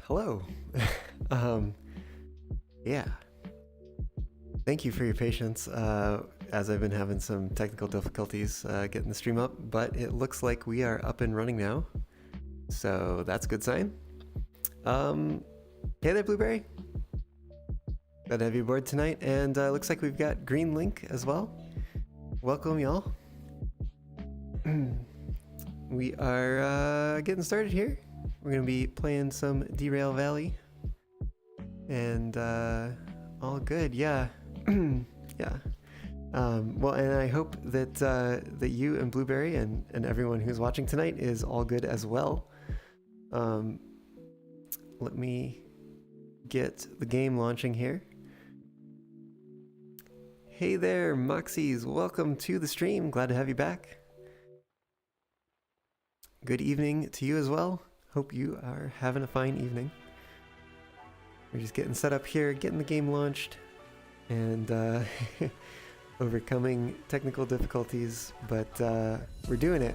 Hello. Yeah. Thank you for your patience as I've been having some technical difficulties getting the stream up, but it looks like we are up and running now. So that's a good sign. Hey there, Blueberry. Glad to have you aboard tonight. And looks like we've got Green Link as well. Welcome, y'all. We are getting started here. We're going to be playing some Derail Valley. And all good, yeah. Yeah. Well, and I hope that that you and Blueberry and everyone who's watching tonight is all good as well. Let me get the game launching here. Hey there, Moxies. Welcome to the stream. Glad to have you back. Good evening to you as well. Hope you are having a fine evening. We're just getting set up here, getting the game launched, and overcoming technical difficulties, but we're doing it.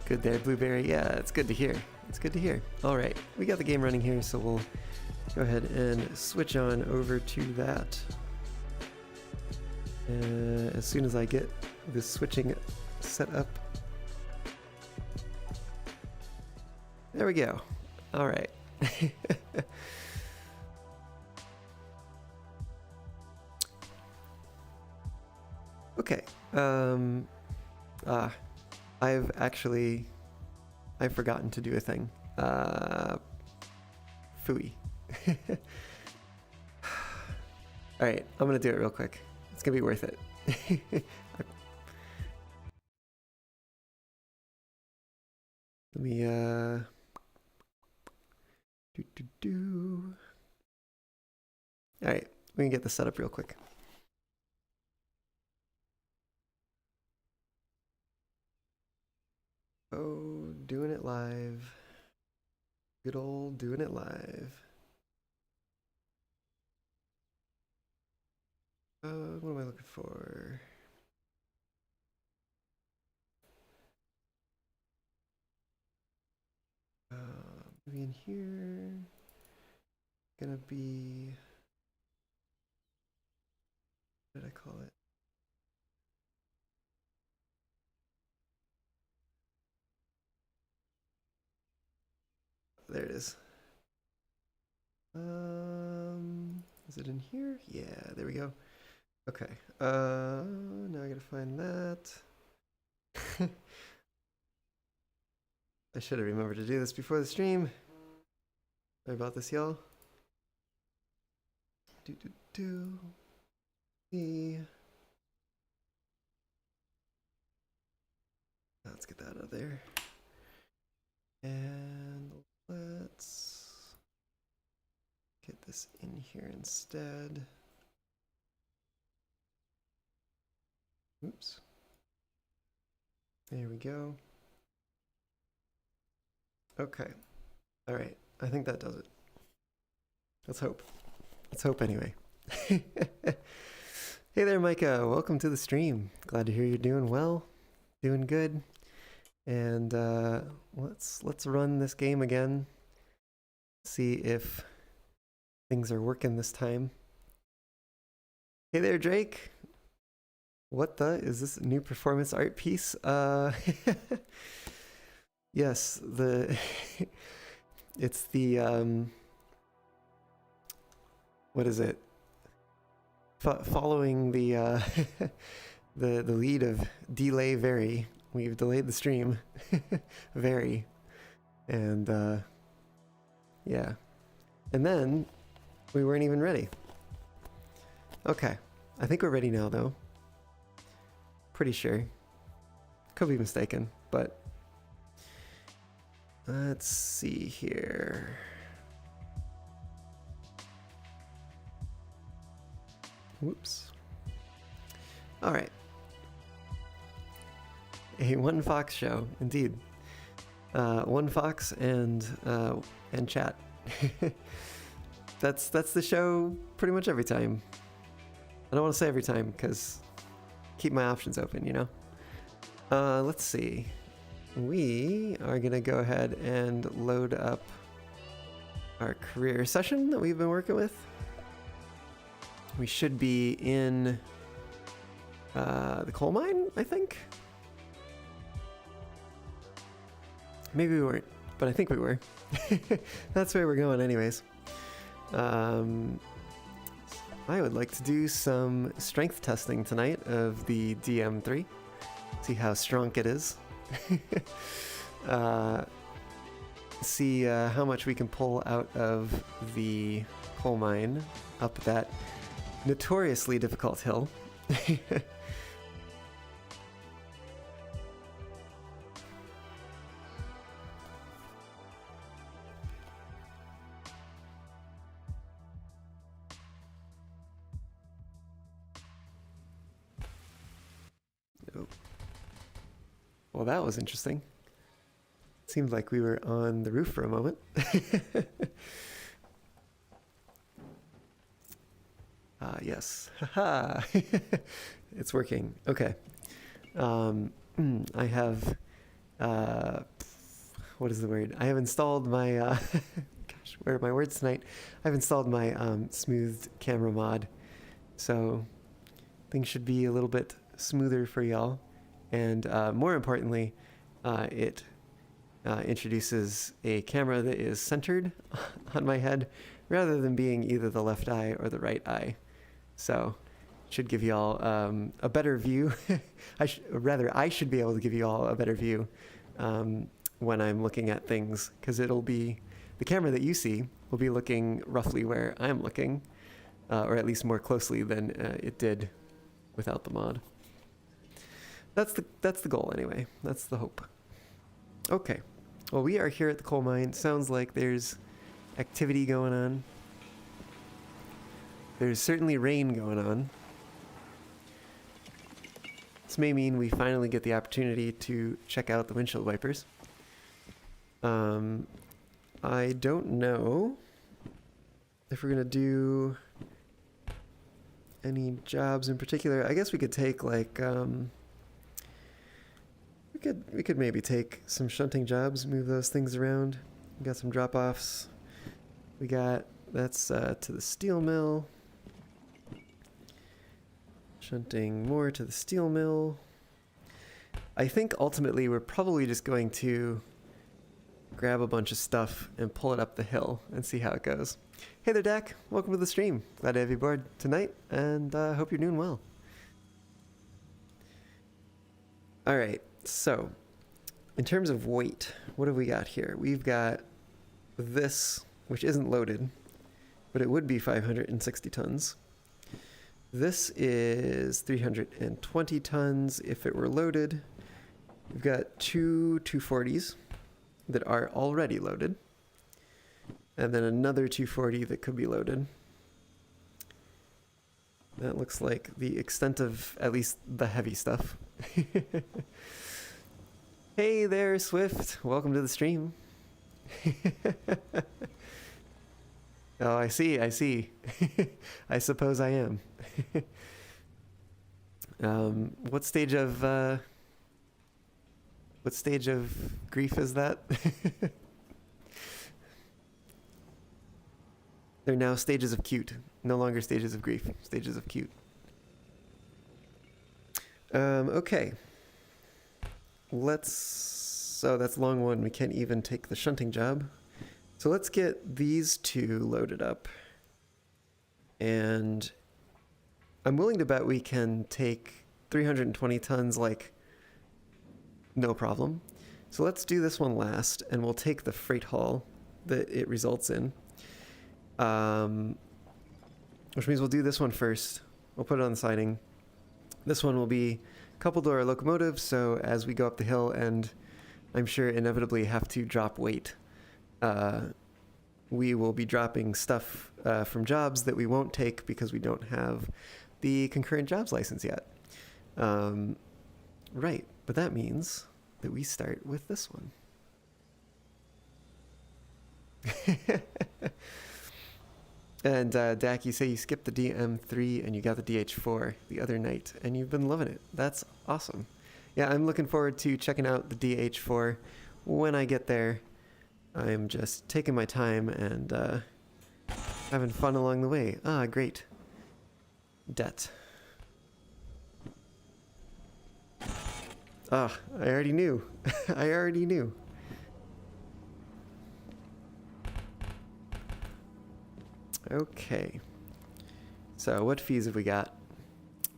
Good there, Blueberry. Yeah, it's good to hear. It's good to hear. All right, we got the game running here, so we'll go ahead and switch on over to that. As soon as I get this switching set up. There we go. All right. Okay. I've forgotten to do a thing. Phooey. All right, I'm gonna do it real quick. It's gonna be worth it. Let me All right, we can get this set up real quick. Oh, doing it live. Good old doing it live. What am I looking for? Maybe in here. Gonna be. What did I call it? There it is. Is it in here? Yeah, there we go. Okay. Now I gotta find that. I should have remembered to do this before the stream. Sorry about this, y'all. Let's get that out of there. And let's get this in here instead. Oops. There we go. Okay. All right. I think that does it. Let's hope. Let's hope anyway. Hey there, Micah. Welcome to the stream. Glad to hear you're doing well. Doing good. And let's run this game again. See if things are working this time. Hey there, Drake. What the is this new performance art piece? Yes, it's the what is it? Following the the lead of delay very. We've delayed the stream very, and yeah, and then we weren't even ready. Okay, I think we're ready now though. Pretty sure. Could be mistaken, but let's see here. Whoops. All right. A one fox show, indeed. One fox and chat. That's the show pretty much every time. I don't want to say every time because keep my options open, you know. Let's see. We are gonna go ahead and load up our career session that we've been working with. We should be in the coal mine, I think. Maybe we weren't, but I think we were. That's where we're going anyways. I would like to do some strength testing tonight of the DM3. See how strong it is. See how much we can pull out of the coal mine up that notoriously difficult hill. Well, that was interesting. Seemed like we were on the roof for a moment. Yes. Haha. It's working. Okay. I have... what is the word? I have installed my... gosh, where are my words tonight? I've installed my smoothed camera mod. So things should be a little bit smoother for y'all. And more importantly, it introduces a camera that is centered on my head rather than being either the left eye or the right eye. So it should give y'all a better view. I should be able to give you all a better view when I'm looking at things, because it'll be, the camera that you see will be looking roughly where I'm looking, or at least more closely than it did without the mod. That's the goal anyway. That's the hope. Okay. Well, we are here at the coal mine. Sounds like there's activity going on. There's certainly rain going on. This may mean we finally get the opportunity to check out the windshield wipers. I don't know if we're gonna do any jobs in particular. I guess we could take like we could maybe take some shunting jobs, move those things around. We got some drop-offs. We got, that's to the steel mill. Shunting more to the steel mill. I think ultimately we're probably just going to grab a bunch of stuff and pull it up the hill and see how it goes. Hey there, Dak. Welcome to the stream. Glad to have you aboard tonight, and hope you're doing well. All right. So, in terms of weight, what have we got here? We've got this, which isn't loaded, but it would be 560 tons. This is 320 tons if it were loaded. We've got two 240s that are already loaded, and then another 240 that could be loaded. That looks like the extent of at least the heavy stuff. Hey there, Swift. Welcome to the stream. Oh, I see. I suppose I am. What stage of What stage of grief is that? They're now stages of cute. No longer stages of grief. Stages of cute. Okay. So that's long one. We can't even take the shunting job. So let's get these two loaded up. And I'm willing to bet we can take 320 tons, like, no problem. So let's do this one last, and we'll take the freight haul that it results in. Which means we'll do this one first. We'll put it on the siding. This one will be coupled to our locomotive, so as we go up the hill and I'm sure inevitably have to drop weight, we will be dropping stuff from jobs that we won't take because we don't have the concurrent jobs license yet. Right, but that means that we start with this one. And Dak, you say you skipped the DM3 and you got the DH4 the other night, and you've been loving it. That's awesome. Yeah, I'm looking forward to checking out the DH4 when I get there. I'm just taking my time and having fun along the way. Ah, great. Debt. Ah, I already knew. I already knew. Okay. So what fees have we got?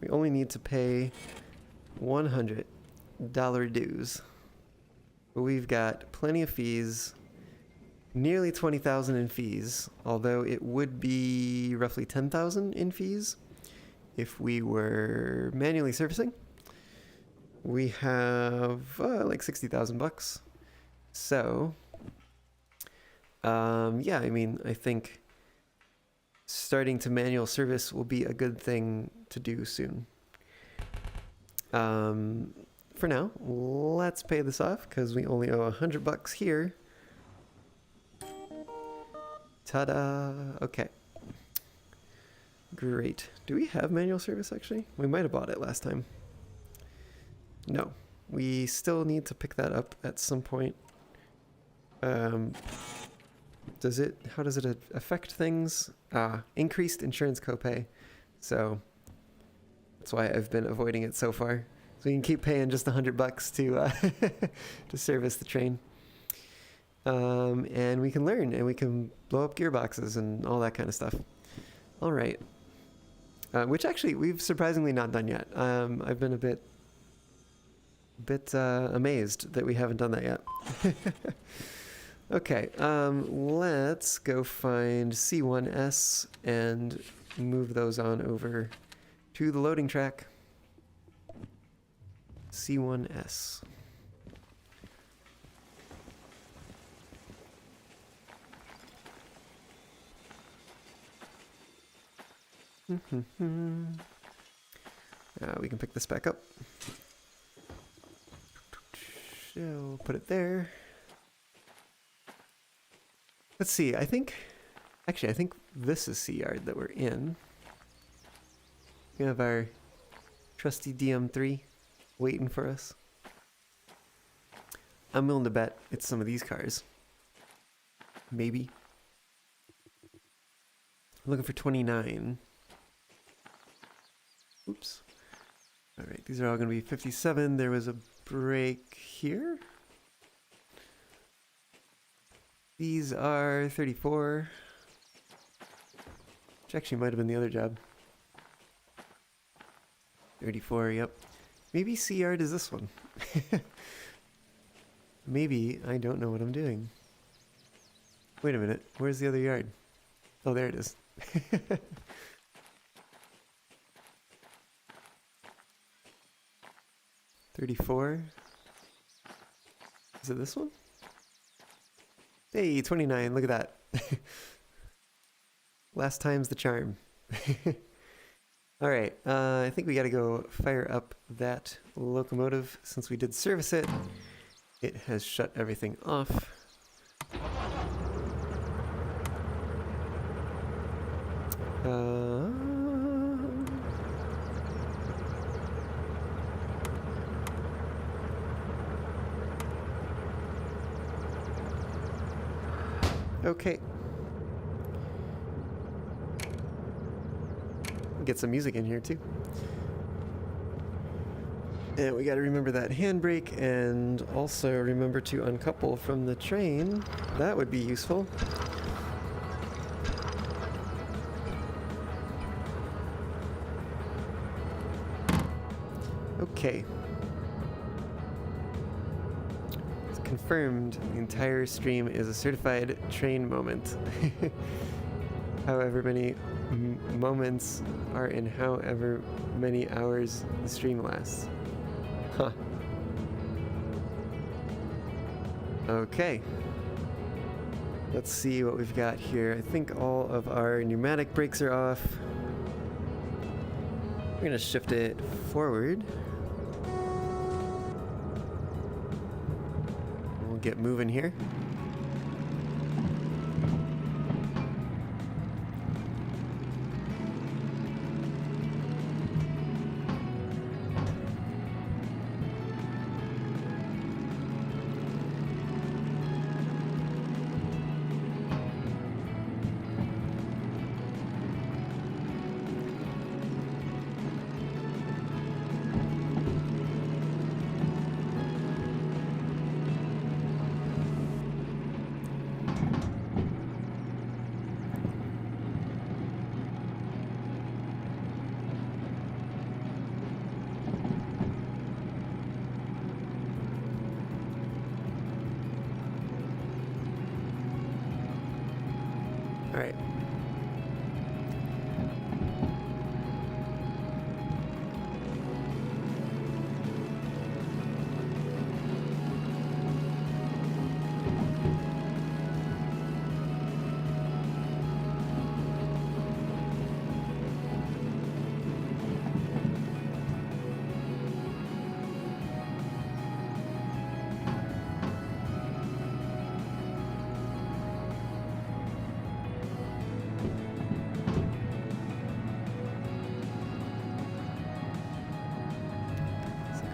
We only need to pay $100 dues. But we've got plenty of fees. Nearly 20,000 in fees, although it would be roughly 10,000 in fees if we were manually servicing. We have like 60,000 bucks. So, yeah, I mean, I think starting to manual service will be a good thing to do soon. For now, let's pay this off because we only owe $100 here. Ta-da! Okay. Great. Do we have manual service actually? We might have bought it last time. No. We still need to pick that up at some point. How does it affect things? Increased insurance copay. So that's why I've been avoiding it so far. So you can keep paying just $100 to to service the train. And we can learn, and we can blow up gearboxes and all that kind of stuff. All right. Which actually we've surprisingly not done yet. I've been a bit amazed that we haven't done that yet. Okay, let's go find C1S and move those on over to the loading track. C1S. We can pick this back up. So put it there. Let's see, I think this is C yard that we're in. We have our trusty DM3 waiting for us. I'm willing to bet it's some of these cars. Maybe. I'm looking for 29. Oops. All right, these are all going to be 57. There was a break here. These are 34. Which actually might have been the other job. 34, yep. Maybe C yard is this one. Maybe I don't know what I'm doing. Wait a minute, where's the other yard? Oh, there it is. 34. Is it this one? Hey, 29, look at that. Last time's the charm. Alright, I think we gotta go fire up that locomotive. Since we did service it, it has shut everything off. Okay. Get some music in here too. And we gotta remember that handbrake and also remember to uncouple from the train. That would be useful. Okay. It's confirmed the entire stream is a certified train moment. However many moments are in however many hours the stream lasts. Huh. Okay. Let's see what we've got here. I think all of our pneumatic brakes are off. We're gonna shift it forward. We'll get moving here. All right.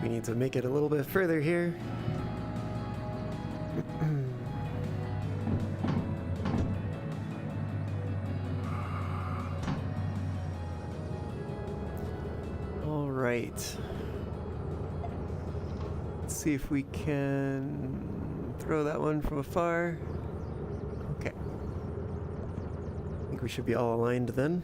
We need to make it a little bit further here. All right. Let's see if we can throw that one from afar. Okay. I think we should be all aligned then.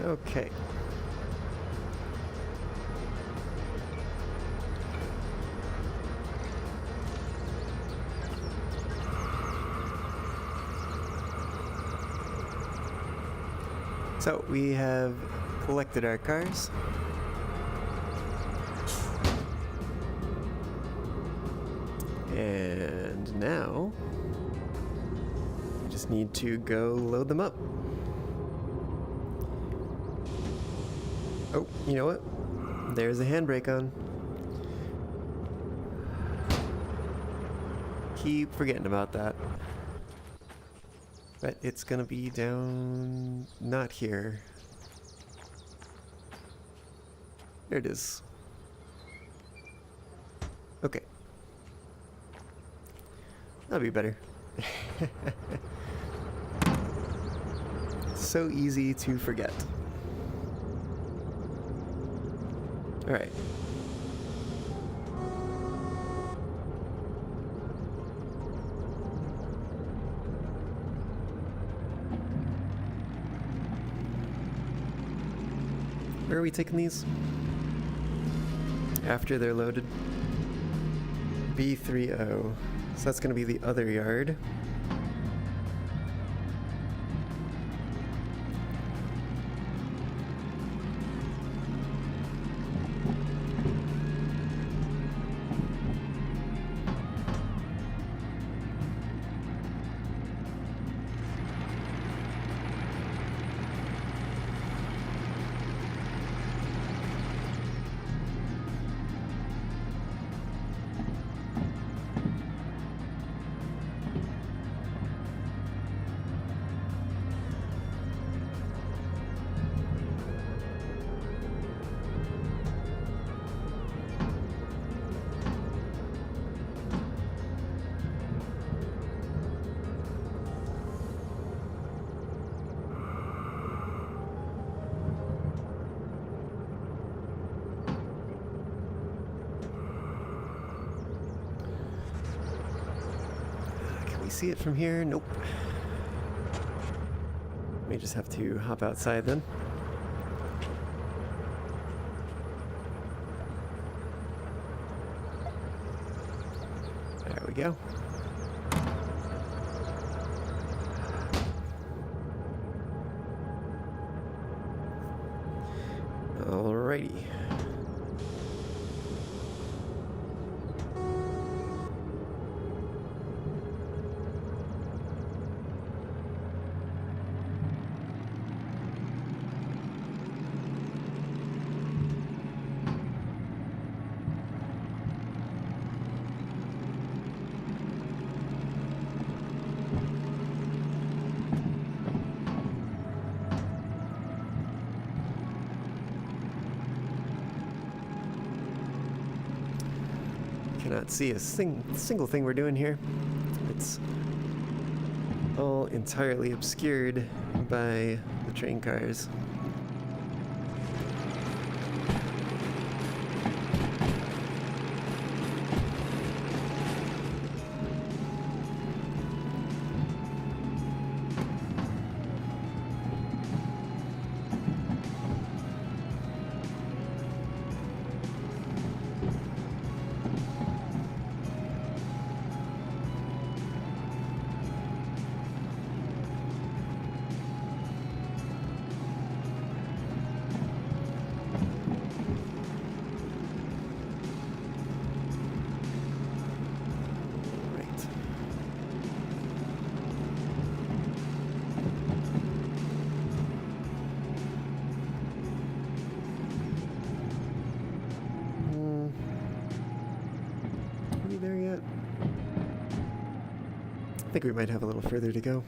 Okay. So we have collected our cars. And now we just need to go load them up. You know what? There's a handbrake on. Keep forgetting about that. But it's gonna be down... not here. There it is. Okay. That'll be better. So easy to forget. Alright. Where are we taking these? After they're loaded. B30. So that's going to be the other yard. See it from here? Nope. May just have to hop outside then. There we go. Alrighty. Cannot see a single thing we're doing here. It's all entirely obscured by the train cars. I think we might have a little further to go.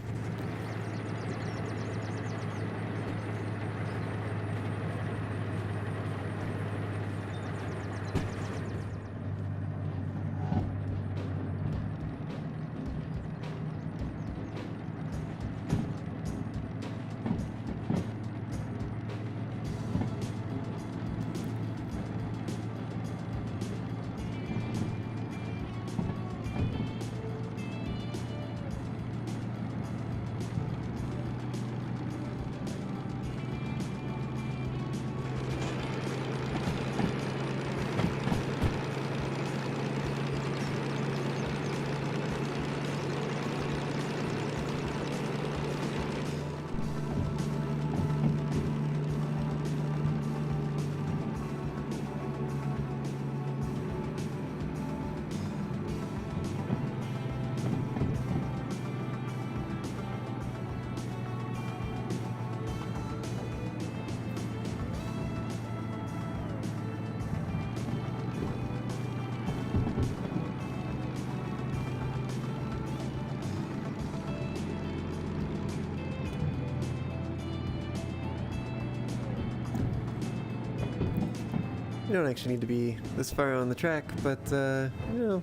You don't actually need to be this far on the track, but, you know,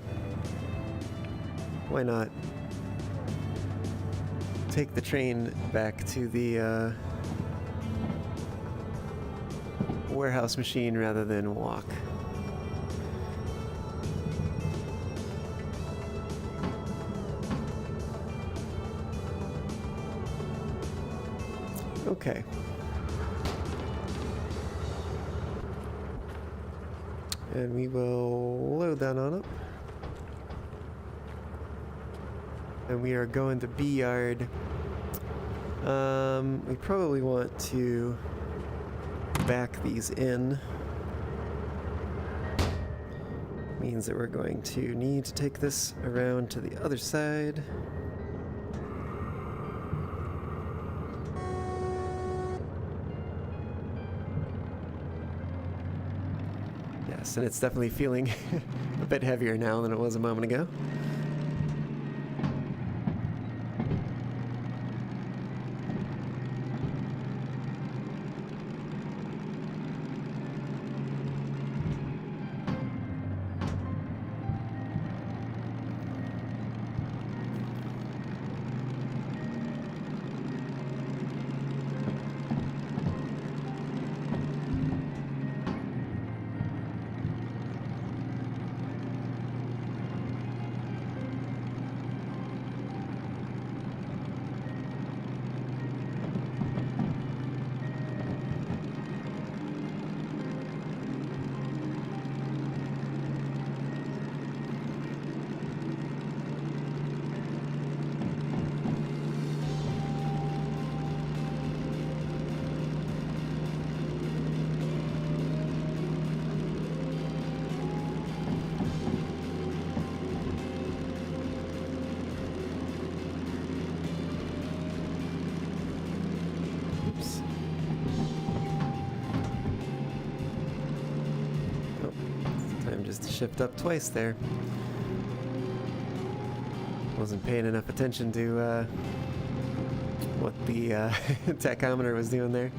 why not take the train back to the warehouse machine rather than walk. Okay. And we will load that on up. And we are going to B yard. We probably want to back these in. Means that we're going to need to take this around to the other side. Yes, and it's definitely feeling a bit heavier now than it was a moment ago. Just shift up twice there. Wasn't paying enough attention to what the tachometer was doing there.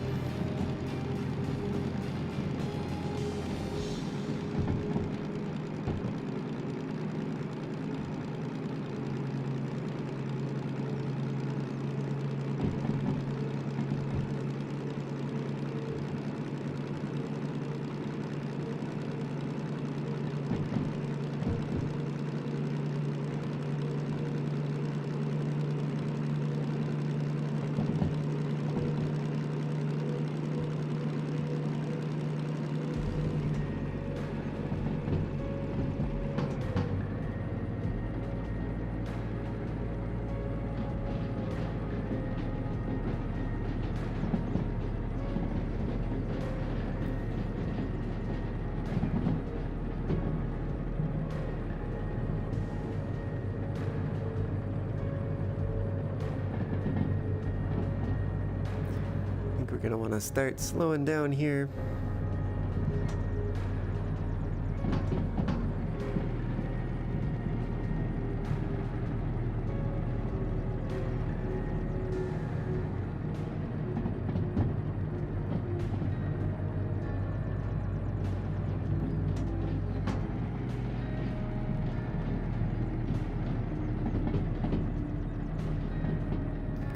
We're gonna want to start slowing down here.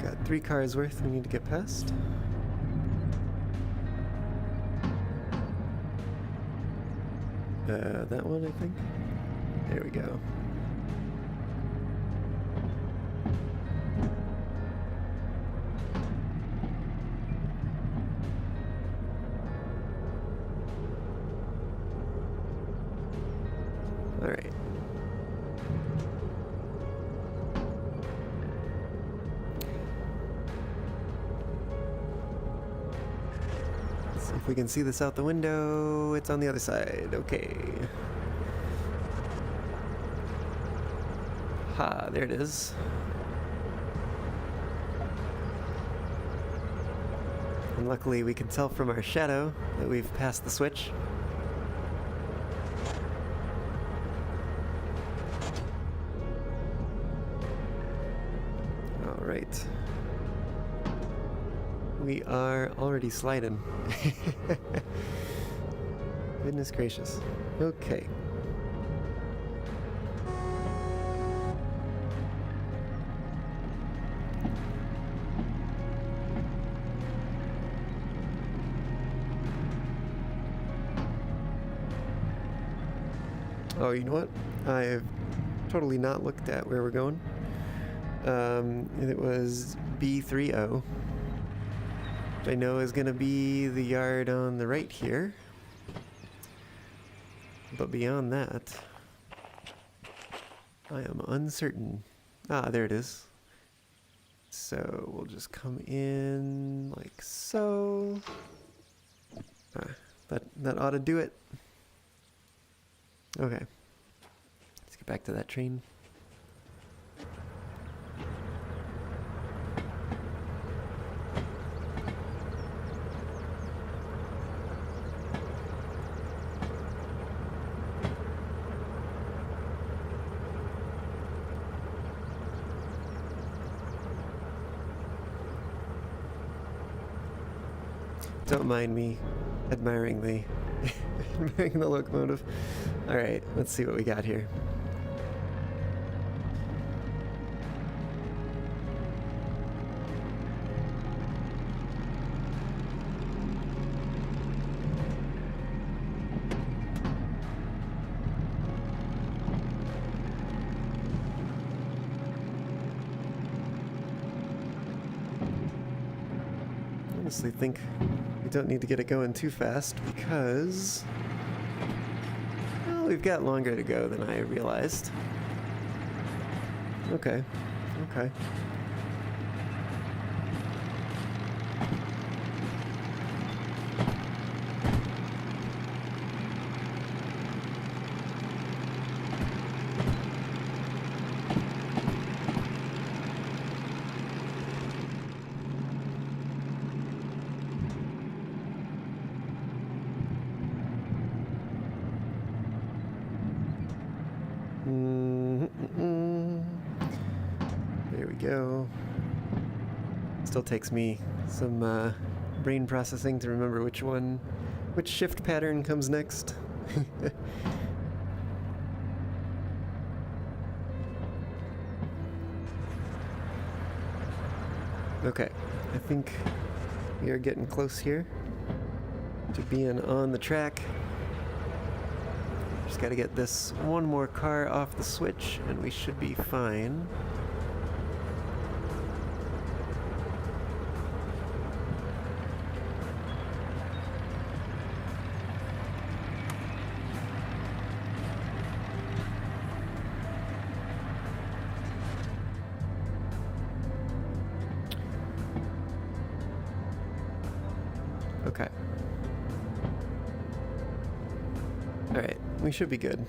Got 3 cars worth we need to get past. That one, I think. There we go. All right. Let's see if we can see this out the window. It's on the other side. Okay. Ha, there it is. And luckily we can tell from our shadow that we've passed the switch. All right. We are already sliding. Goodness gracious. Okay. Oh, you know what? I've totally not looked at where we're going. It was B30, which I know is going to be the yard on the right here. But beyond that, I am uncertain. Ah, there it is. So we'll just come in like so. Ah, that ought to do it. Okay. Let's get back to that train. Don't mind me admiring the admiring the locomotive. All right, let's see what we got here. I honestly think we don't need to get it going too fast because, well, we've got longer to go than I realized. Okay, okay. There we go. Still takes me some brain processing to remember which shift pattern comes next. Okay, I think we are getting close here to being on the track. Just gotta get this one more car off the switch and we should be fine. Okay. Alright, we should be good.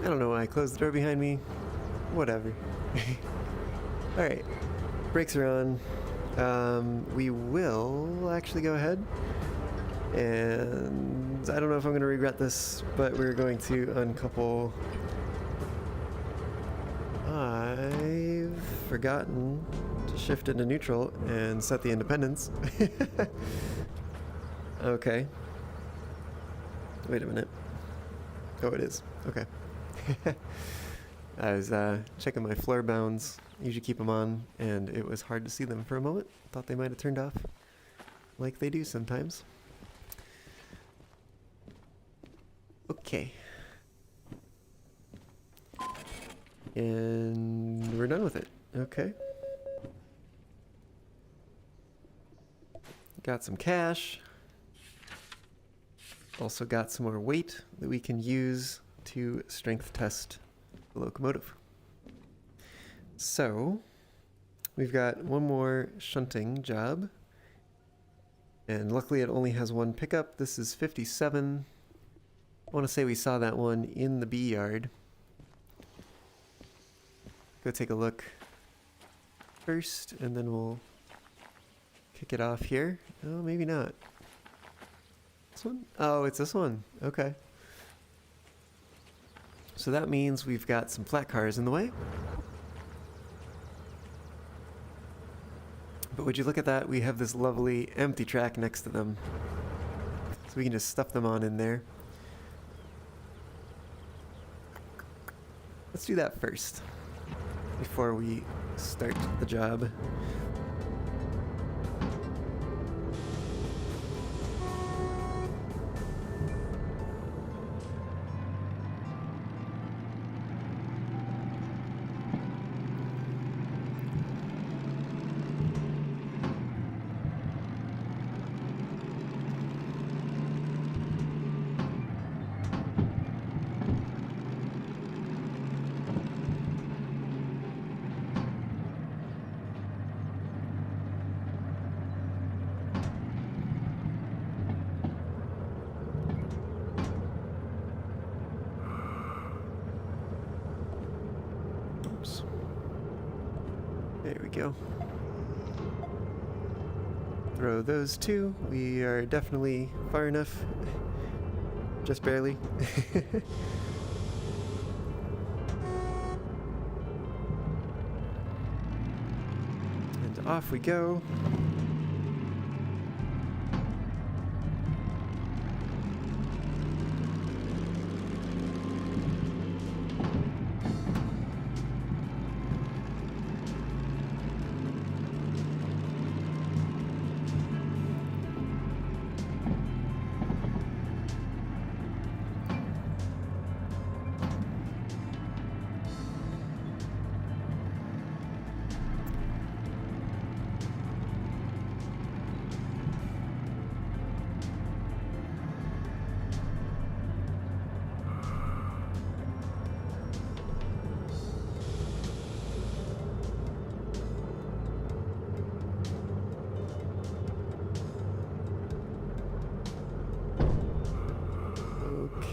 I don't know why I closed the door behind me. Whatever. Alright, brakes are on. We will actually go ahead, and I don't know if I'm going to regret this, but we're going to uncouple. I've forgotten to shift into neutral and set the independence. Okay. Wait a minute. Oh, it is. Okay. I was checking my floor bounds. Usually keep them on, and it was hard to see them for a moment. Thought they might have turned off, like they do sometimes. Okay. And we're done with it. Okay. Got some cash. Also got some more weight that we can use to strength test the locomotive. So, we've got one more shunting job. And luckily it only has one pickup. This is 57. I want to say we saw that one in the B yard. Go take a look first, and then we'll kick it off here. Oh, maybe not. This one? Oh, it's this one. Okay. So that means we've got some flat cars in the way. But would you look at that? We have this lovely empty track next to them. So we can just stuff them on in there. Let's do that first, before we start the job. There we go. Throw those two. We are definitely far enough. Just barely. And off we go.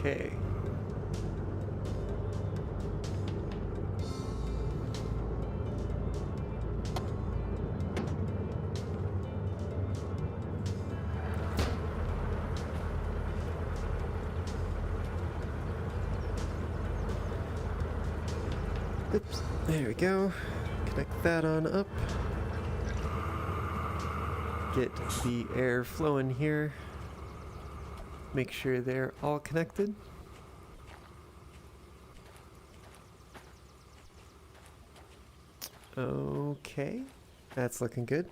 Okay. Oops, there we go. Connect that on up. Get the air flowing here. Make sure they're all connected. Okay, that's looking good.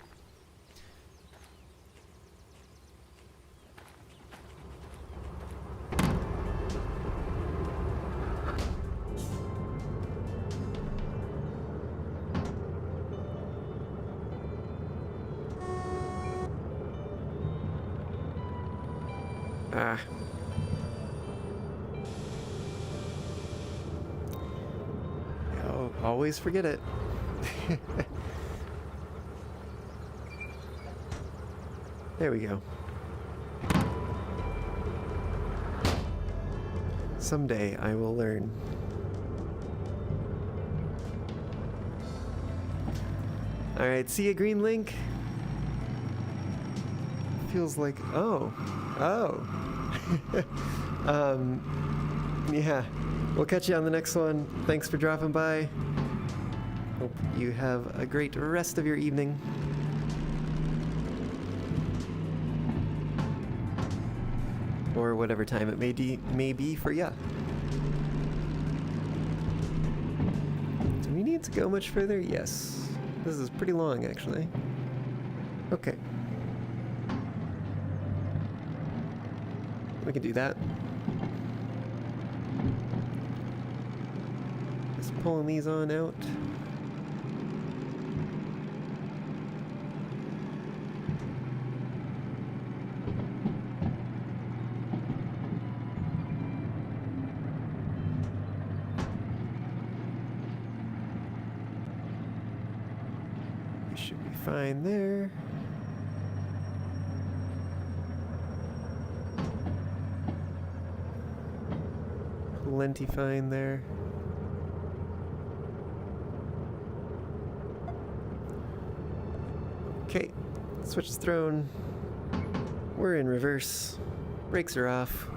Ah. I'll always forget it. There we go. Someday I will learn. Alright, see ya, green link? Feels like... oh. Yeah. We'll catch you on the next one. Thanks for dropping by. Hope you have a great rest of your evening. Or whatever time it may be for ya. Do we need to go much further? Yes. This is pretty long, actually. Okay. We can do that. Just pulling these on out. We should be fine there. Plenty fine there. Okay, switch is thrown. We're in reverse. Brakes are off.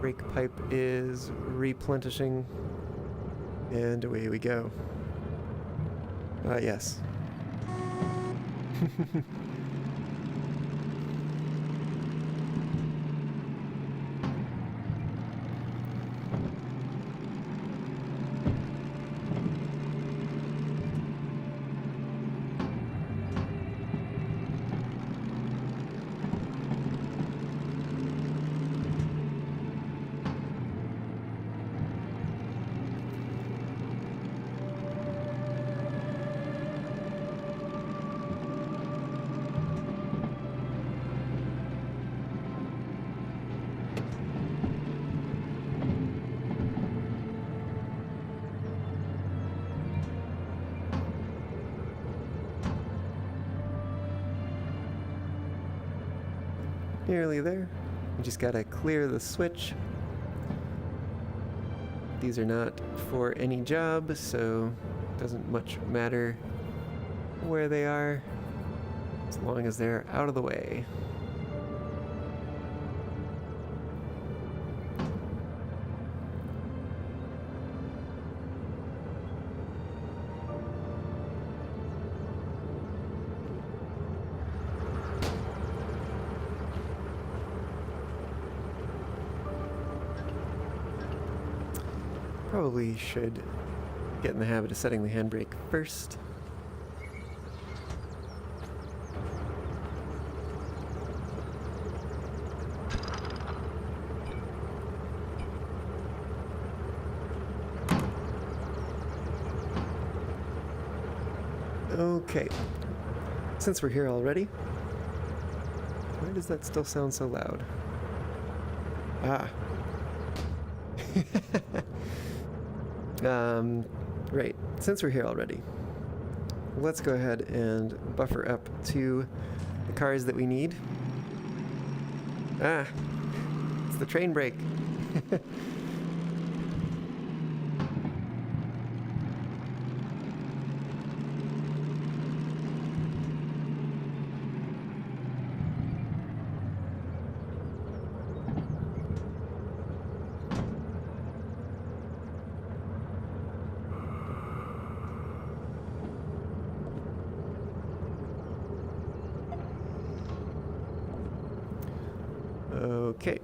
Brake pipe is replenishing. And away we go. Yes. Nearly there. We just gotta clear the switch. These are not for any job, so it doesn't much matter where they are, as long as they're out of the way. Probably should get in the habit of setting the handbrake first. Okay, since we're here already, why does that still sound so loud? Ah. Right, since we're here already, let's go ahead and buffer up to the cars that we need. Ah, it's the train brake. Okay.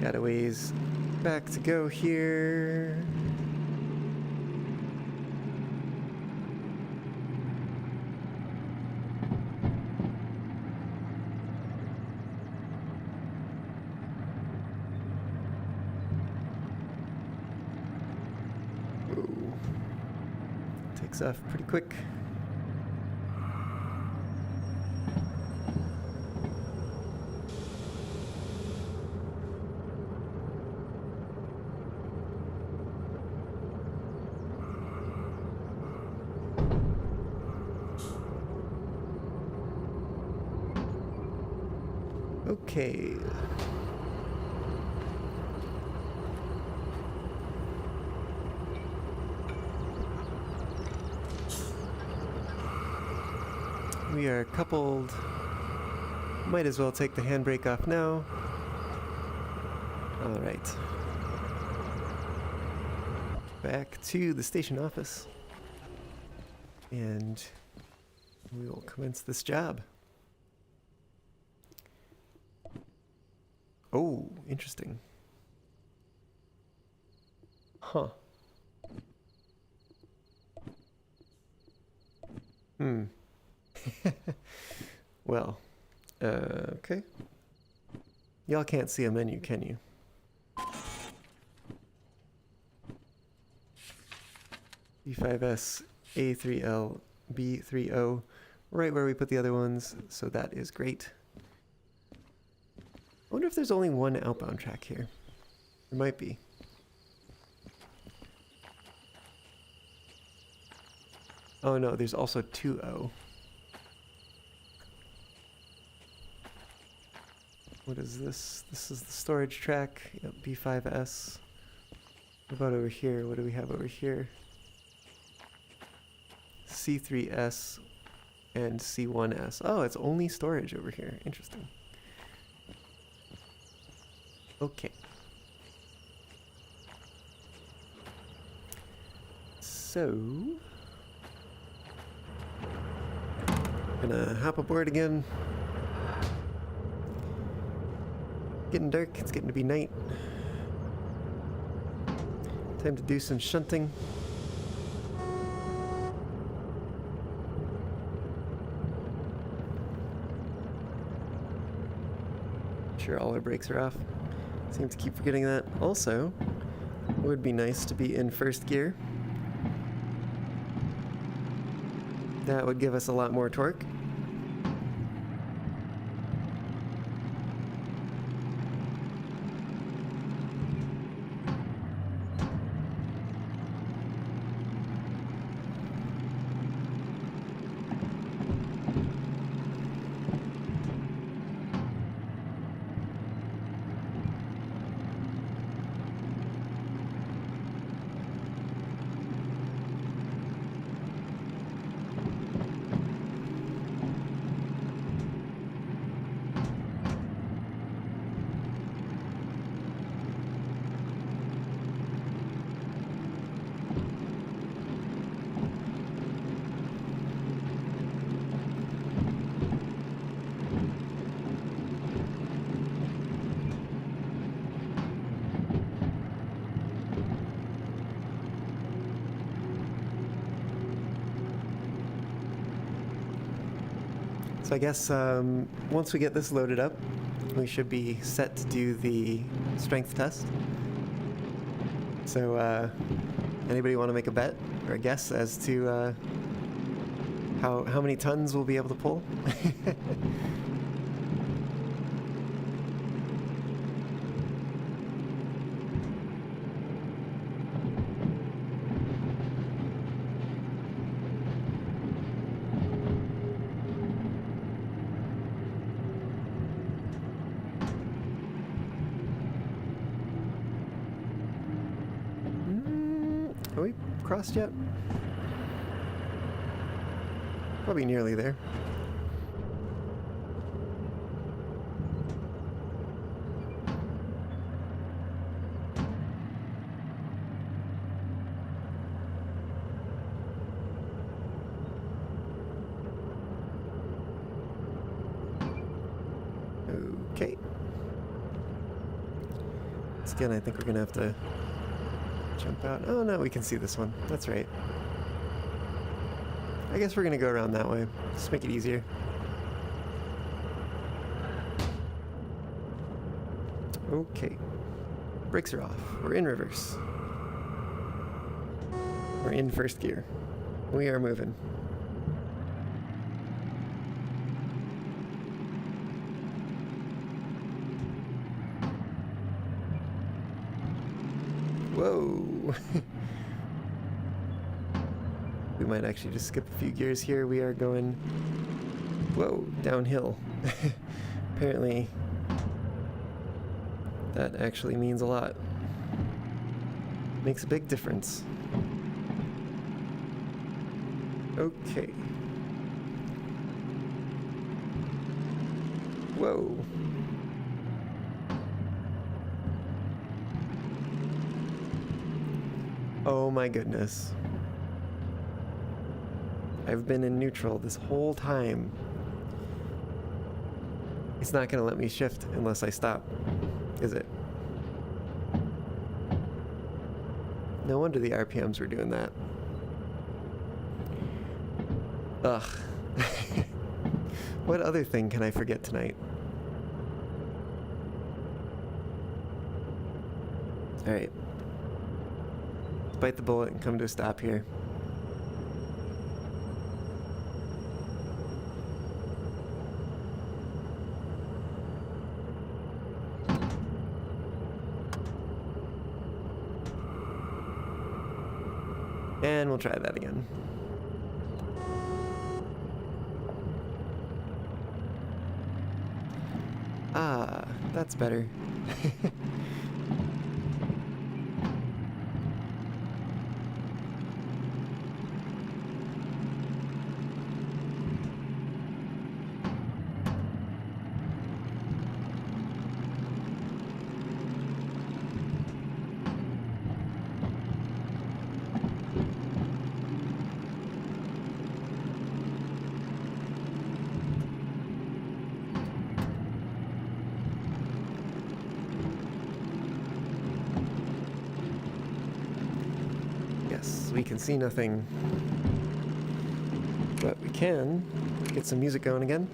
Got a ways back to go here. Whoa. Takes off pretty quick. Okay. We are coupled. Might as well take the handbrake off now. All right. Back to the station office. And we will commence this job. Oh, interesting. Huh. Well, okay. Y'all can't see a menu, can you? B5S, A3L, B30, right where we put the other ones, so that is great. I wonder if there's only one outbound track here. There might be. Oh no, there's also 2O. What is this? This is the storage track. Yep, B5S. What about over here? What do we have over here? C3S and C1S. Oh, it's only storage over here. Interesting. Okay. So, gonna hop aboard again. Getting dark, it's getting to be night. Time to do some shunting. Sure, all our brakes are off. Seem to keep forgetting that. Also, it would be nice to be in first gear. That would give us a lot more torque. So I guess once we get this loaded up, we should be set to do the strength test. So anybody want to make a bet or a guess as to how many tons we'll be able to pull? Are we crossed yet? Probably nearly there. Okay. Once again, I think we're gonna have to jump out. Oh no, we can see this one. That's right. I guess we're gonna go around that way. Just make it easier. Okay. Brakes are off. We're in reverse. We're in first gear. We are moving. Whoa! We might actually just skip a few gears here. We are going, whoa, downhill. Apparently, that actually means a lot. Makes a big difference. Okay. Whoa. Oh my goodness. I've been in neutral this whole time. It's not gonna let me shift unless I stop, is it? No wonder the RPMs were doing that. Ugh. What other thing can I forget tonight? Alright. Bite the bullet and come to a stop here. And we'll try that again. Ah, that's better. We can see nothing, but we can get some music going again.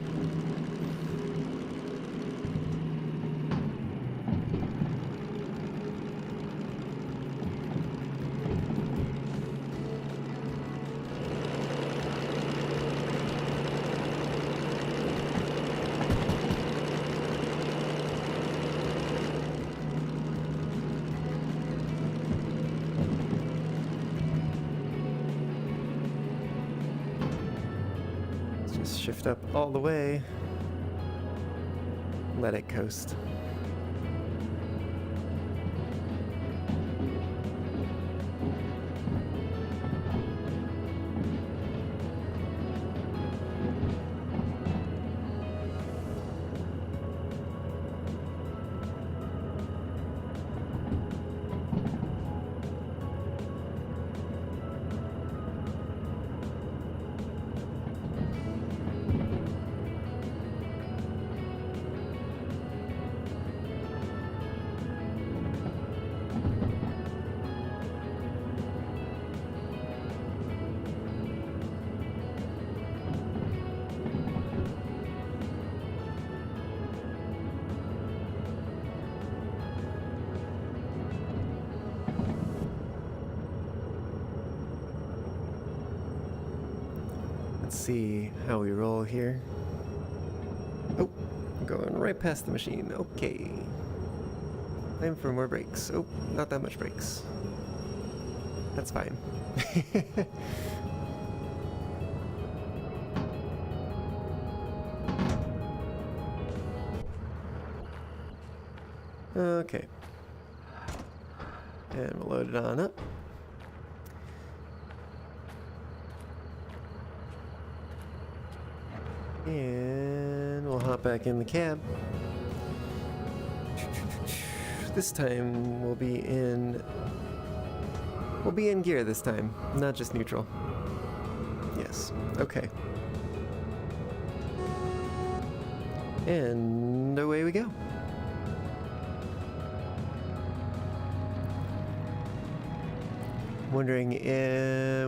Shift up all the way. Let it coast. Let's see how we roll here. Oh, going right past the machine. Okay. Time for more brakes. Oh, not that much brakes. That's fine. Okay. And we'll load it on up. And we'll hop back in the cab. This time we'll be in gear this time, not just neutral. Yes. Okay. And away we go. Wondering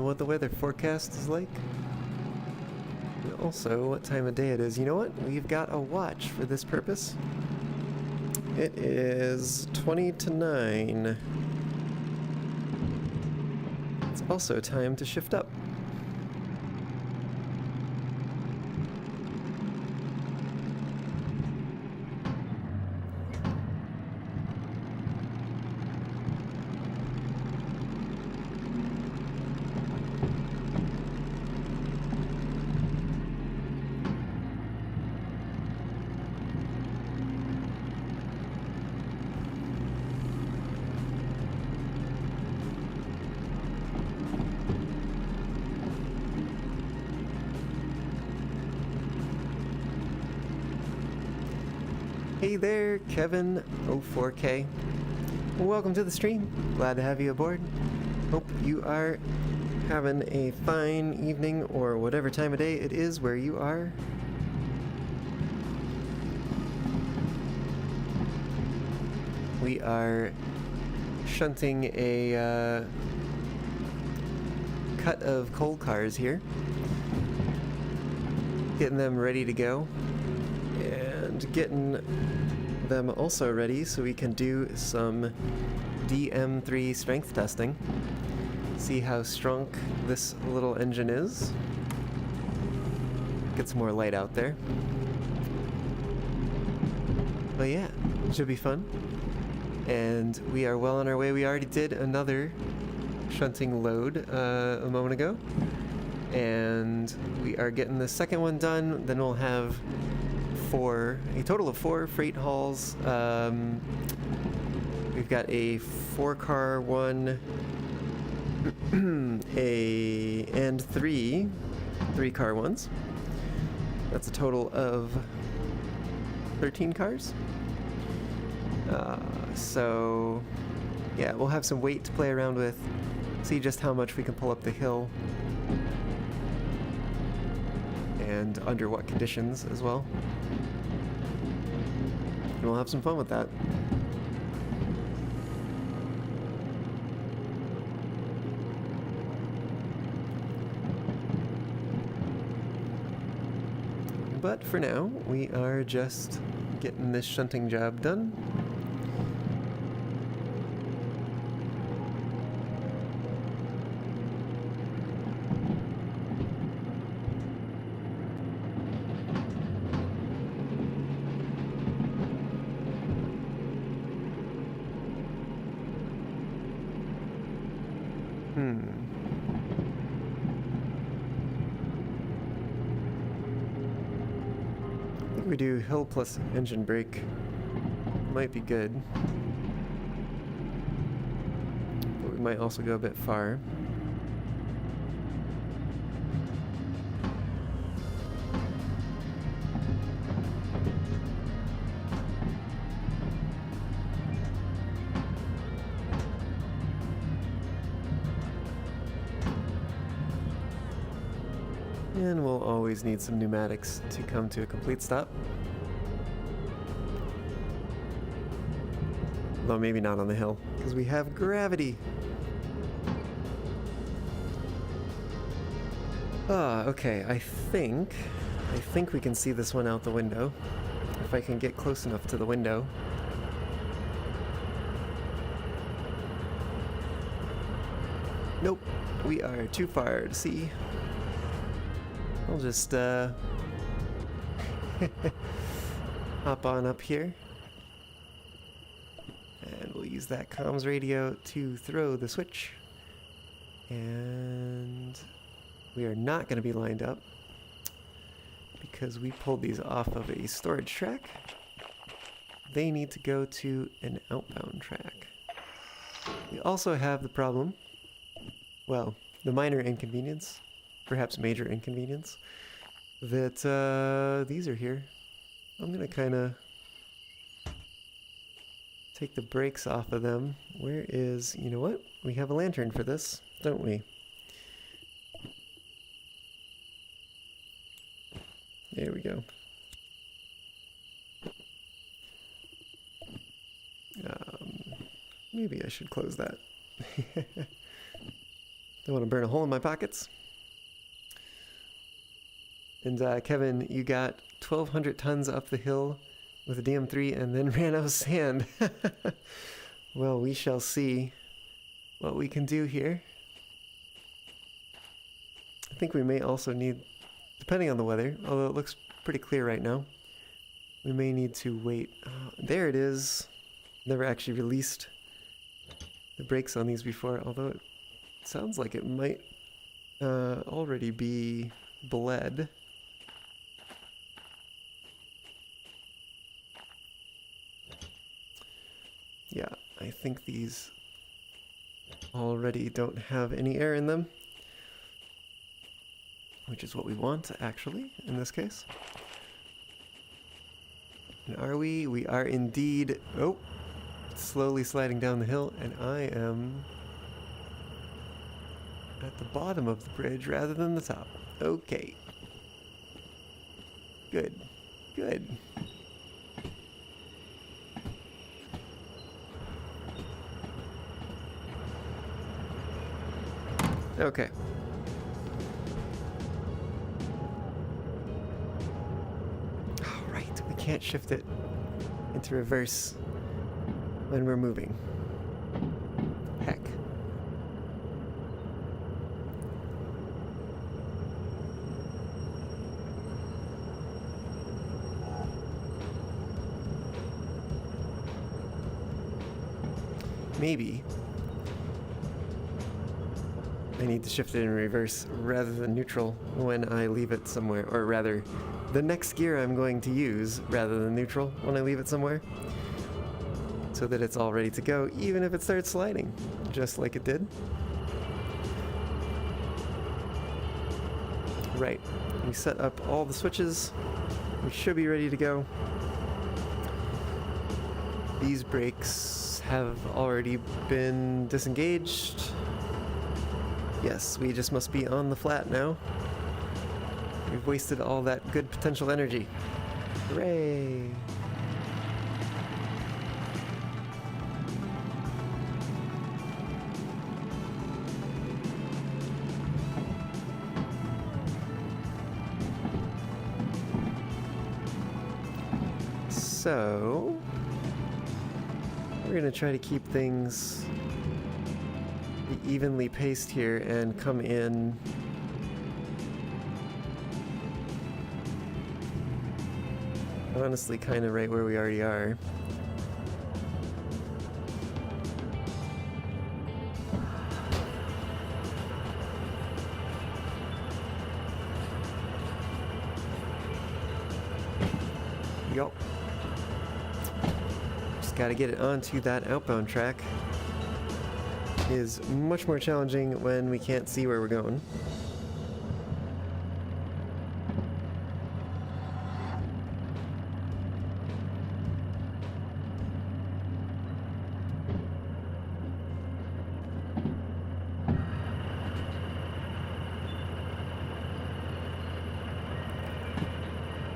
what the weather forecast is like. And also what time of day it is. You know what? We've got a watch for this purpose. It is 20 to 9. It's also time to shift up. Hey there, Kevin04K. Welcome to the stream. Glad to have you aboard. Hope you are having a fine evening or whatever time of day it is where you are. We are shunting a cut of coal cars here. Getting them ready to go. And getting them also ready so we can do some DM3 strength testing. See how strong this little engine is. Get some more light out there. But yeah, it should be fun. And we are well on our way. We already did another shunting load a moment ago. And we are getting the second one done. Then we'll have a total of 4 freight hauls. We've got a 4-car one, and 3-car ones. That's a total of 13 cars. So yeah, we'll have some weight to play around with, see just how much we can pull up the hill, and under what conditions as well. And we'll have some fun with that. But for now, we are just getting this shunting job done. I think we do hill plus engine brake. Might be good. But we might also go a bit far. And we'll always need some pneumatics to come to a complete stop. Though maybe not on the hill, because we have gravity. Okay, I think we can see this one out the window. If I can get close enough to the window. Nope, we are too far to see. I'll just hop on up here, and we'll use that comms radio to throw the switch. And we are not going to be lined up because we pulled these off of a storage track. They need to go to an outbound track. We also have the problem, well, the minor inconvenience, perhaps major inconvenience, that these are here. I'm gonna kind of take the brakes off of them. Where is, you know what? We have a lantern for this, don't we? There we go. Maybe I should close that. Don't want to burn a hole in my pockets. And Kevin, you got 1,200 tons up the hill with a DM3 and then ran out of sand. Well, we shall see what we can do here. I think we may also need, depending on the weather, although it looks pretty clear right now, we may need to wait. There it is. Never actually released the brakes on these before, although it sounds like it might already be bled. Yeah, I think these already don't have any air in them, which is what we want, actually, in this case. And are we? We are indeed. Oh, slowly sliding down the hill, and I am at the bottom of the bridge rather than the top. Okay. Good. Good. Okay. All right, we can't shift it into reverse when we're moving. Heck. Maybe I need to shift it in reverse rather than neutral when I leave it somewhere, or rather, the next gear I'm going to use rather than neutral when I leave it somewhere, so that it's all ready to go, even if it starts sliding, just like it did. Right, we set up all the switches. We should be ready to go. These brakes have already been disengaged. Yes, we just must be on the flat now. We've wasted all that good potential energy. Hooray! So, we're gonna try to keep things evenly paced here and come in honestly kind of right where we already are. Yup. Just gotta get it onto that outbound track. Is much more challenging when we can't see where we're going.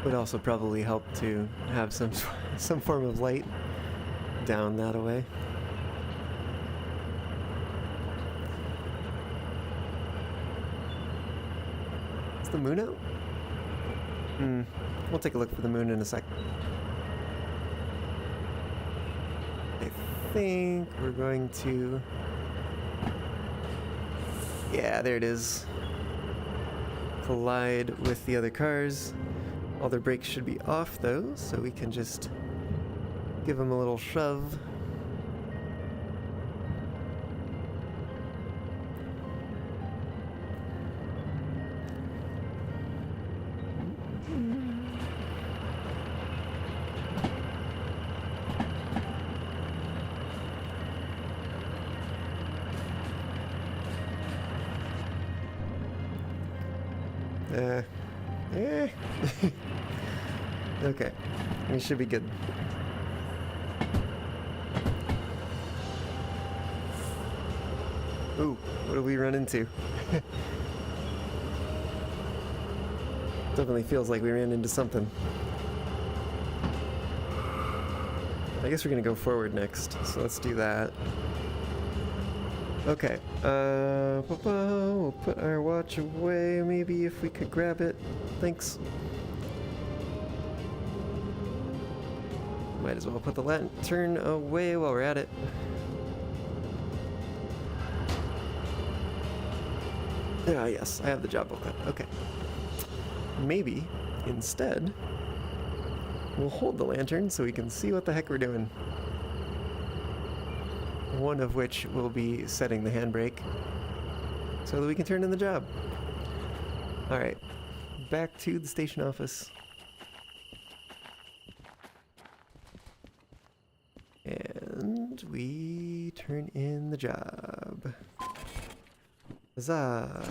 Would also probably help to have some form of light down that way. Is the moon out? We'll take a look for the moon in a sec. I think we're going to... Yeah, there it is. Collide with the other cars. All their brakes should be off though, so we can just give them a little shove. Okay, we should be good. Ooh, what did we run into? Definitely feels like we ran into something. I guess we're gonna go forward next, so let's do that. Okay, we'll put our watch away, maybe if we could grab it. Thanks. Might as well put the lantern away while we're at it. Ah, yes, I have the job booklet. Okay. Maybe, instead, we'll hold the lantern so we can see what the heck we're doing. One of which will be setting the handbrake so that we can turn in the job. Alright, back to the station office. And we turn in the job. Huzzah!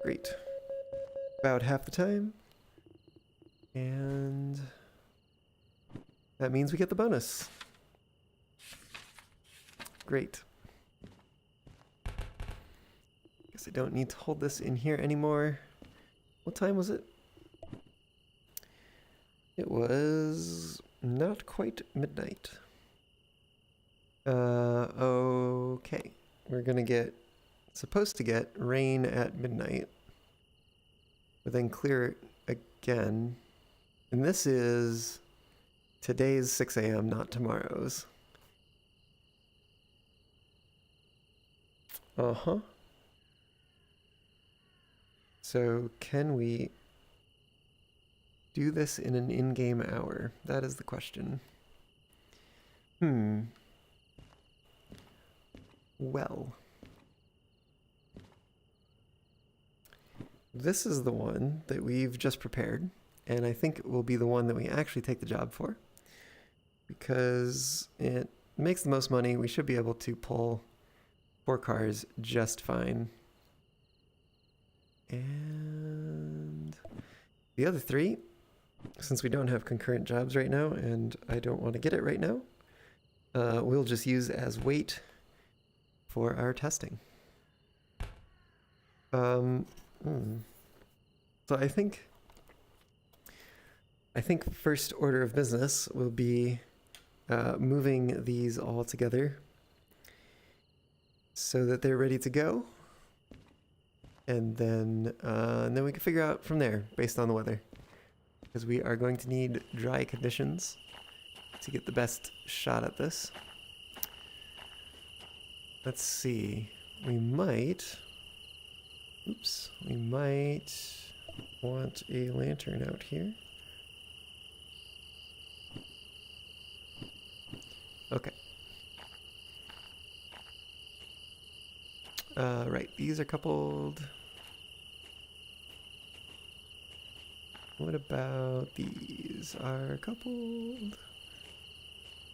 Great. About half the time. And that means we get the bonus. Great. Guess I don't need to hold this in here anymore. What time was it? It was not quite midnight. Okay. We're gonna supposed to get rain at midnight, but then clear it again. And this is today's 6 a.m., not tomorrow's. Uh-huh. So can we do this in an in-game hour? That is the question. Well. This is the one that we've just prepared, and I think it will be the one that we actually take the job for, because it makes the most money. We should be able to pull 4 cars just fine. And the other 3, since we don't have concurrent jobs right now, and I don't want to get it right now, we'll just use as weight for our testing. So I think first order of business will be moving these all together so that they're ready to go, and then we can figure out from there based on the weather, because we are going to need dry conditions to get the best shot at this. Let's see, we might want a lantern out here. Okay. Right, these are coupled. What about these are coupled?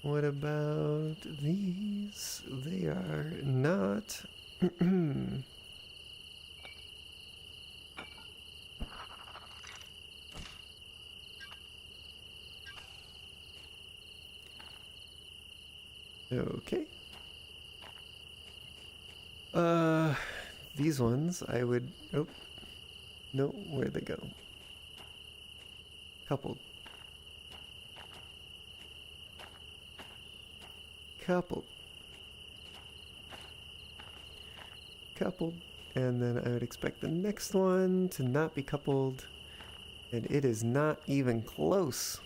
What about these? They are not. Okay. These ones I would. Oh, no, where'd they go? Coupled. Coupled. Coupled. And then I would expect the next one to not be coupled. And it is not even close.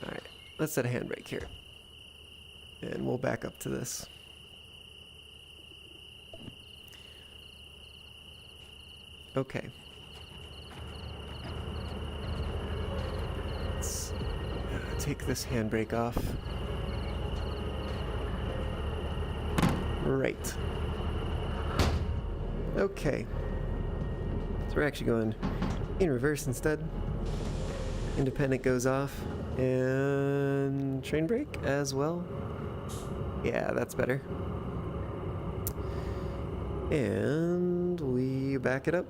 Alright, let's set a handbrake here. And we'll back up to this. Okay. Let's take this handbrake off. Right. Okay. So we're actually going in reverse instead. Independent goes off. And train brake as well. Yeah, that's better. And we back it up.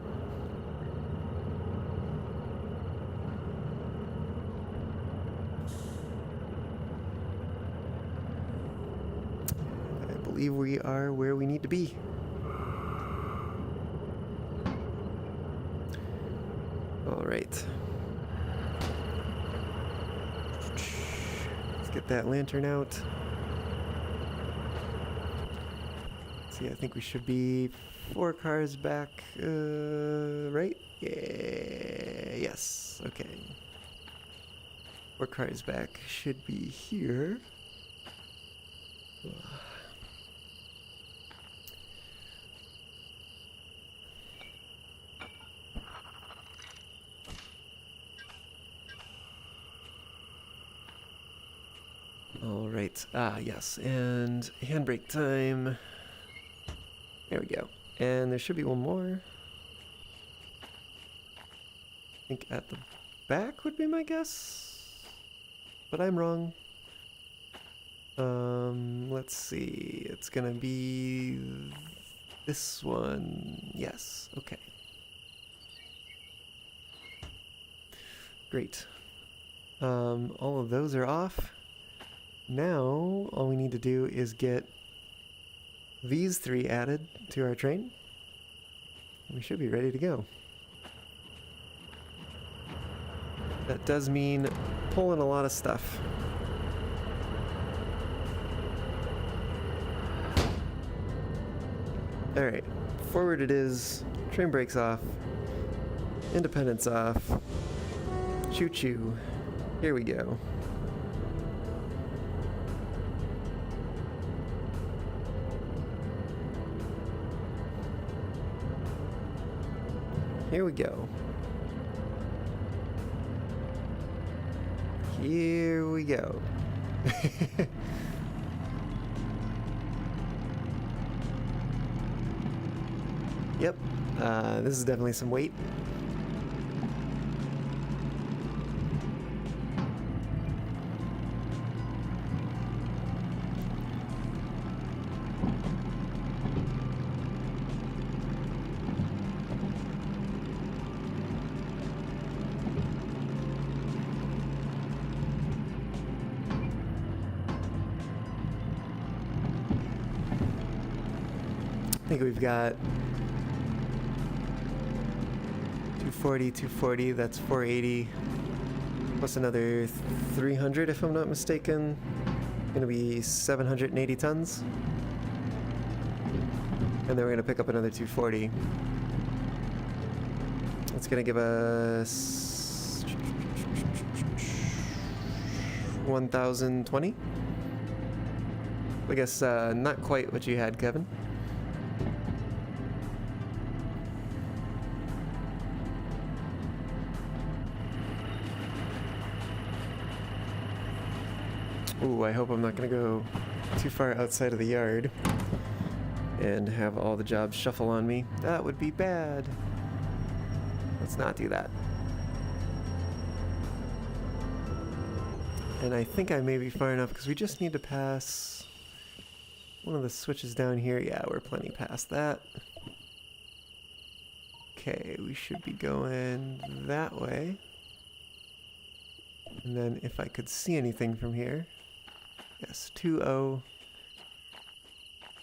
I believe we are where we need to be. All right. Let's get that lantern out. See, I think we should be 4 cars back, right? Yeah, yes, okay. 4 cars back should be here. All right, yes, and handbrake time. There we go. And there should be one more. I think at the back would be my guess. But I'm wrong. Let's see. It's gonna be this one. Yes, okay. Great. All of those are off. Now, all we need to do is get these 3 added to our train. We should be ready to go. That does mean pulling a lot of stuff. Alright, forward it is, train brakes off, independence off, choo-choo, here we go. Here we go. Here we go. Yep. This is definitely some weight. I think we've got 240, that's 480, plus another 300 if I'm not mistaken. Gonna be 780 tons. And then we're gonna pick up another 240. That's gonna give us 1,020. I guess not quite what you had, Kevin. Ooh, I hope I'm not gonna go too far outside of the yard and have all the jobs shuffle on me. That would be bad. Let's not do that. And I think I may be far enough because we just need to pass one of the switches down here. Yeah, we're plenty past that. Okay, we should be going that way. And then if I could see anything from here. Yes, 2-0.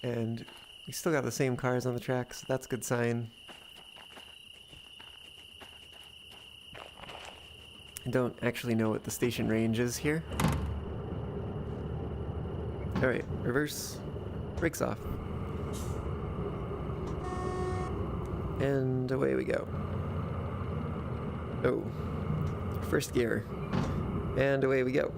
And we still got the same cars on the track, so that's a good sign. I don't actually know what the station range is here. Alright, reverse, brakes off. And away we go. Oh, first gear. And away we go.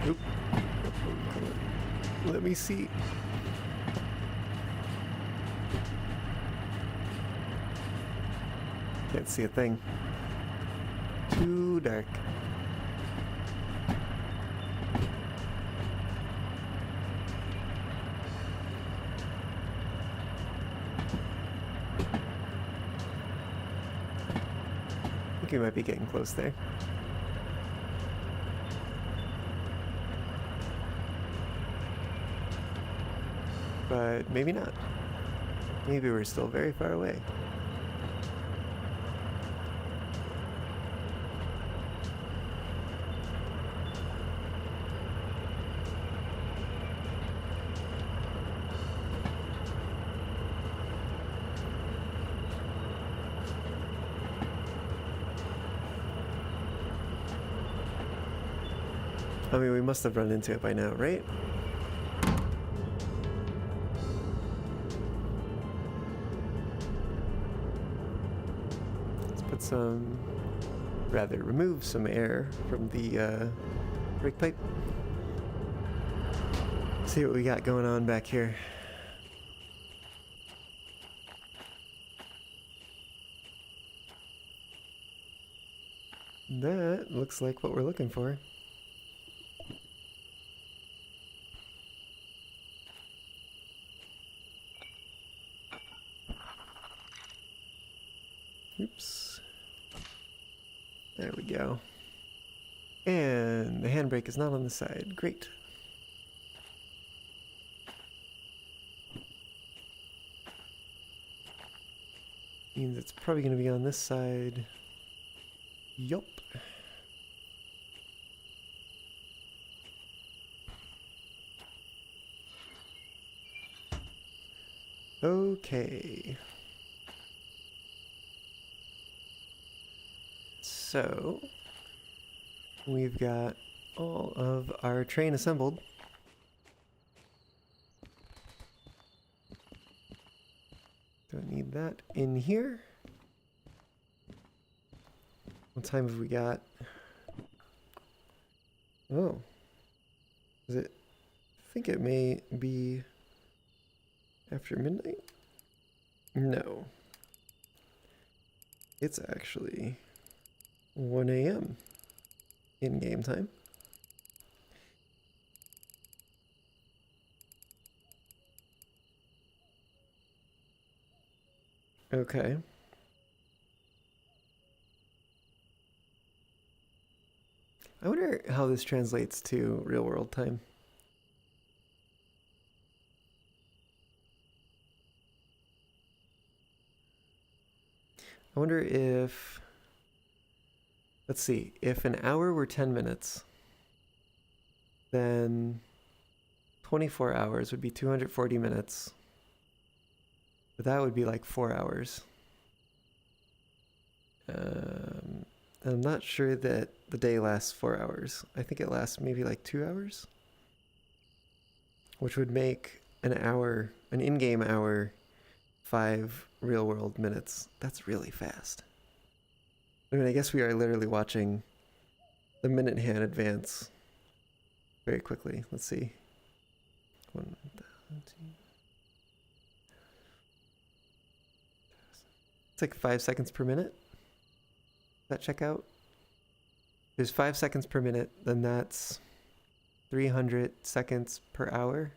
Oop. Let me see. Can't see a thing. Too dark. I think we might be getting close there. But maybe not. Maybe we're still very far away. I mean, we must have run into it by now, right? Remove some air from the brake pipe. See what we got going on back here. That looks like what we're looking for. Oops. There we go. And the handbrake is not on the side. Great. Means it's probably going to be on this side. Yup. Okay. So we've got all of our train assembled. Don't need that in here. What time have we got? Oh. Is it? I think it may be after midnight? No. It's actually 1 a.m. in game time. Okay. I wonder how this translates to real world time. I wonder if, let's see, if an hour were 10 minutes, then 24 hours would be 240 minutes. But that would be like 4 hours. I'm not sure that the day lasts 4 hours. I think it lasts maybe like 2 hours, which would make an hour, an in-game hour, 5 real-world minutes. That's really fast. I mean, I guess we are literally watching the minute hand advance very quickly. Let's see. 1,000. It's like 5 seconds per minute. Does that check out? There's 5 seconds per minute, then that's 300 seconds per hour.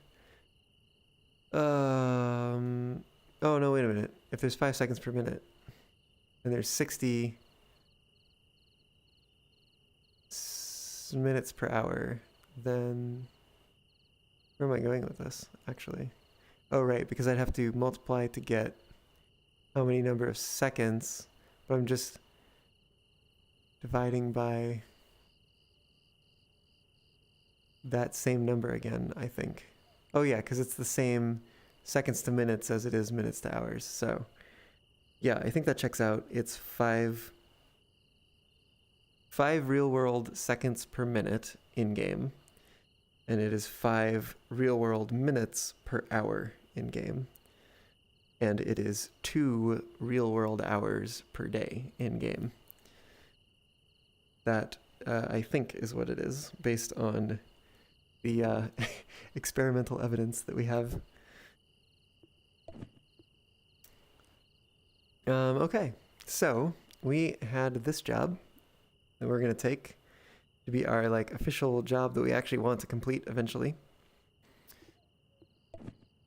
Oh no, wait a minute. If there's 5 seconds per minute, and there's 60 minutes per hour, then where am I going with this, actually? Oh, right, because I'd have to multiply to get how many number of seconds, but I'm just dividing by that same number again, I think. Oh yeah, because it's the same seconds to minutes as it is minutes to hours. So yeah, I think that checks out. It's 5 real world seconds per minute in game, and it is 5 real world minutes per hour in game, and it is 2 real world hours per day in game. That I think is what it is, based on the experimental evidence that we have. Okay, so we had this job that we're gonna take to be our like official job that we actually want to complete eventually.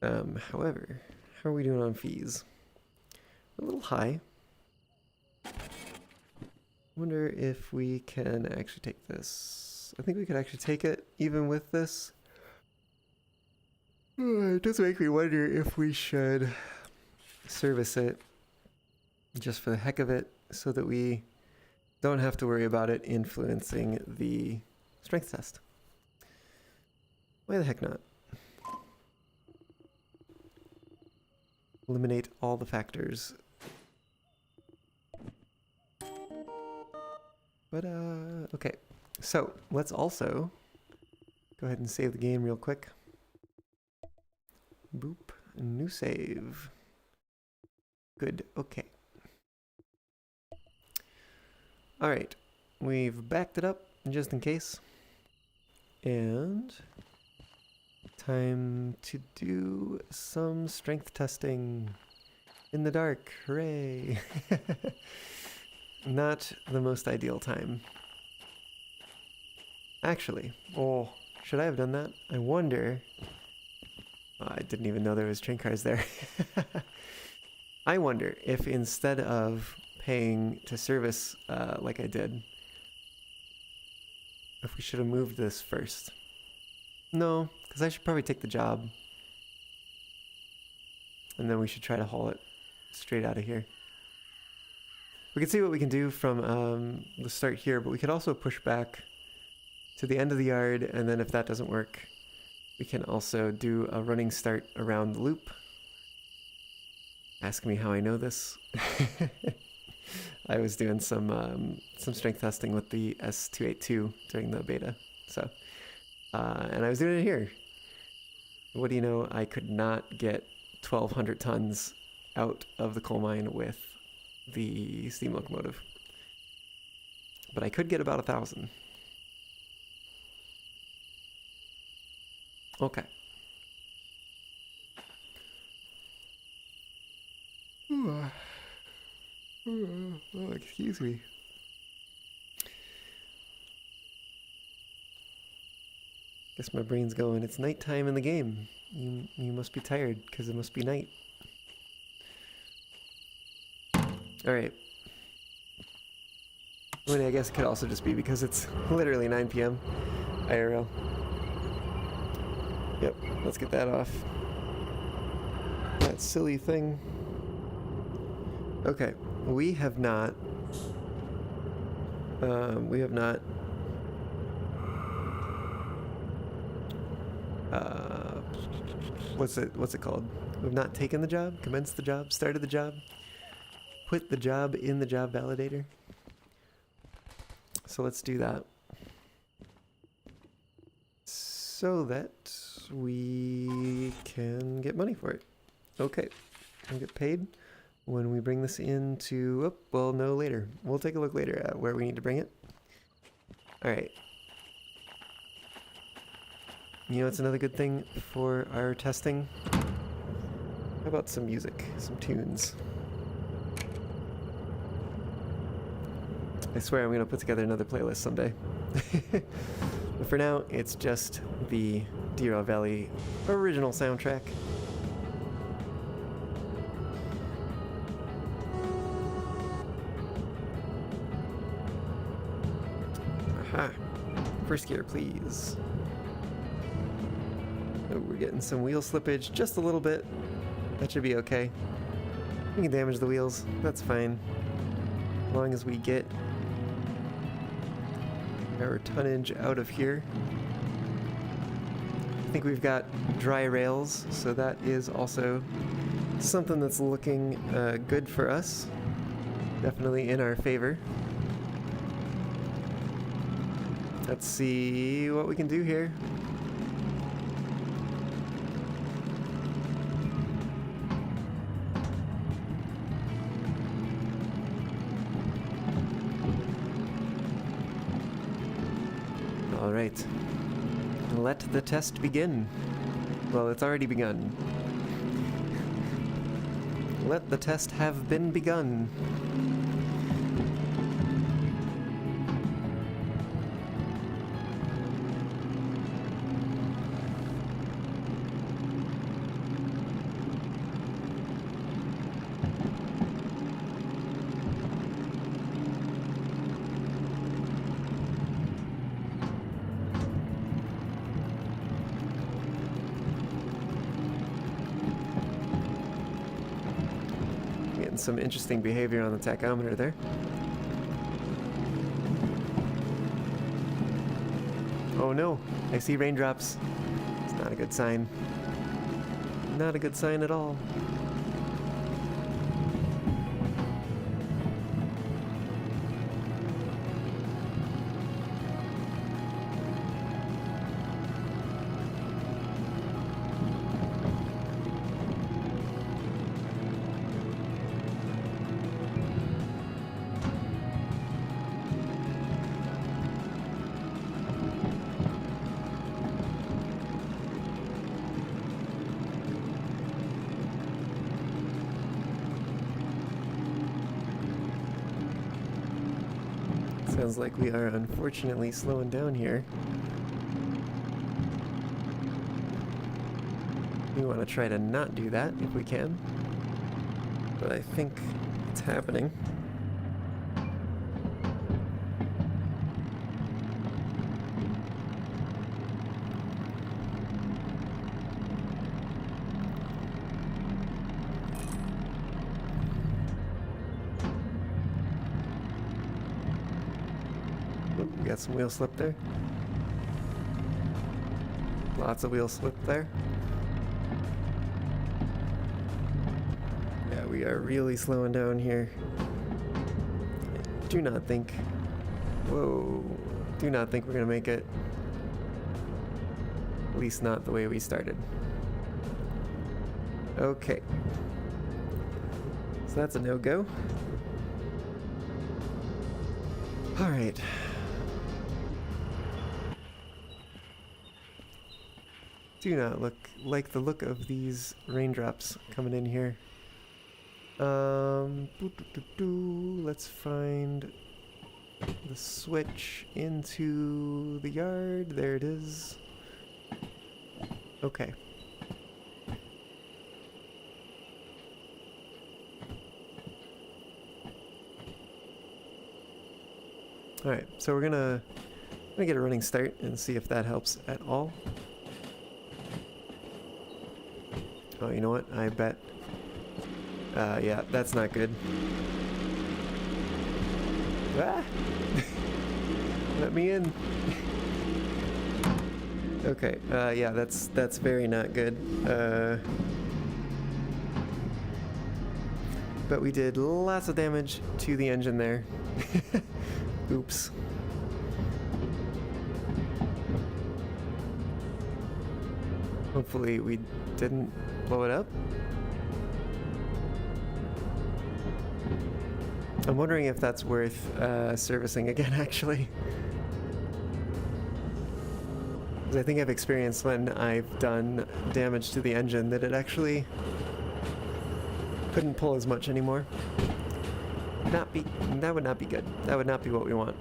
However, how are we doing on fees? A little high. Wonder if we can actually take this. I think we could actually take it even with this. It does make me wonder if we should service it just for the heck of it so that we don't have to worry about it influencing the strength test. Why the heck not? Eliminate all the factors. But, okay. So, let's also go ahead and save the game real quick. Boop. New save. Good. Okay. Alright. We've backed it up just in case. And time to do some strength testing in the dark. Hooray! Not the most ideal time. Actually, oh, should I have done that? I wonder. Oh, I didn't even know there was train cars there. I wonder if instead of paying to service like I did, if we should have moved this first. No, because I should probably take the job. And then we should try to haul it straight out of here. We can see what we can do from the start here, but we could also push back to the end of the yard, and then if that doesn't work, we can also do a running start around the loop. Ask me how I know this. I was doing some strength testing with the S282 during the beta. So, and I was doing it here. What do you know? I could not get 1,200 tons out of the coal mine with the steam locomotive, but I could get about 1,000. Okay. Oh, excuse me. Guess my brain's going, it's nighttime in the game. You must be tired, because it must be night. Alright. I mean, I guess it could also just be because it's literally 9 p.m. IRL. Yep, let's get that off. That silly thing. Okay, we have not... what's it called? We've not taken the job, commenced the job, started the job, put the job in the job validator. So let's do that. So that we can get money for it. Okay, we'll get paid when we bring this into, oh, well, no, later. We'll take a look later at where we need to bring it. All right. You know, it's another good thing for our testing. How about some music, some tunes? I swear I'm gonna put together another playlist someday. But for now, it's just the Derail Valley original soundtrack. Aha! First gear, please. Oh, we're getting some wheel slippage, just a little bit. That should be okay. We can damage the wheels, that's fine. As long as we get our tonnage out of here. I think we've got dry rails, so that is also something that's looking good for us. Definitely in our favor. Let's see what we can do here. All right. Let the test begin. Well, it's already begun. Let the test have been begun. Some interesting behavior on the tachometer there. Oh no, I see raindrops. It's not a good sign. Not a good sign at all. Sounds like we are unfortunately slowing down here. We want to try to not do that if we can, but I think it's happening. We got some wheel slip there. Lots of wheel slip there. Yeah, we are really slowing down here. do not think... Whoa. Do not think we're gonna make it. At least not the way we started. Okay. So that's a no-go. Alright. Do not look like the look of these raindrops coming in here. Let's find the switch into the yard. There it is. Okay. Alright, so we're gonna get a running start and see if that helps at all. Oh, you know what? I bet. Yeah, that's not good. Ah! Let me in. Okay, yeah, that's very not good. But we did lots of damage to the engine there. Oops. Hopefully we didn't blow it up. I'm wondering if that's worth servicing again, actually. Because I think I've experienced when I've done damage to the engine that it actually couldn't pull as much anymore. That would not be good. That would not be what we want.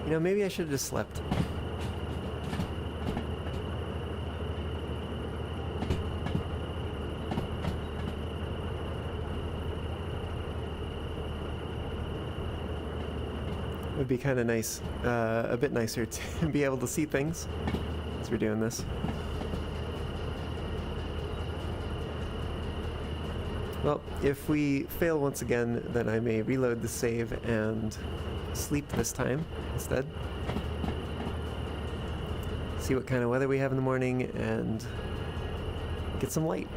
You know, maybe I should have just slept. It would be kind of nice, a bit nicer to be able to see things as we're doing this. Well, if we fail once again, then I may reload the save and sleep this time instead. See what kind of weather we have in the morning and get some light.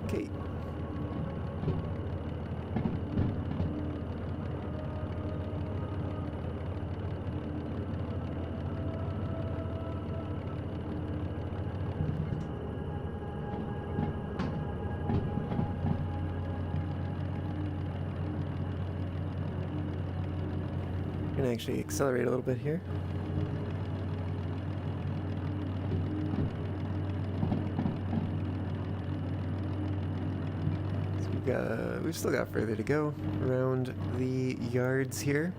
Okay. I'm gonna actually accelerate a little bit here. We've still got further to go around the yards here.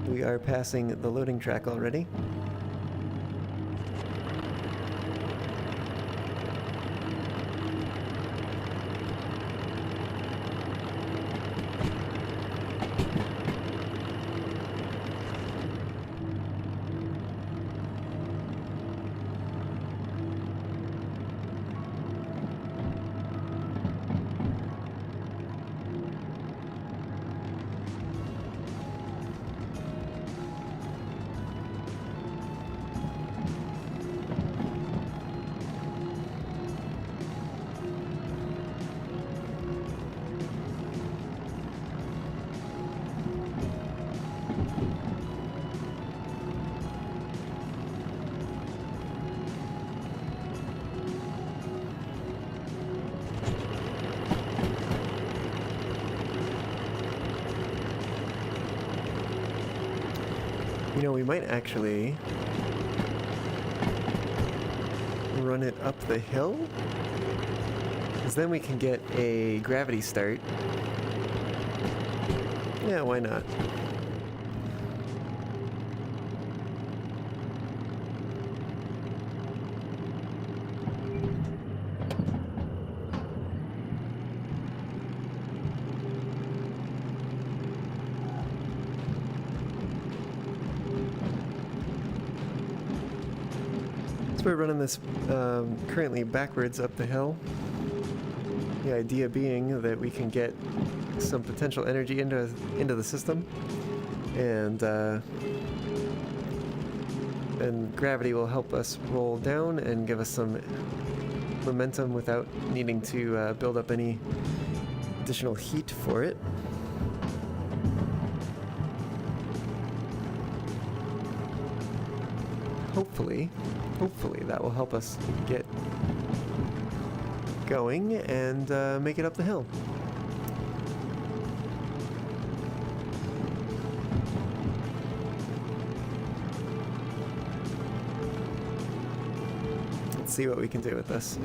We are passing the loading track already. You know, we might actually run it up the hill, because then we can get a gravity start. Yeah, why not? So we're running this currently backwards up the hill. The idea being that we can get some potential energy into the system, and gravity will help us roll down and give us some momentum without needing to build up any additional heat for it. Hopefully that will help us get going and make it up the hill. Let's see what we can do with this.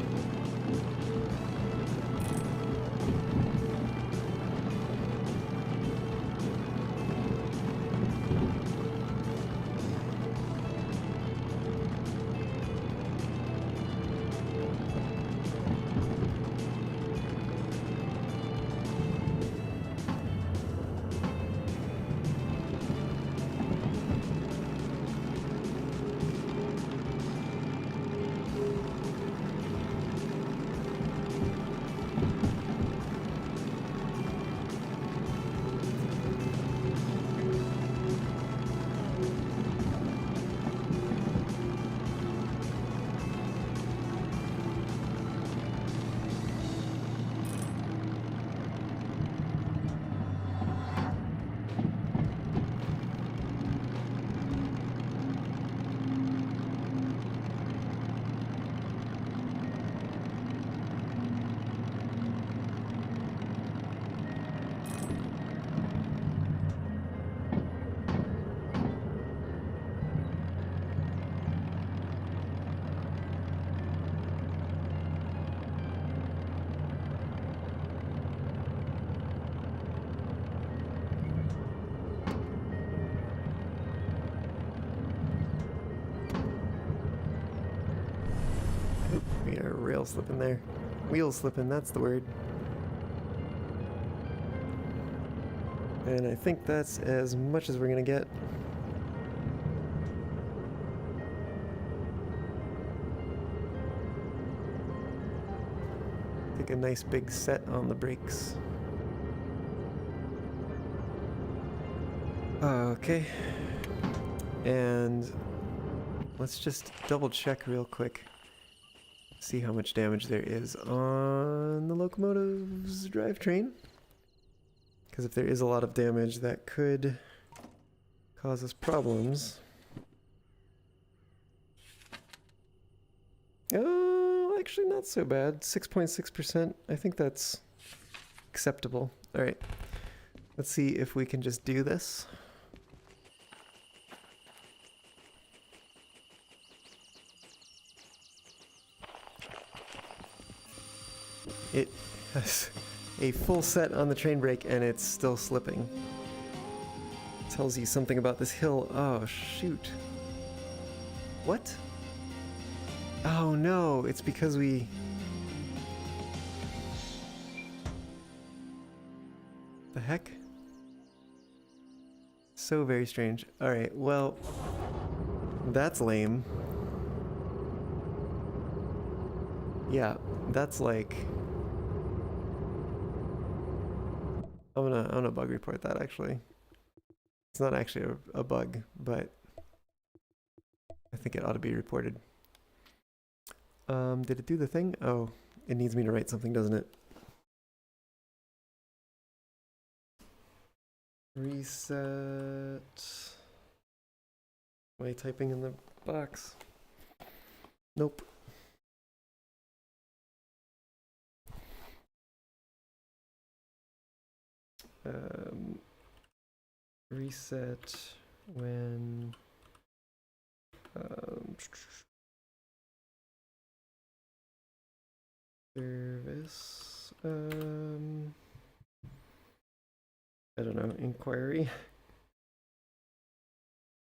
We are rail slipping there. Wheel slipping, that's the word. And I think that's as much as we're gonna get. Take a nice big set on the brakes. Okay. And let's just double check real quick. See how much damage there is on the locomotive's drivetrain. Because if there is a lot of damage, that could cause us problems. Oh, actually not so bad. 6.6%. I think that's acceptable. Alright. Let's see if we can just do this. It has a full set on the train brake and it's still slipping. Tells you something about this hill. Oh, shoot. What? Oh no, it's because we... The heck? So very strange. Alright, well... That's lame. Yeah, that's like... I'm gonna bug report that actually. It's not actually a bug, but I think it ought to be reported. Did it do the thing? Oh, it needs me to write something, doesn't it? Reset. Am I typing in the box? Nope. Reset when service I don't know, inquiry.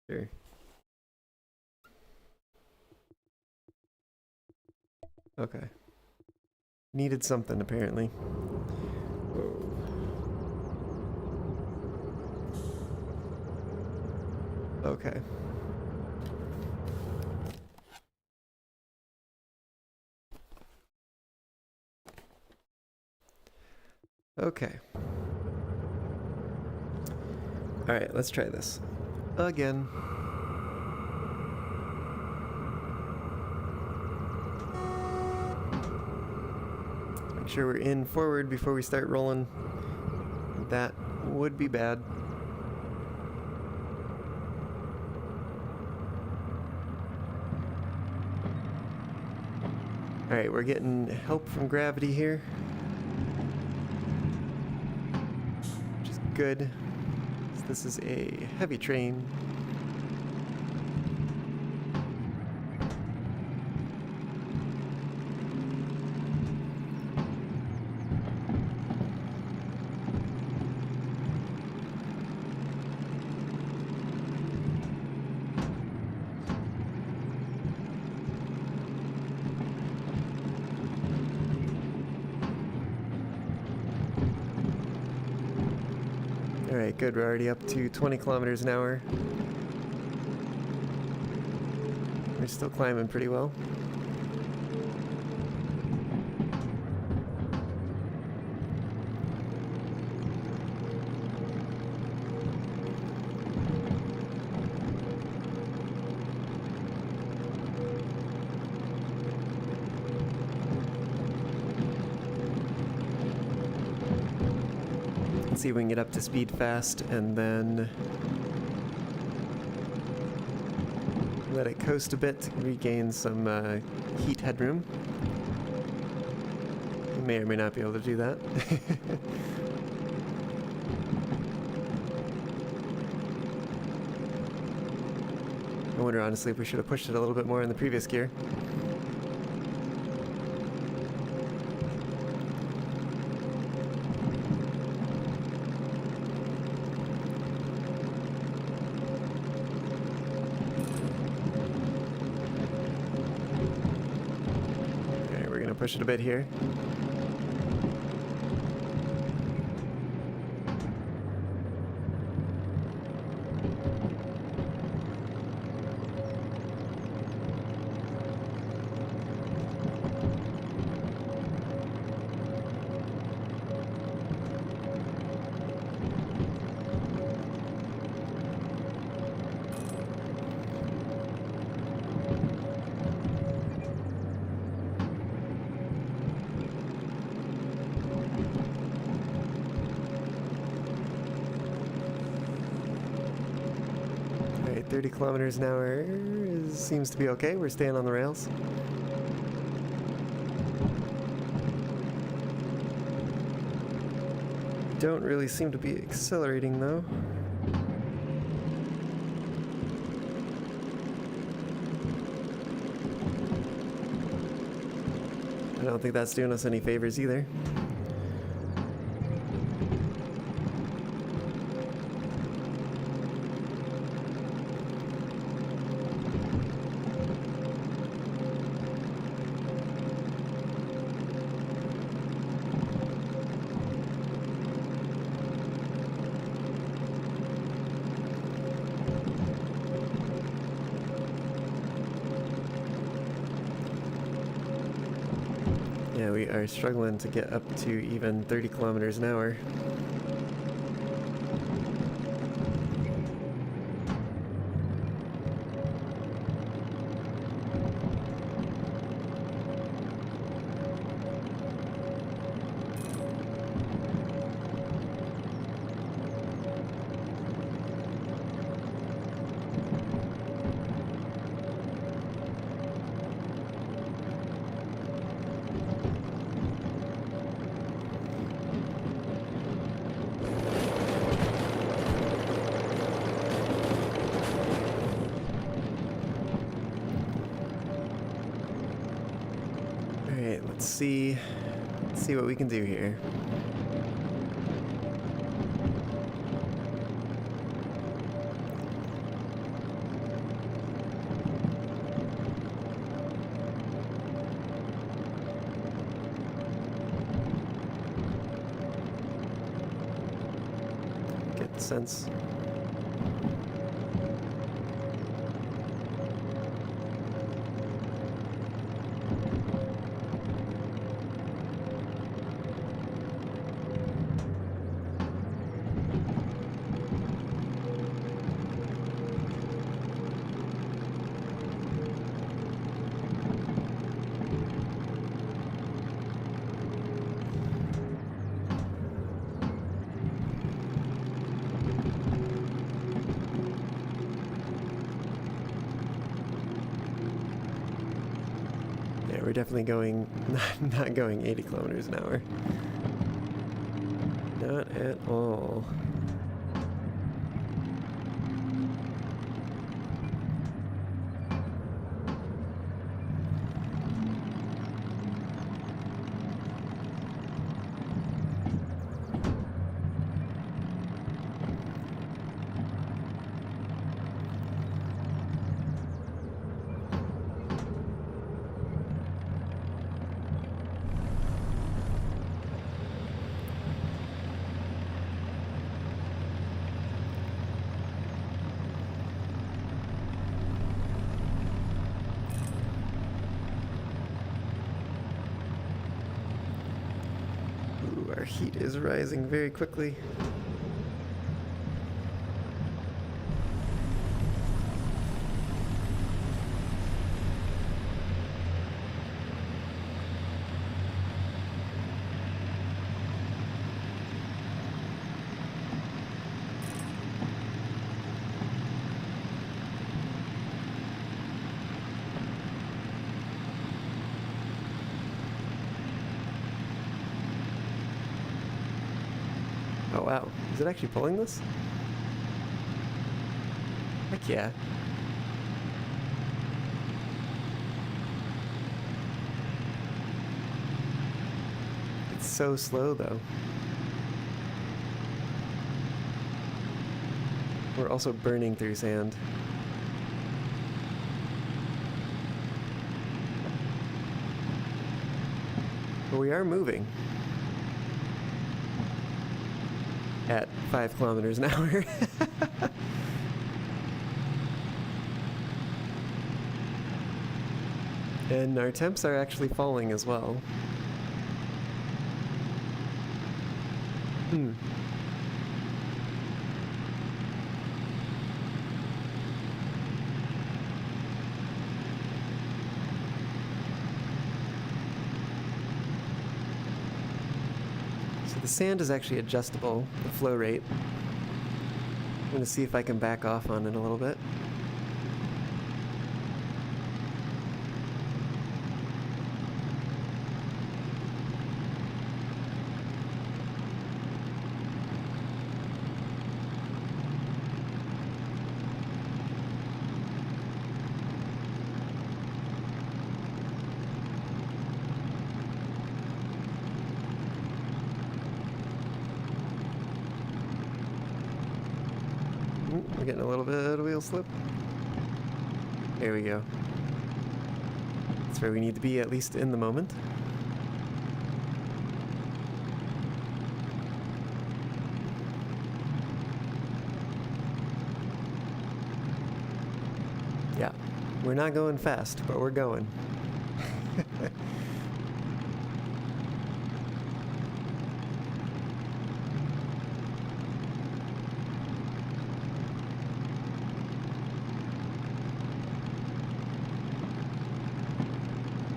Sure. Okay. Needed something apparently. Whoa. Okay. Okay. Alright, let's try this. Again. Make sure we're in forward before we start rolling. That would be bad. Alright, we're getting help from gravity here. Which is good. So this is a heavy train. Alright, good. We're already up to 20 kilometers an hour. We're still climbing pretty well. See if we can get up to speed fast and then let it coast a bit to regain some heat headroom. We may or may not be able to do that. I wonder honestly if we should have pushed it a little bit more in the previous gear. Push it a bit here. Alright, 30 kilometers an hour seems to be okay. We're staying on the rails. Don't really seem to be accelerating though. I don't think that's doing us any favors either. Yeah, we are struggling to get up to even 30 kilometers an hour. see what we can do here. Get the sense. We're definitely going, not going 80 kilometers an hour. Not at all. Our heat is rising very quickly. Oh wow, is it actually pulling this? Heck yeah. It's so slow though. We're also burning through sand. But we are moving. At 5 kilometers an hour. And our temps are actually falling as well. The sand is actually adjustable, the flow rate. I'm going to see if I can back off on it a little bit. We're getting a little bit of wheel slip. There we go. That's where we need to be, at least in the moment. Yeah, we're not going fast, but we're going.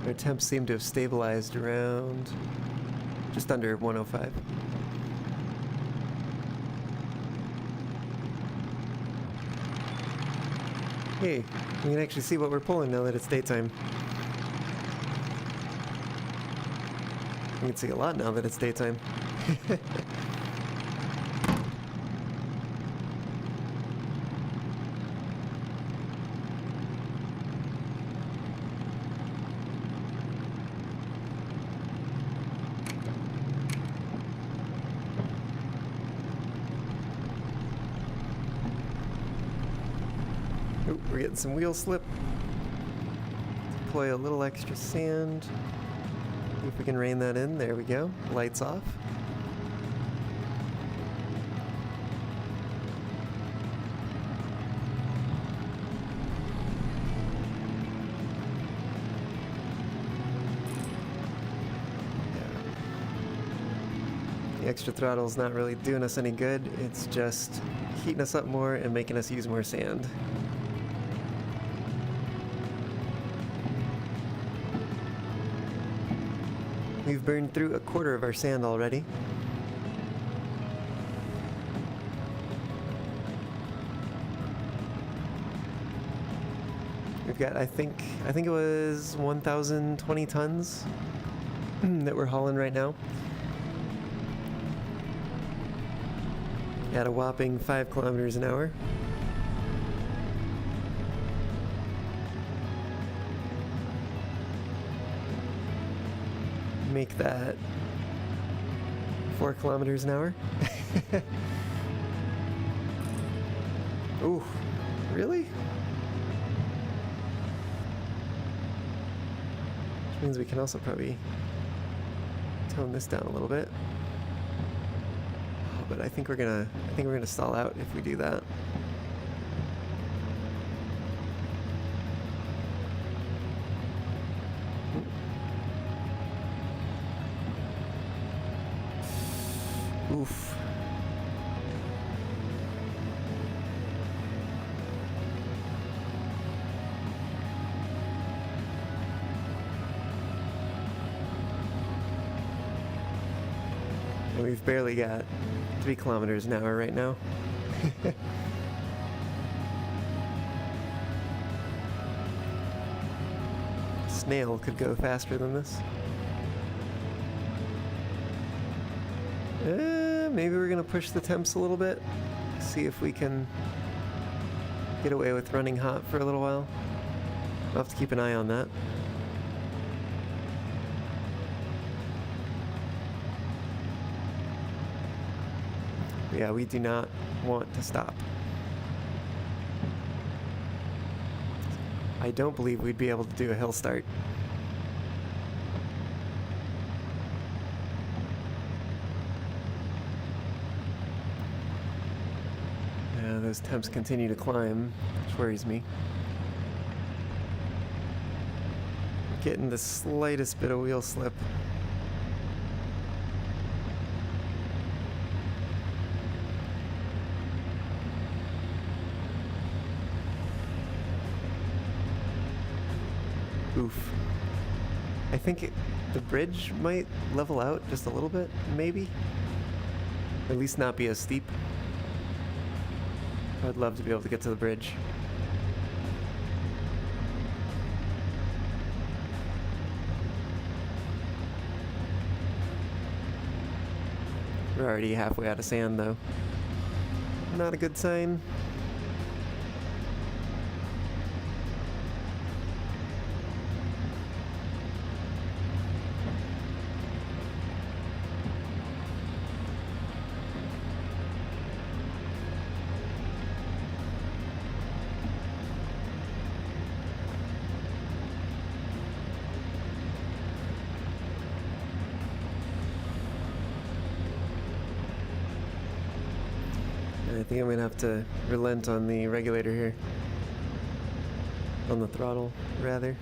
Our temps seem to have stabilized around just under 105. Hey, we can actually see what we're pulling now that it's daytime. We can see a lot now that it's daytime. We're getting some wheel slip. Deploy a little extra sand. See if we can rein that in. There we go. Lights off. The extra throttle's not really doing us any good. It's just heating us up more and making us use more sand. We've burned through a quarter of our sand already. We've got, I think it was 1,020 tons that we're hauling right now. At a whopping 5 kilometers an hour. Make that 4 kilometers an hour. Ooh, really? Which means we can also probably tone this down a little bit. Oh, but I think we're gonna stall out if we do that. Oof. And we've barely got 3 kilometers an hour right now. Snail could go faster than this. Maybe we're gonna push the temps a little bit. See if we can get away with running hot for a little while. I'll have to keep an eye on that. Yeah, we do not want to stop. I don't believe we'd be able to do a hill start. Yeah, those temps continue to climb, which worries me. Getting the slightest bit of wheel slip. Oof. I think the bridge might level out just a little bit, maybe? At least not be as steep. I'd love to be able to get to the bridge. We're already halfway out of sand, though. Not a good sign. I think I'm gonna have to relent on the regulator here. On the throttle, rather.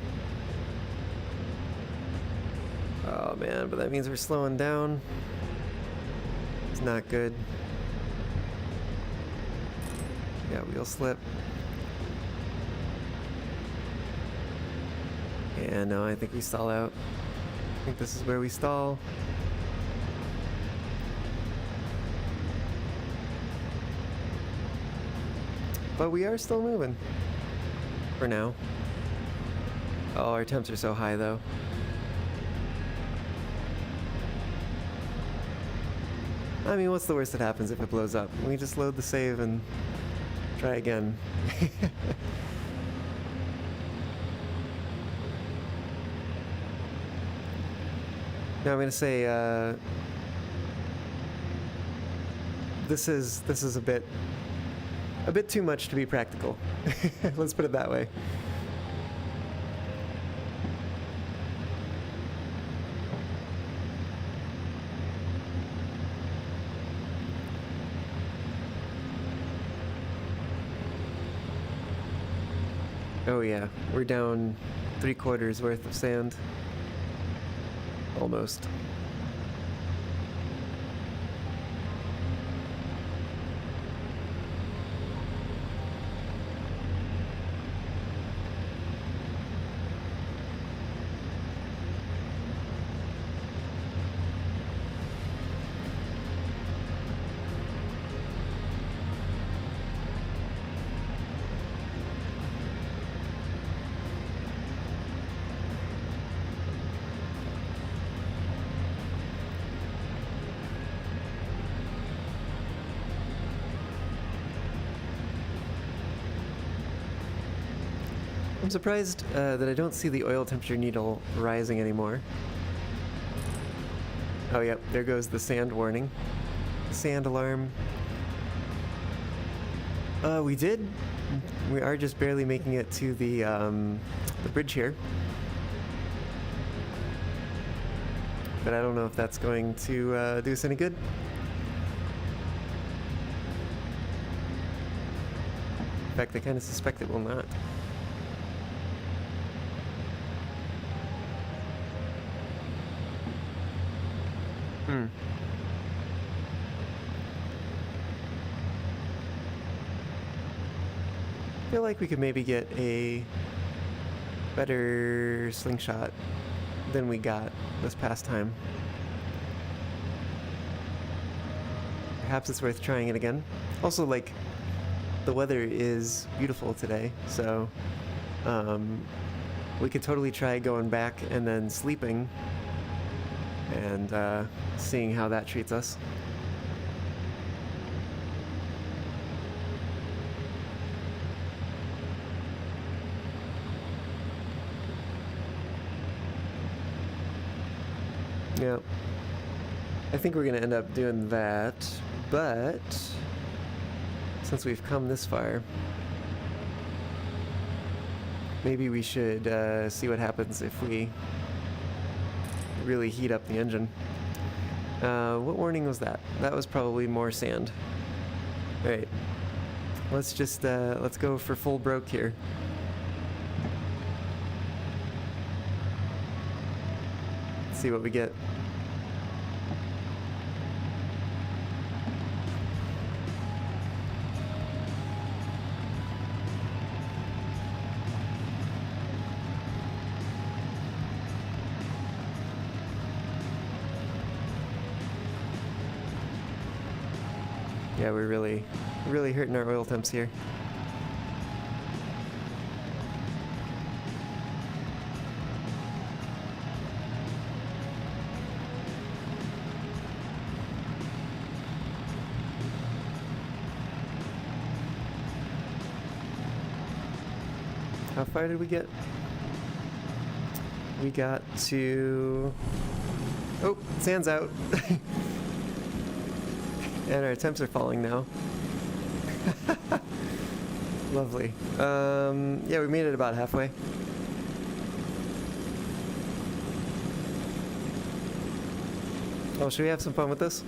Oh man, but that means we're slowing down. It's not good. Yeah, wheel slip. Yeah, no, I think we stall out. I think this is where we stall. But we are still moving. For now. Oh, our temps are so high though. I mean, what's the worst that happens if it blows up? We just load the save and try again. Now I'm gonna say this is a bit a bit too much to be practical. Let's put it that way. Oh yeah, we're down 3/4 worth of sand. Almost. I'm surprised that I don't see the oil temperature needle rising anymore. Oh yep, there goes the sand warning. Sand alarm. We are just barely making it to the bridge here. But I don't know if that's going to do us any good. In fact, I kind of suspect it will not. I feel like we could maybe get a better slingshot than we got this past time. Perhaps it's worth trying it again. Also, like, the weather is beautiful today, so we could totally try going back and then sleeping and seeing how that treats us. Yeah, I think we're gonna end up doing that, but since we've come this far, maybe we should see what happens if we really heat up the engine. What warning was that? That was probably more sand. Alright, let's just, let's go for full broke here. Let's see what we get. Yeah, we're really hurting our oil temps here. How far did we get? We got to... Oh, sand's out. And our temps are falling now. Lovely. Yeah, we made it about halfway. Oh, should we have some fun with this?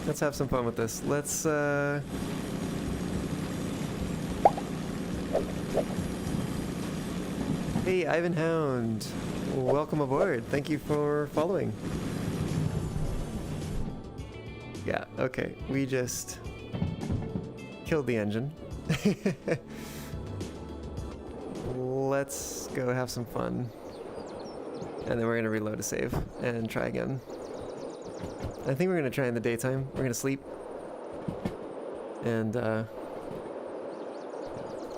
Let's have some fun with this. Let's, Hey, Ivan Hound. Welcome aboard. Thank you for following. Yeah, okay. We just killed the engine. Let's go have some fun. And then we're gonna reload a save and try again. I think we're gonna try in the daytime. We're gonna sleep. And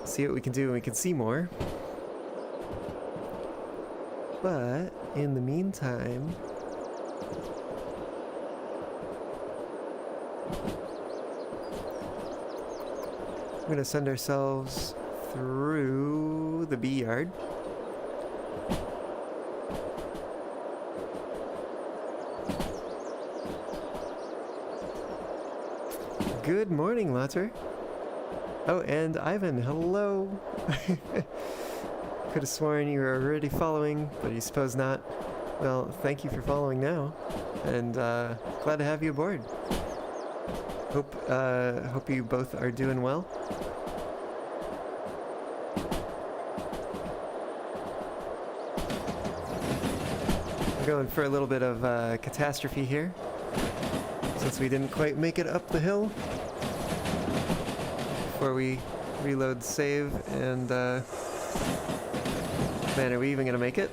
see what we can do, and we can see more. But in the meantime, we're gonna send ourselves through the B yard. Good morning, Lotter. Oh, and Ivan, hello. Could have sworn you were already following, but you suppose not. Well, thank you for following now, and glad to have you aboard. Hope you both are doing well. We're going for a little bit of catastrophe here, since we didn't quite make it up the hill before we reload save, and man, are we even gonna make it?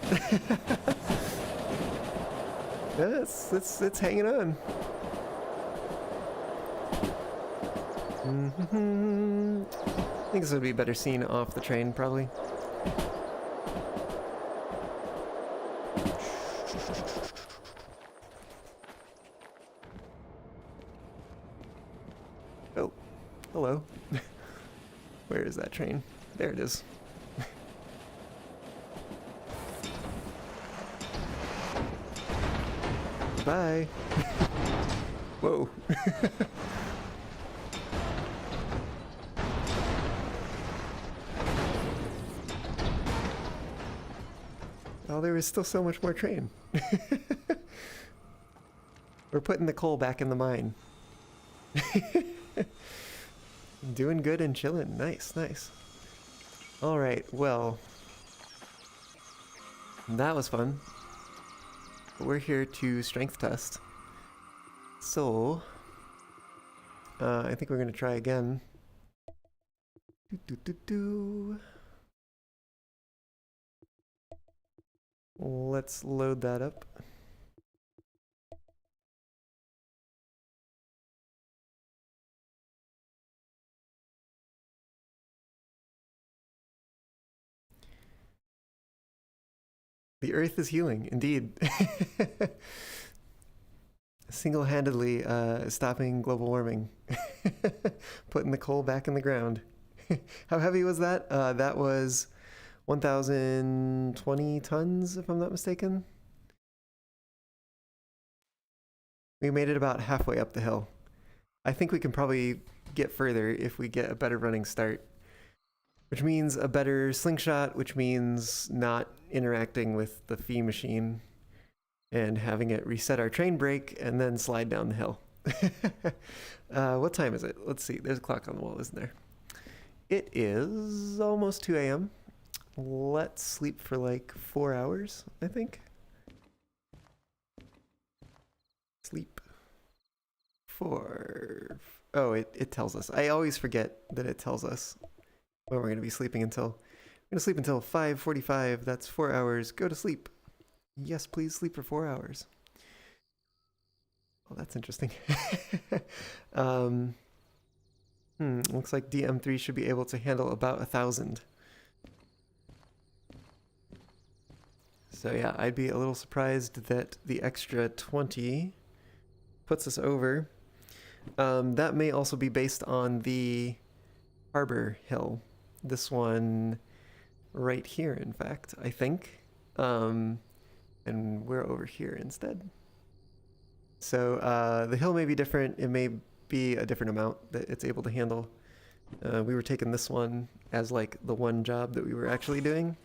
Yeah, it's hanging on. I think this would be better seen off the train, probably. Oh, hello. Where is that train? There it is. Bye. Whoa. Oh, there is still so much more train. We're putting the coal back in the mine. Doing good and chilling. Nice, nice. Alright, well. That was fun. We're here to strength test. So, I think we're going to try again. Let's load that up. The Earth is healing, indeed. Single-handedly stopping global warming. Putting the coal back in the ground. How heavy was that? That was 1,020 tons, if I'm not mistaken. We made it about halfway up the hill. I think we can probably get further if we get a better running start. Which means a better slingshot, which means not interacting with the fee machine and having it reset our train brake and then slide down the hill. What time is it? Let's see. There's a clock on the wall, isn't there? It is almost 2 a.m. Let's sleep for like 4 hours, I think. Sleep. Oh, it tells us. I always forget that it tells us when we're going to be sleeping until. We're going to sleep until 5:45. That's 4 hours. Go to sleep. Yes, please sleep for 4 hours. Oh, that's interesting. Looks like DM3 should be able to handle about 1,000. So yeah, I'd be a little surprised that the extra 20 puts us over. That may also be based on the harbor hill. This one right here, in fact, I think. And we're over here instead. So the hill may be different. It may be a different amount that it's able to handle. We were taking this one as like the one job that we were actually doing.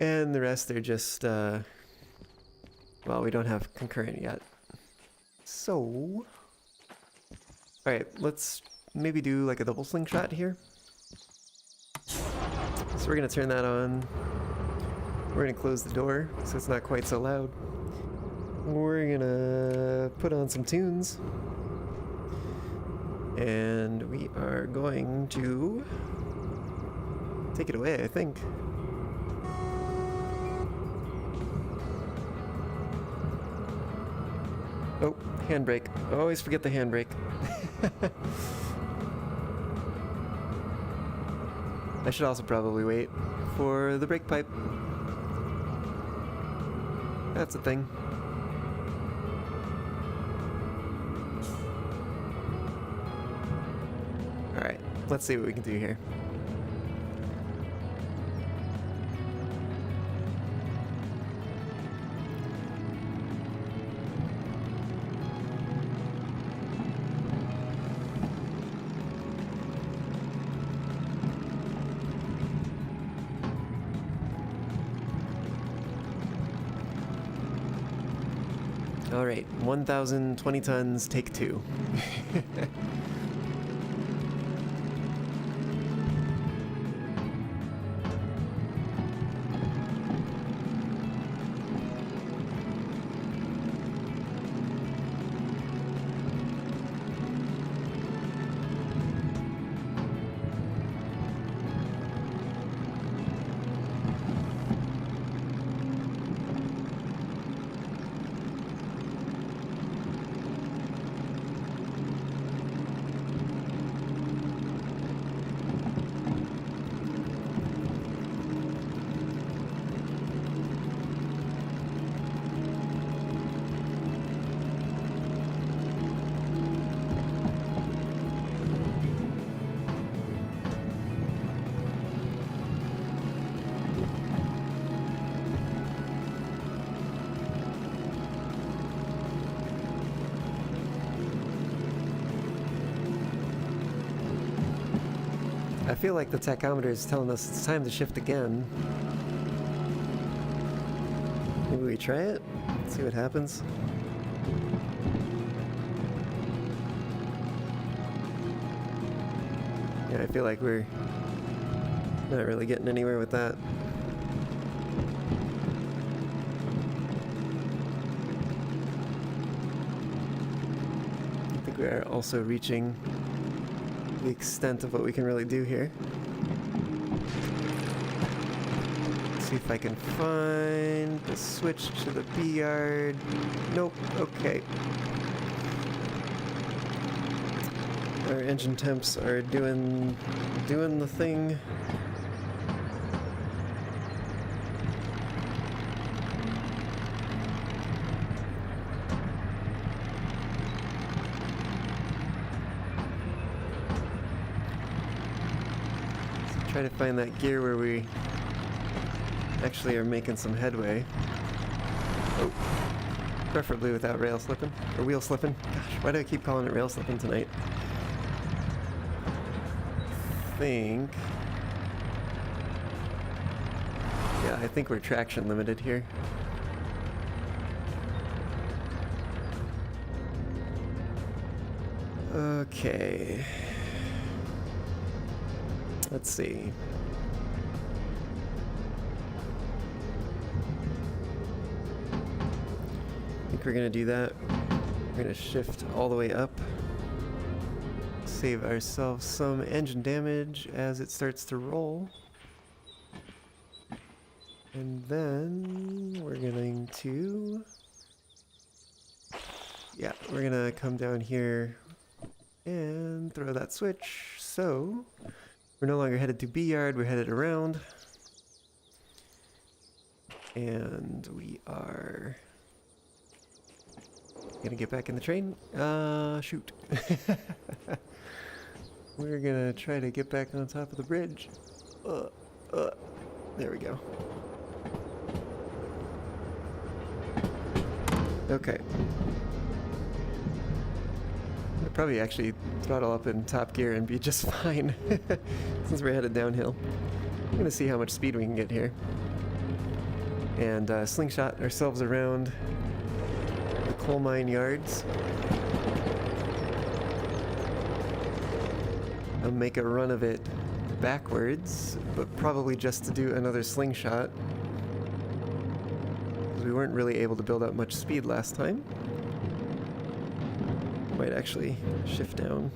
And the rest are just, well, we don't have concurrent yet. So, alright, let's maybe do like a double slingshot here. So we're gonna turn that on. We're gonna close the door so it's not quite so loud. We're gonna put on some tunes. And we are going to take it away, I think. Oh, handbrake. Always forget the handbrake. I should also probably wait for the brake pipe. That's a thing. Alright, let's see what we can do here. All right, 1,020 tons, take 2. I feel like the tachometer is telling us it's time to shift again. Maybe we try it? See what happens. Yeah, I feel like we're not really getting anywhere with that. I think we are also reaching the extent of what we can really do here. Let's see if I can find the switch to the B yard. Nope, okay. Our engine temps are doing the thing. Try to find that gear where we actually are making some headway. Oh, preferably without rail slipping, or wheel slipping. Gosh, why do I keep calling it rail slipping tonight? I think we're traction limited here. Okay. Let's see. I think we're gonna do that. We're gonna shift all the way up. Save ourselves some engine damage as it starts to roll. And then we're going to... Yeah, we're gonna come down here and throw that switch. So, we're no longer headed to B yard, we're headed around. And we are gonna get back in the train. Shoot. We're gonna try to get back on top of the bridge. There we go. Okay. I'd probably actually throttle up in top gear and be just fine, since we're headed downhill. I'm gonna see how much speed we can get here. And slingshot ourselves around the coal mine yards. I'll make a run of it backwards, but probably just to do another slingshot. Because we weren't really able to build up much speed last time. Might actually shift down.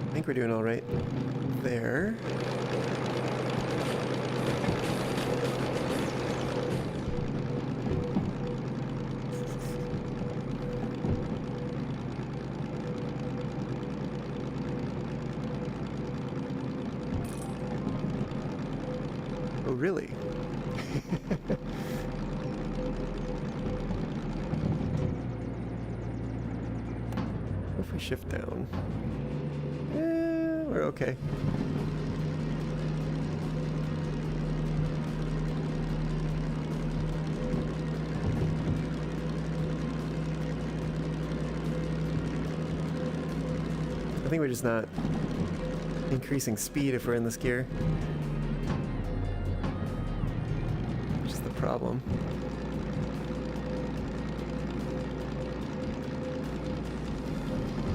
I think we're doing all right there. Oh, really? What if we shift down? We're okay. I think we're just not increasing speed if we're in this gear. Which is the problem.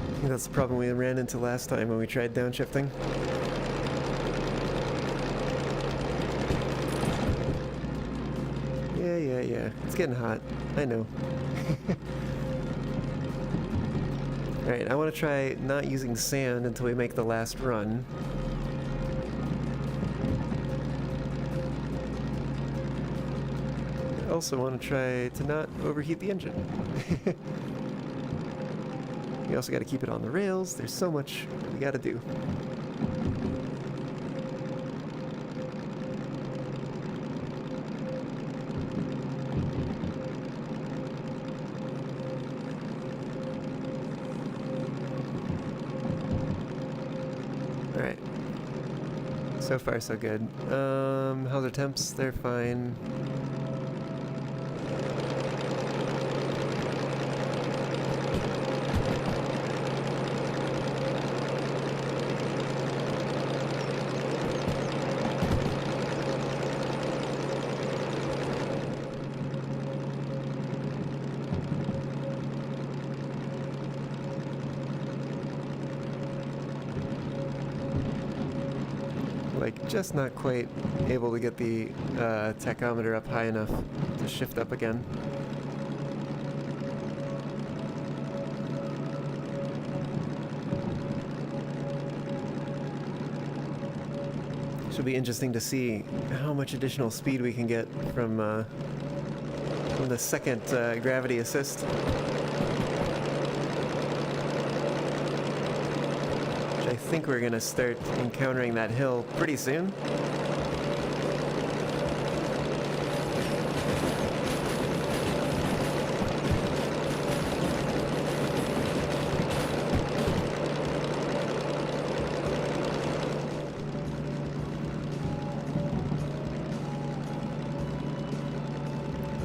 I think that's the problem we ran into last time when we tried downshifting. Yeah. It's getting hot. I know. Alright, I want to try not using sand until we make the last run. I also want to try to not overheat the engine. We also got to keep it on the rails. There's so much we got to do. Alright. So far, so good. How's our temps? They're fine. Like, just not quite able to get the tachometer up high enough to shift up again. Should be interesting to see how much additional speed we can get from the second gravity assist. I think we're gonna start encountering that hill pretty soon.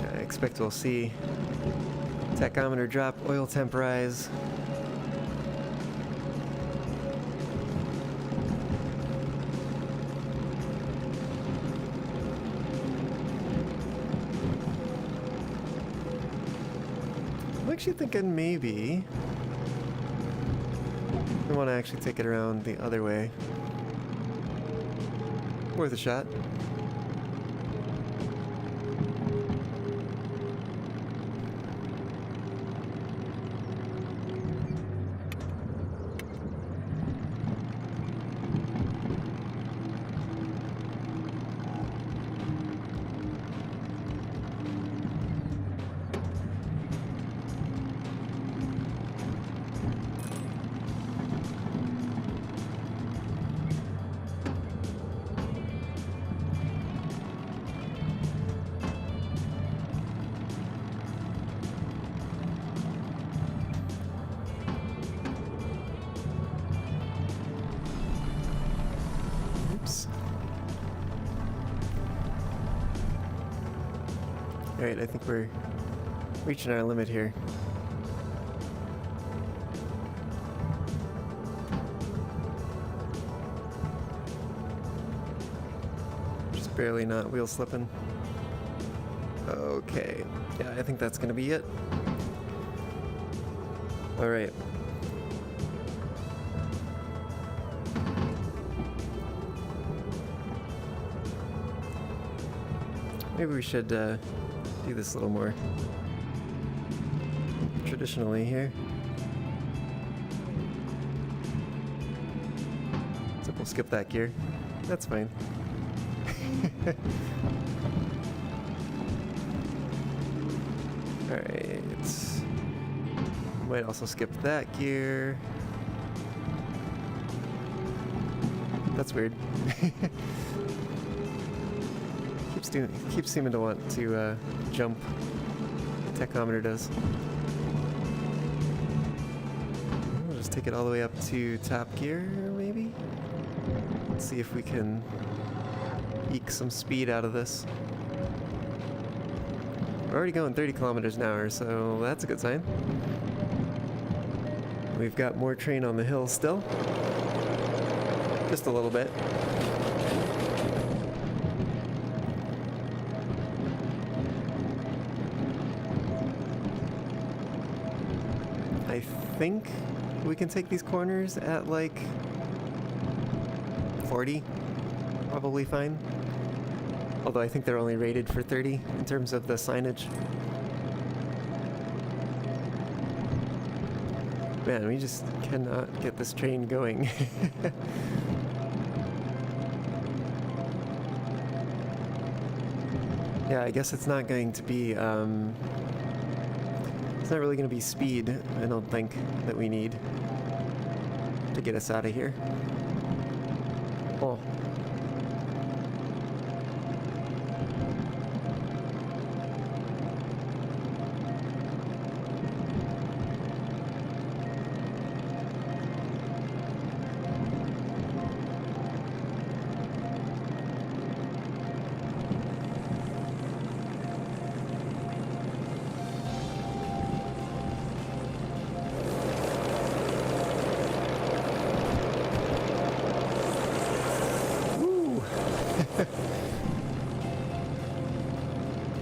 I expect we'll see tachometer drop, oil temp rise. I'm actually thinking maybe I want to actually take it around the other way. Worth a shot. Alright, I think we're reaching our limit here. Just barely not wheel slipping. Okay, yeah, I think that's gonna be it. Alright. Maybe we should do this a little more traditionally here. So we'll skip that gear. That's fine. Alright. Might also skip that gear. That's weird. Keeps seeming to want to jump. The tachometer does. We'll just take it all the way up to top gear, maybe? Let's see if we can eke some speed out of this. We're already going 30 kilometers an hour, so that's a good sign. We've got more train on the hill still. Just a little bit. I think we can take these corners at like 40. Probably fine. Although I think they're only rated for 30 in terms of the signage. Man, we just cannot get this train going. Yeah, I guess it's not going to be, it's not really going to be speed, I don't think, that we need to get us out of here. Oh.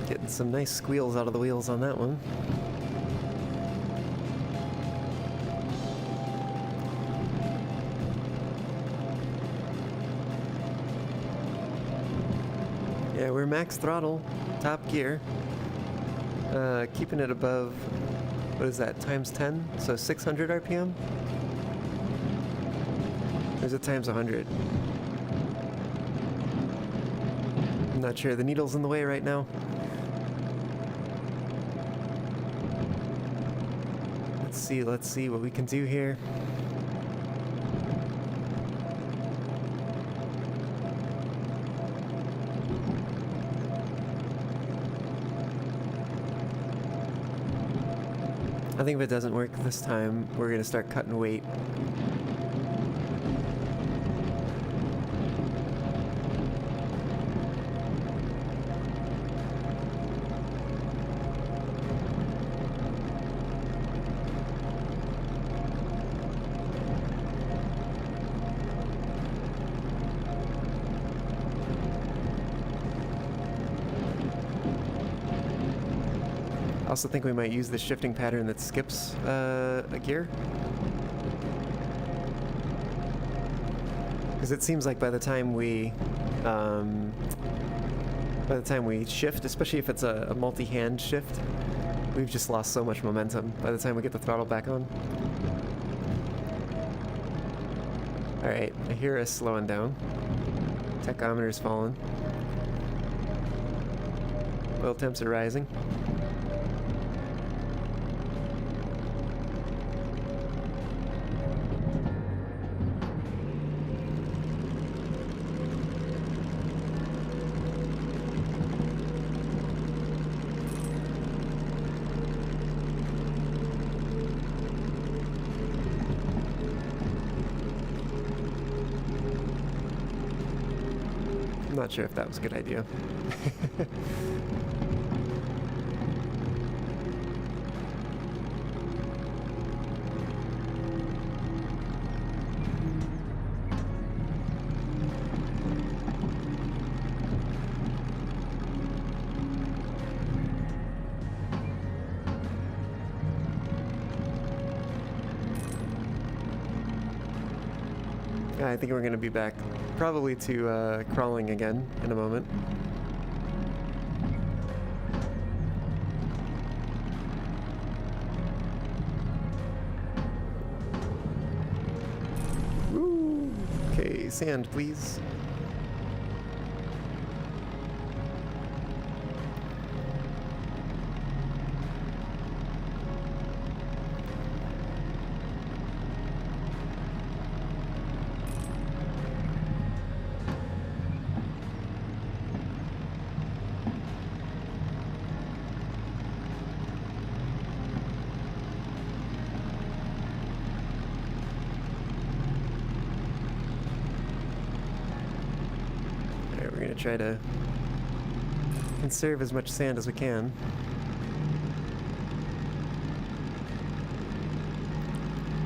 Getting some nice squeals out of the wheels on that one. Yeah, we're max throttle, top gear. Keeping it above, what is that, times 10? So 600 RPM? Or is it times 100? I'm not sure. The needle's in the way right now. Let's see what we can do here. I think if it doesn't work this time, we're gonna start cutting weight. I also think we might use the shifting pattern that skips a gear. Because it seems like by the time we shift, especially if it's a multi-hand shift, we've just lost so much momentum by the time we get the throttle back on. Alright, I hear us slowing down. Tachometer's falling. Oil temps are rising. I'm not sure if that was a good idea. I think we're going to be back probably to crawling again in a moment. Woo! Okay, sand, please. We're going to try to conserve as much sand as we can.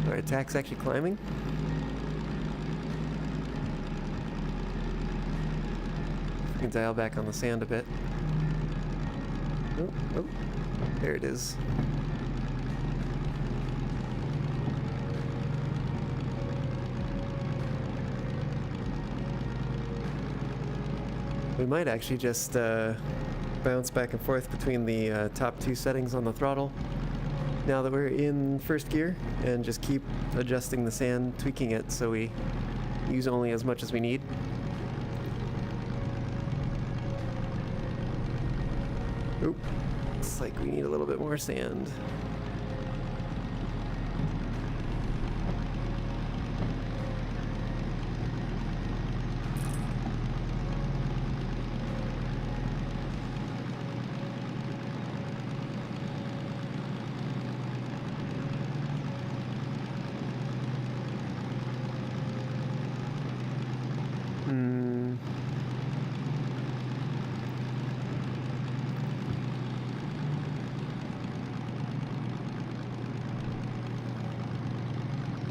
Alright, attack's actually climbing. We can dial back on the sand a bit. Oh, oh, there it is. We might actually just bounce back and forth between the top two settings on the throttle now that we're in first gear, and just keep adjusting the sand, tweaking it so we use only as much as we need. Oop, looks like we need a little bit more sand.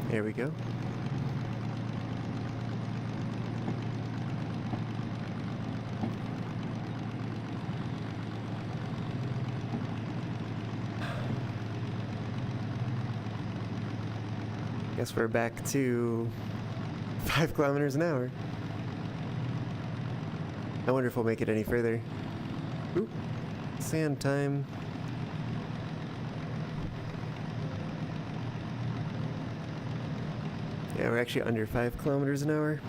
There we go. Guess we're back to 5 kilometers an hour. I wonder if we'll make it any further. Oop, sand time. Yeah, we're actually under 5 kilometers an hour.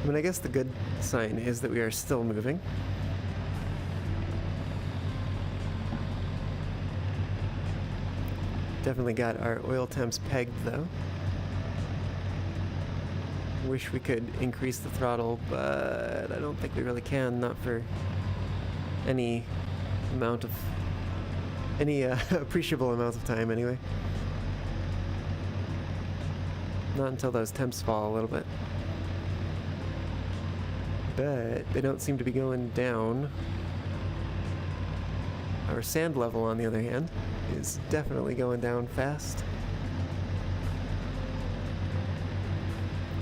I mean, I guess the good sign is that we are still moving. Definitely got our oil temps pegged, though. Wish we could increase the throttle, but I don't think we really can, not for any amount of... any appreciable amount of time, anyway. Not until those temps fall a little bit. But they don't seem to be going down. Our sand level, on the other hand, is definitely going down fast.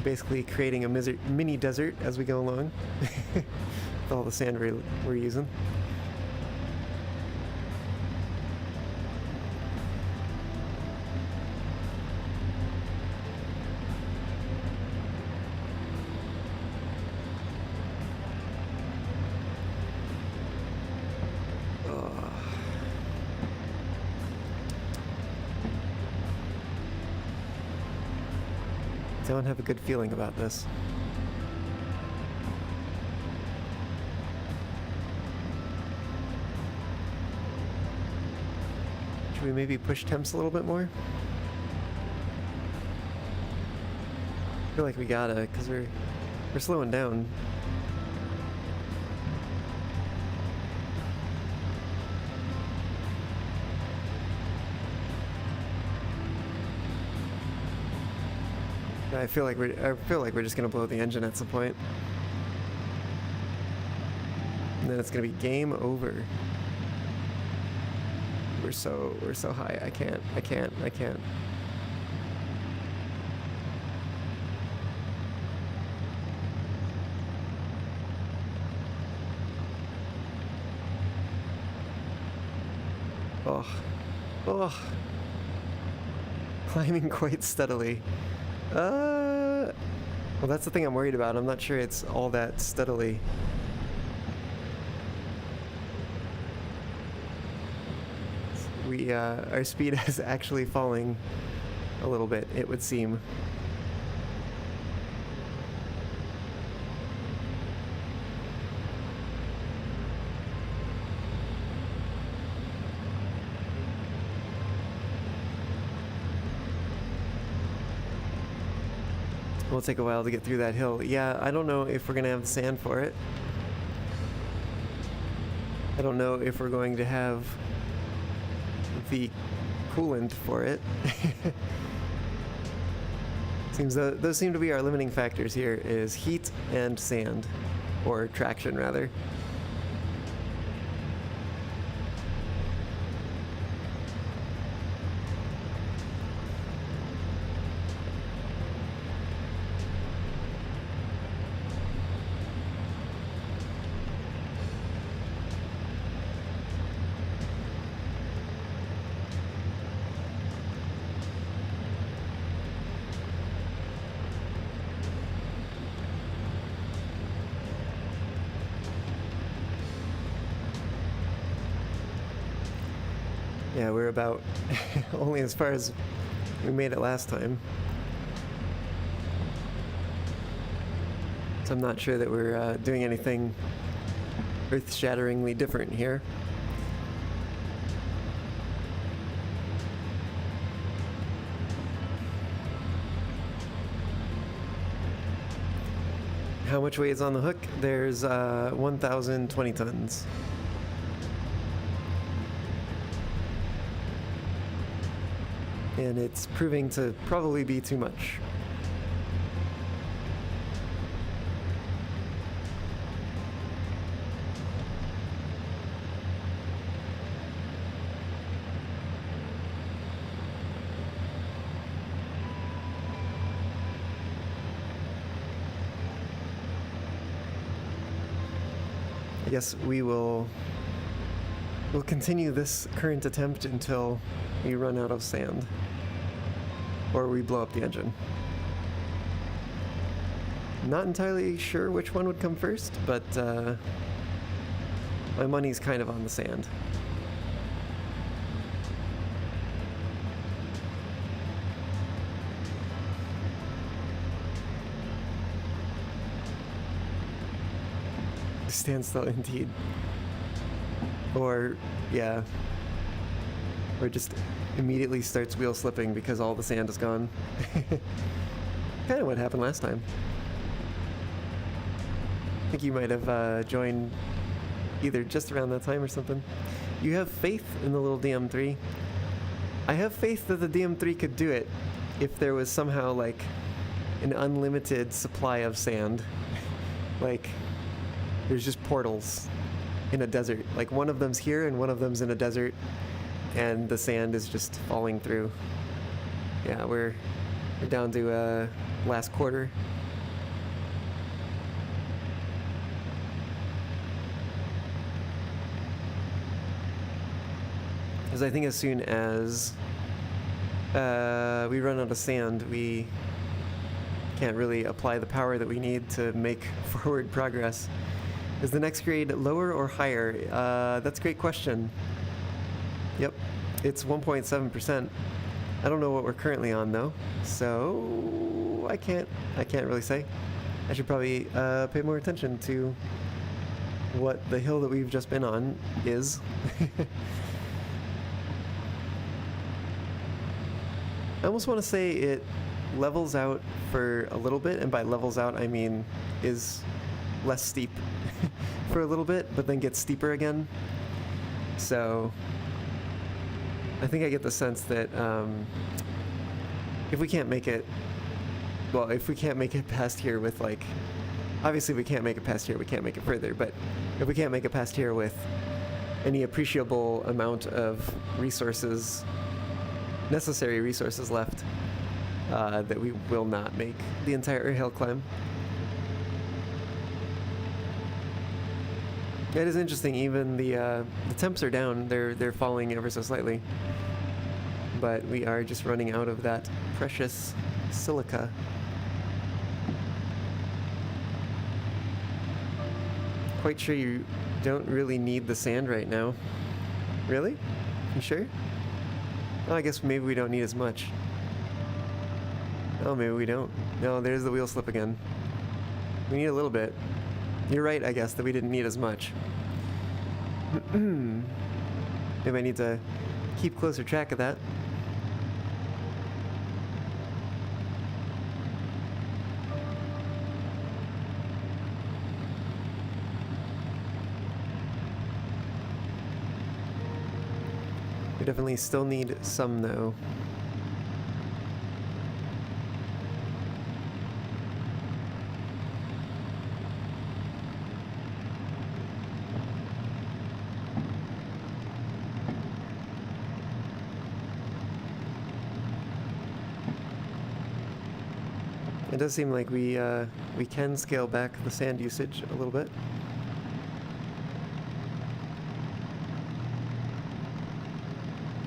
Basically creating a mini desert as we go along with all the sand we're using. Don't have a good feeling about this. Should we maybe push temps a little bit more? I feel like we gotta, because we're slowing down. I feel like we're just gonna blow the engine at some point. And then it's gonna be game over. we're so high. I can't. Oh. Climbing quite steadily. Well, that's the thing I'm worried about. I'm not sure it's all that steadily. Our speed is actually falling a little bit, it would seem. It'll take a while to get through that hill. Yeah, I don't know if we're gonna have the sand for it. I don't know if we're going to have the coolant for it. Those seem to be our limiting factors here, is heat and sand, or traction rather. Yeah, we're about only as far as we made it last time. So I'm not sure that we're doing anything earth-shatteringly different here. How much weight is on the hook? There's 1,020 tons. And it's proving to probably be too much. I guess we'll continue this current attempt until we run out of sand. Or we blow up the engine. Not entirely sure which one would come first, but my money's kind of on the sand. Stand still indeed. Or, yeah. Or just immediately starts wheel slipping because all the sand is gone. Kind of what happened last time. I think you might have joined either just around that time or something. You have faith in the little DM3. I have faith that the DM3 could do it if there was somehow like an unlimited supply of sand. Like there's just portals in a desert. Like one of them's here and one of them's in a desert. And the sand is just falling through. Yeah, we're down to last quarter. Because I think as soon as we run out of sand, we can't really apply the power that we need to make forward progress. Is the next grade lower or higher? That's a great question. Yep, it's 1.7%. I don't know what we're currently on though, so I can't really say. I should probably pay more attention to what the hill that we've just been on is. I almost want to say it levels out for a little bit, and by levels out I mean is less steep for a little bit, but then gets steeper again. So I think I get the sense that if we can't make it, well, if we can't make it past here with like, obviously we can't make it past here, we can't make it further, but if we can't make it past here with any appreciable amount of resources, necessary resources left, that we will not make the entire hill climb. It is interesting. Even the temps are down. They're falling ever so slightly, but we are just running out of that precious silica. Quite sure you don't really need the sand right now. Really? You sure? Oh, I guess maybe we don't need as much. Oh, maybe we don't. No, there's the wheel slip again. We need a little bit. You're right, I guess, that we didn't need as much. Maybe I need to keep closer track of that. We definitely still need some, though. It does seem like we can scale back the sand usage a little bit.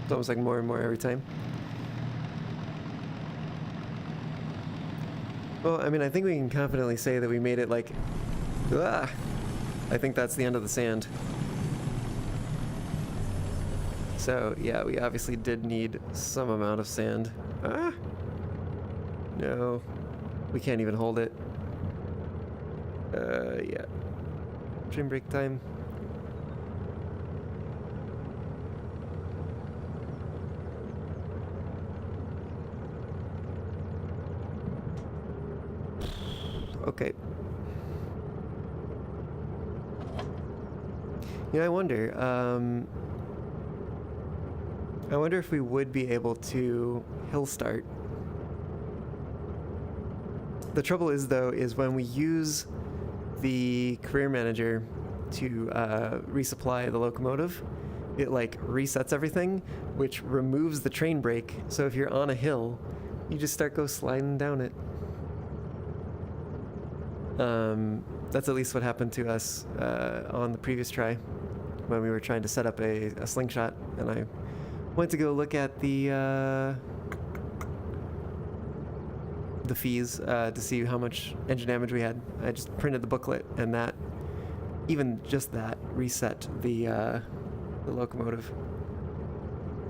It's almost like more and more every time. Well, I mean, I think we can confidently say that we made it like... I think that's the end of the sand. So, yeah, we obviously did need some amount of sand. No. We can't even hold it. Yeah. Trim break time. Okay. You know, I wonder if we would be able to hill start. The trouble is, though, is when we use the career manager to resupply the locomotive, it like resets everything, which removes the train brake. So if you're on a hill, you just go sliding down it. That's at least what happened to us on the previous try when we were trying to set up a slingshot, and I went to go look at the fees to see how much engine damage we had. I just printed the booklet, and that, even just that, reset the locomotive.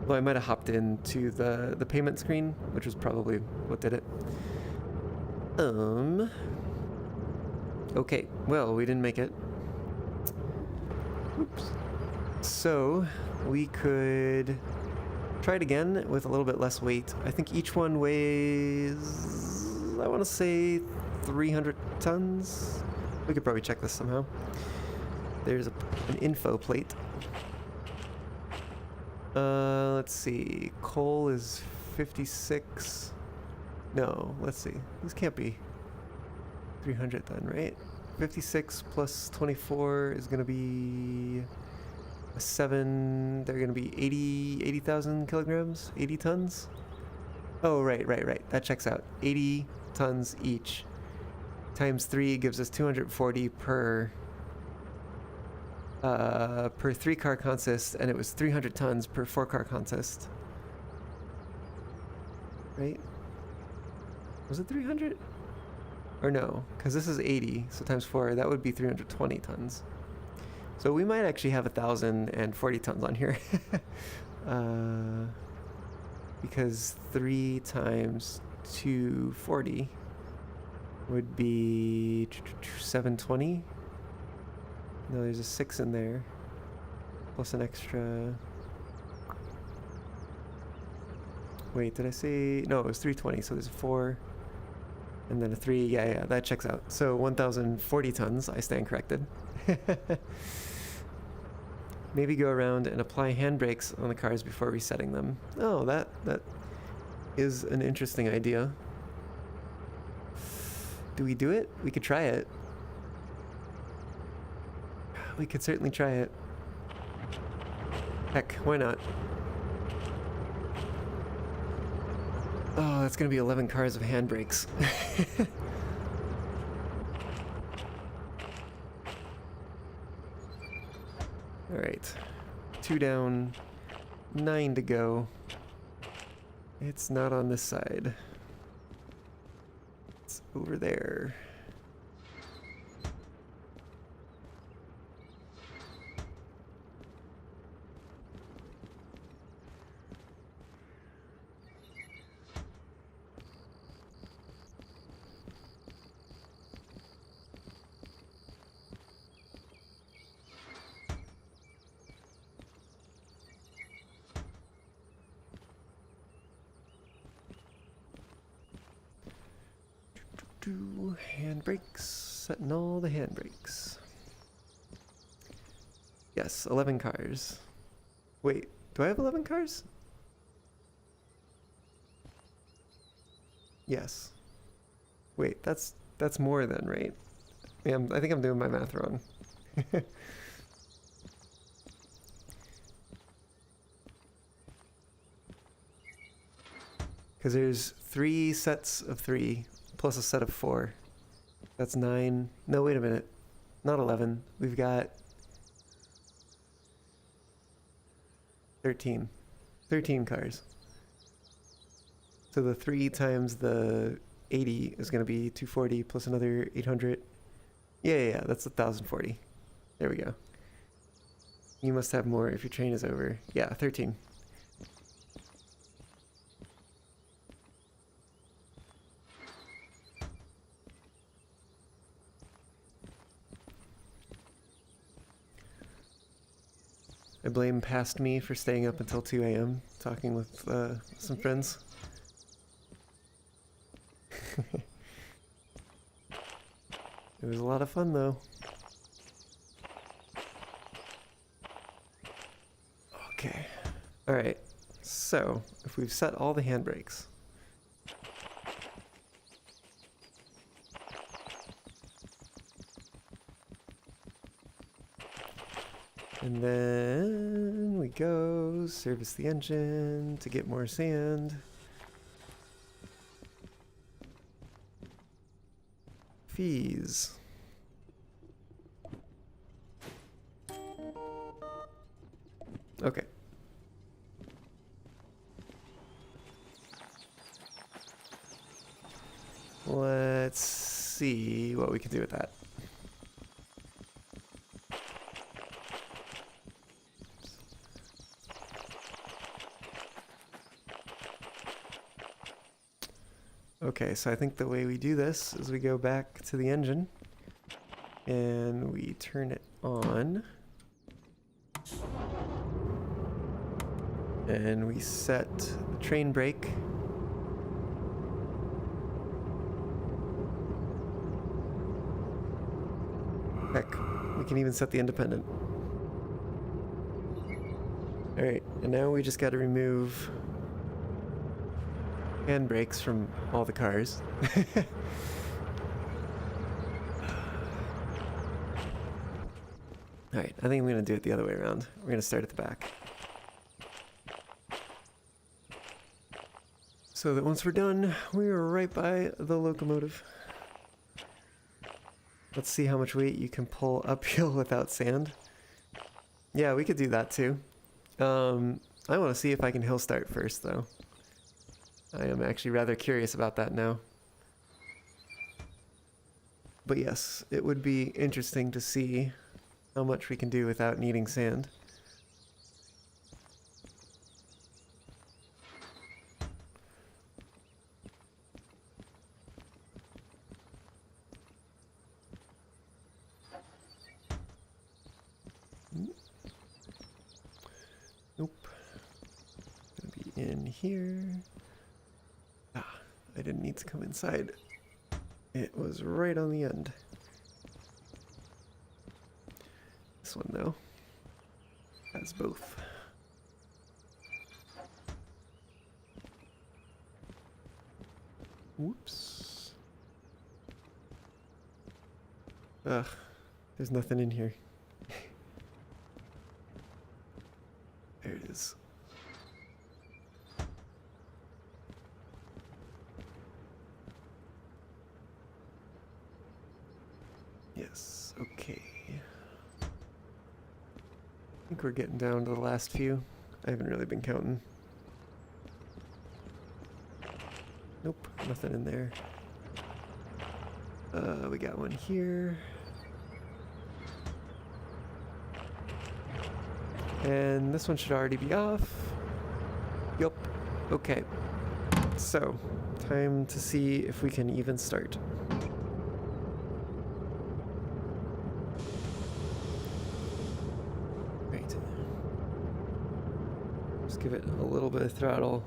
Well, I might have hopped into the payment screen, which was probably what did it. Okay, well, we didn't make it. Oops. So, we could try it again with a little bit less weight. I think each one weighs, I want to say 300 tons. We could probably check this somehow. There's an info plate. Let's see. Coal is 56. No, let's see. This can't be 300 then, right? 56 plus 24 is going to be a 7. They're going to be 80,000 kilograms? 80 tons? Oh, right. That checks out. 80 tons each. Times 3 gives us 240 per 3-car consist, and it was 300 tons per 4-car consist. Right? Was it 300? Or no, because this is 80, so times 4, that would be 320 tons. So we might actually have 1,040 tons on here. Because 3 times 240 would be 720. No, there's a 6 in there, plus an extra... Wait, did I say... No, it was 320, so there's a 4... And then a 3, yeah, that checks out. So 1,040 tons, I stand corrected. Maybe go around and apply handbrakes on the cars before resetting them. Oh, that is an interesting idea. Do we do it? We could try it. We could certainly try it. Heck, why not? Oh, that's gonna be 11 cars of handbrakes. Alright. 2 down, 9 to go. It's not on this side. It's over there. Handbrakes, setting all the handbrakes. Yes, 11 cars. Wait, do I have 11 cars? Yes. Wait, that's more than, right? Yeah, I think I'm doing my math wrong. Because there's 3 sets of 3 plus a set of 4. That's 9. No, wait a minute. Not 11. We've got 13. 13 cars. So the 3 times the 80 is going to be 240 plus another 800. Yeah, that's 1040. There we go. You must have more if your train is over. Yeah, 13. I blame past me for staying up until 2 a.m. talking with some friends. It was a lot of fun though. Okay. Alright. So, if we've set all the handbrakes. And then we go service the engine to get more sand. Fees. Okay. Let's see what we can do with that. Okay, so I think the way we do this is we go back to the engine and we turn it on and we set the train brake. Heck, we can even set the independent. Alright, and now we just gotta remove handbrakes from all the cars. Alright, I think I'm gonna do it the other way around. We're gonna start at the back. So that once we're done, we are right by the locomotive. Let's see how much weight you can pull uphill without sand. Yeah, we could do that too. I want to see if I can hill start first though. I am actually rather curious about that now. But yes, it would be interesting to see how much we can do without needing sand. Nope. Gonna be in here. Ah, I didn't need to come inside. It was right on the end. This one though has both. Whoops. Ugh, there's nothing in here. Okay. I think we're getting down to the last few. I haven't really been counting. Nope, nothing in there. We got one here. And this one should already be off. Yup. Okay. So, time to see if we can even start. Right. Just give it a little bit of throttle.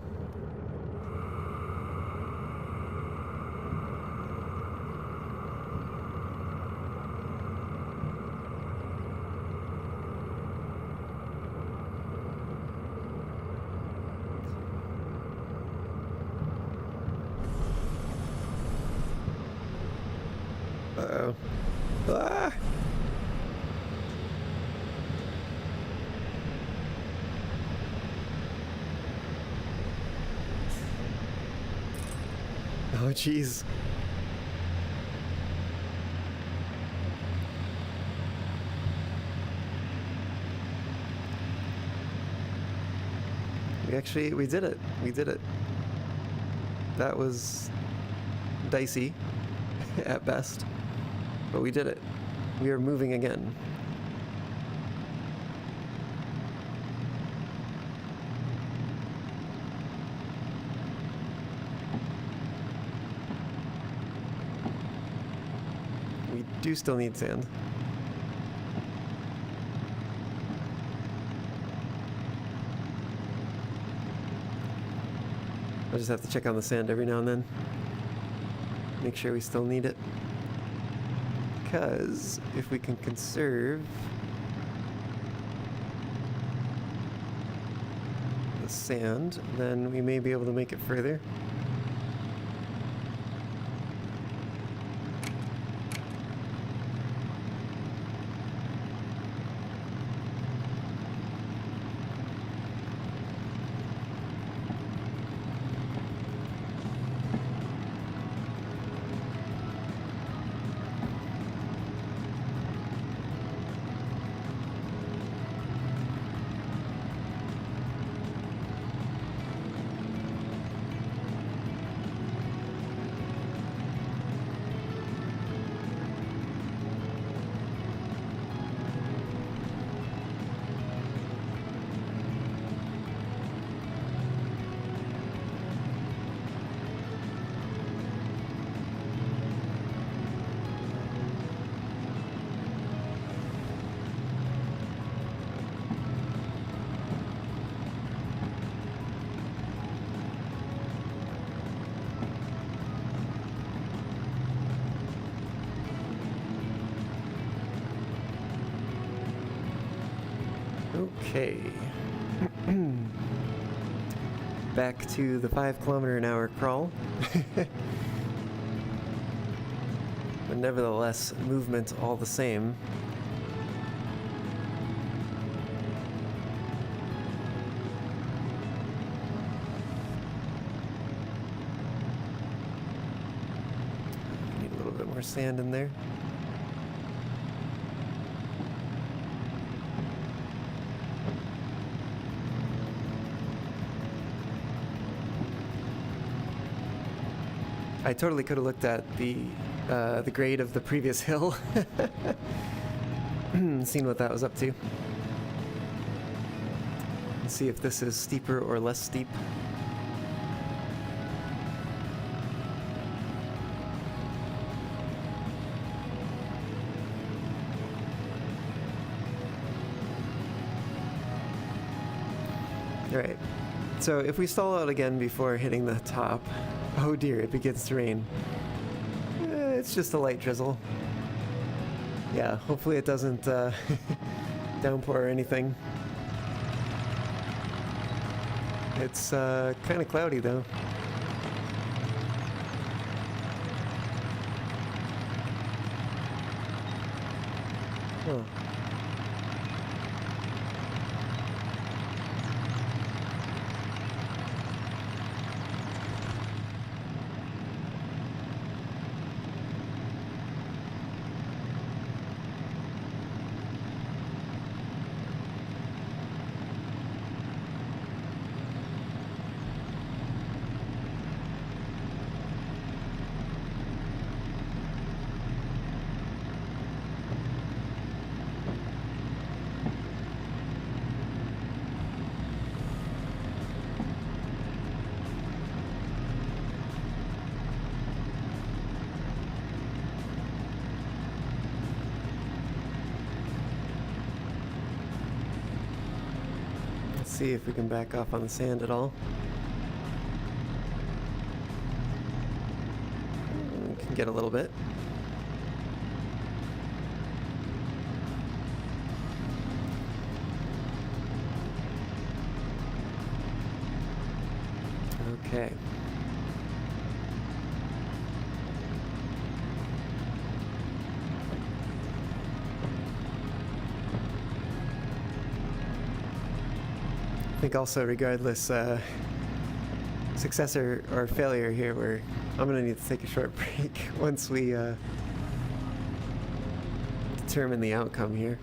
Uh-oh. Ah! Oh, jeez. We did it. We did it. That was dicey at best, but we did it. We are moving again. We do still need sand. I just have to check on the sand every now and then. Make sure we still need it. Because if we can conserve the sand, then we may be able to make it further. Okay. Back to the 5-kilometer-an-hour crawl. But nevertheless, movement all the same. Need a little bit more sand in there. I totally could have looked at the grade of the previous hill, seen what that was up to, and see if this is steeper or less steep. All right. So if we stall out again before hitting the top, oh dear, it begins to rain. It's just a light drizzle. Yeah, hopefully it doesn't downpour or anything. It's kind of cloudy though. Huh. see if we can back off on the sand at all. We can get a little bit. Okay. I think also regardless success or failure here, I'm gonna need to take a short break once we determine the outcome here.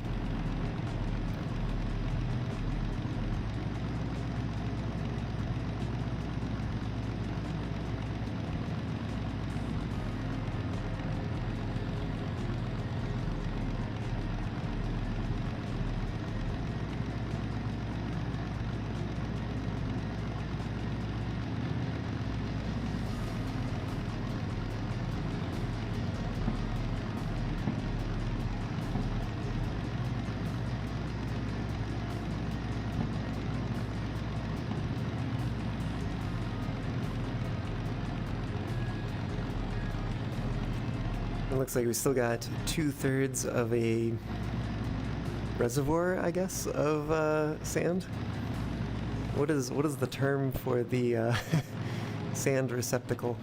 It looks like we still got 2/3 of a reservoir, I guess, of sand. What is the term for the sand receptacle?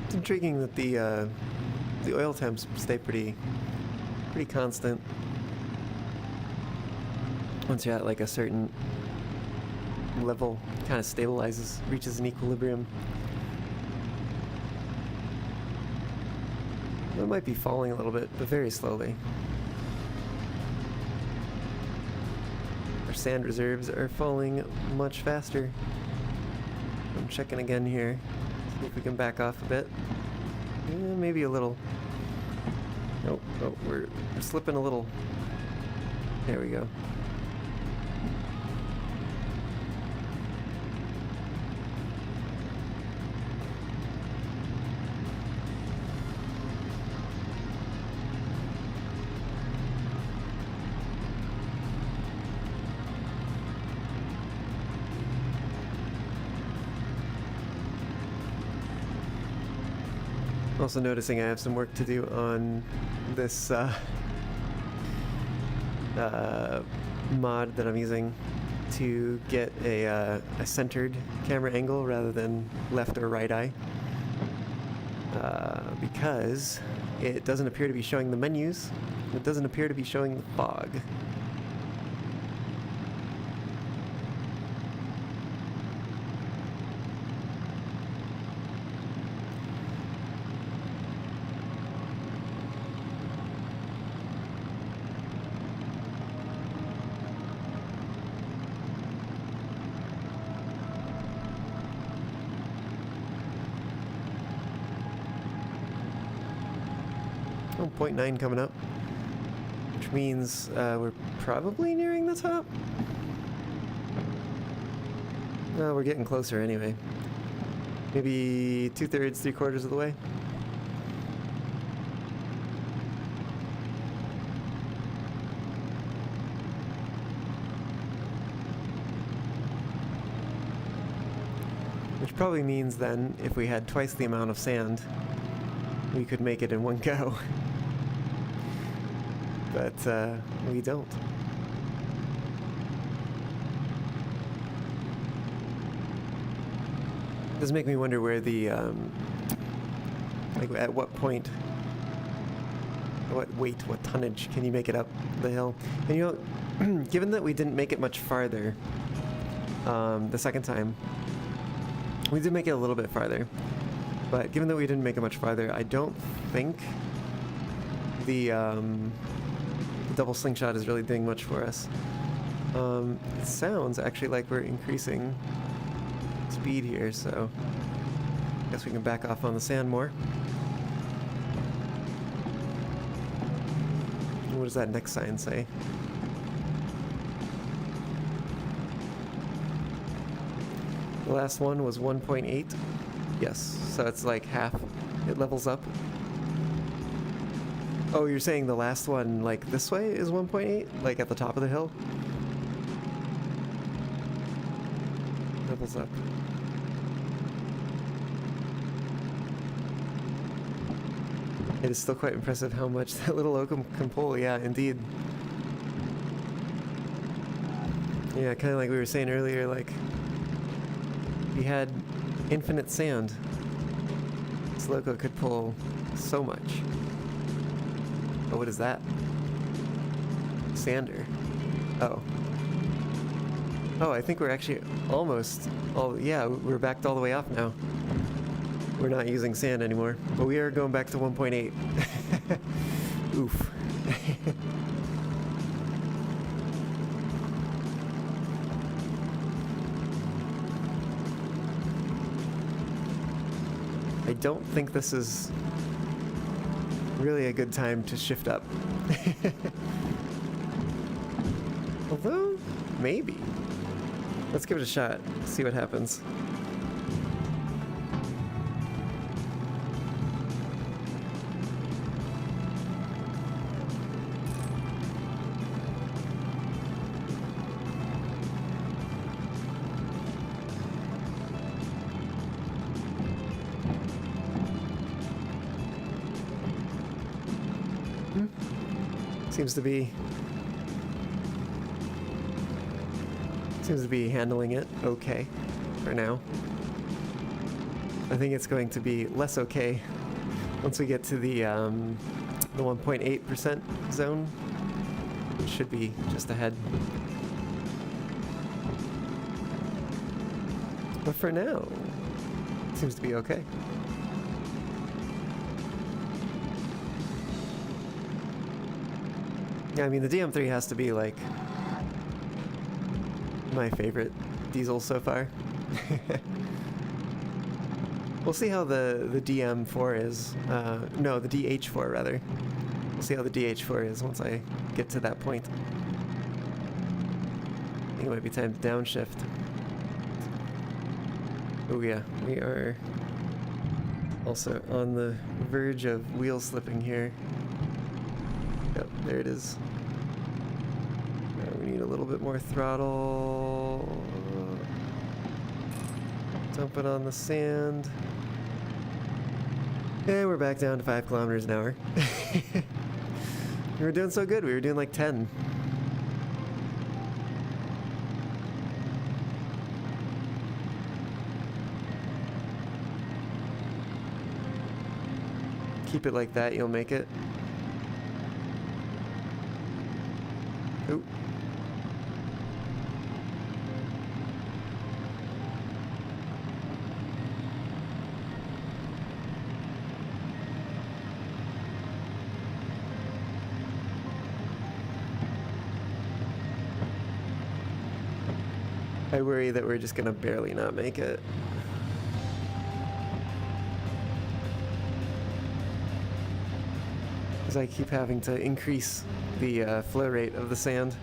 It's intriguing that the oil temps stay pretty constant once you're at like a certain level. Kind of stabilizes, reaches an equilibrium. It might be falling a little bit, but very slowly. Our sand reserves are falling much faster. I'm checking again here. See if we can back off a bit. Yeah, maybe a little. Nope, oh, we're slipping a little. There we go. Also noticing I have some work to do on this mod that I'm using to get a centered camera angle rather than left or right eye, because it doesn't appear to be showing the menus. It doesn't appear to be showing the fog. Oh, 0.9 coming up, which means we're probably nearing the top. No, we're getting closer anyway. Maybe 2/3, 3/4 of the way. Which probably means then, if we had twice the amount of sand, we could make it in one go. But we don't. Does make me wonder where the like at what point, what weight, what tonnage can you make it up the hill? And you know, given that we didn't make it much farther the second time, we did make it a little bit farther. But given that we didn't make it much farther, I don't think the double slingshot is really doing much for us. It sounds actually like we're increasing speed here, so guess we can back off on the sand more. What does that next sign say? The last one was 1.8. Yes, so it's like half. It levels up. Oh, you're saying the last one, like this way, is 1.8? Like at the top of the hill? Levels up. It is still quite impressive how much that little locum can pull, yeah, indeed. Yeah, kind of like we were saying earlier, like, we had infinite sand. This loco could pull so much. Oh, what is that? Sander. Oh. Oh, I think we're actually almost, yeah, we're backed all the way off now. We're not using sand anymore, but we are going back to 1.8. Oof. I don't think this is really a good time to shift up. Although, maybe. Let's give it a shot, see what happens. Seems to be handling it okay for now. I think it's going to be less okay once we get to the 1.8% zone, which should be just ahead. But for now, it seems to be okay. Yeah, I mean, the DM3 has to be, like, my favorite diesel so far. We'll see how the DM4 is. No, the DH4, rather. We'll see how the DH4 is once I get to that point. I think it might be time to downshift. Oh yeah, we are also on the verge of wheel slipping here. Yep, there it is. We need a little bit more throttle. Dump it on the sand. And we're back down to 5 kilometers an hour. We were doing so good. We were doing like 10. Keep it like that, you'll make it. Oop. I worry that we're just gonna barely not make it. Because I keep having to increase the flow rate of the sand.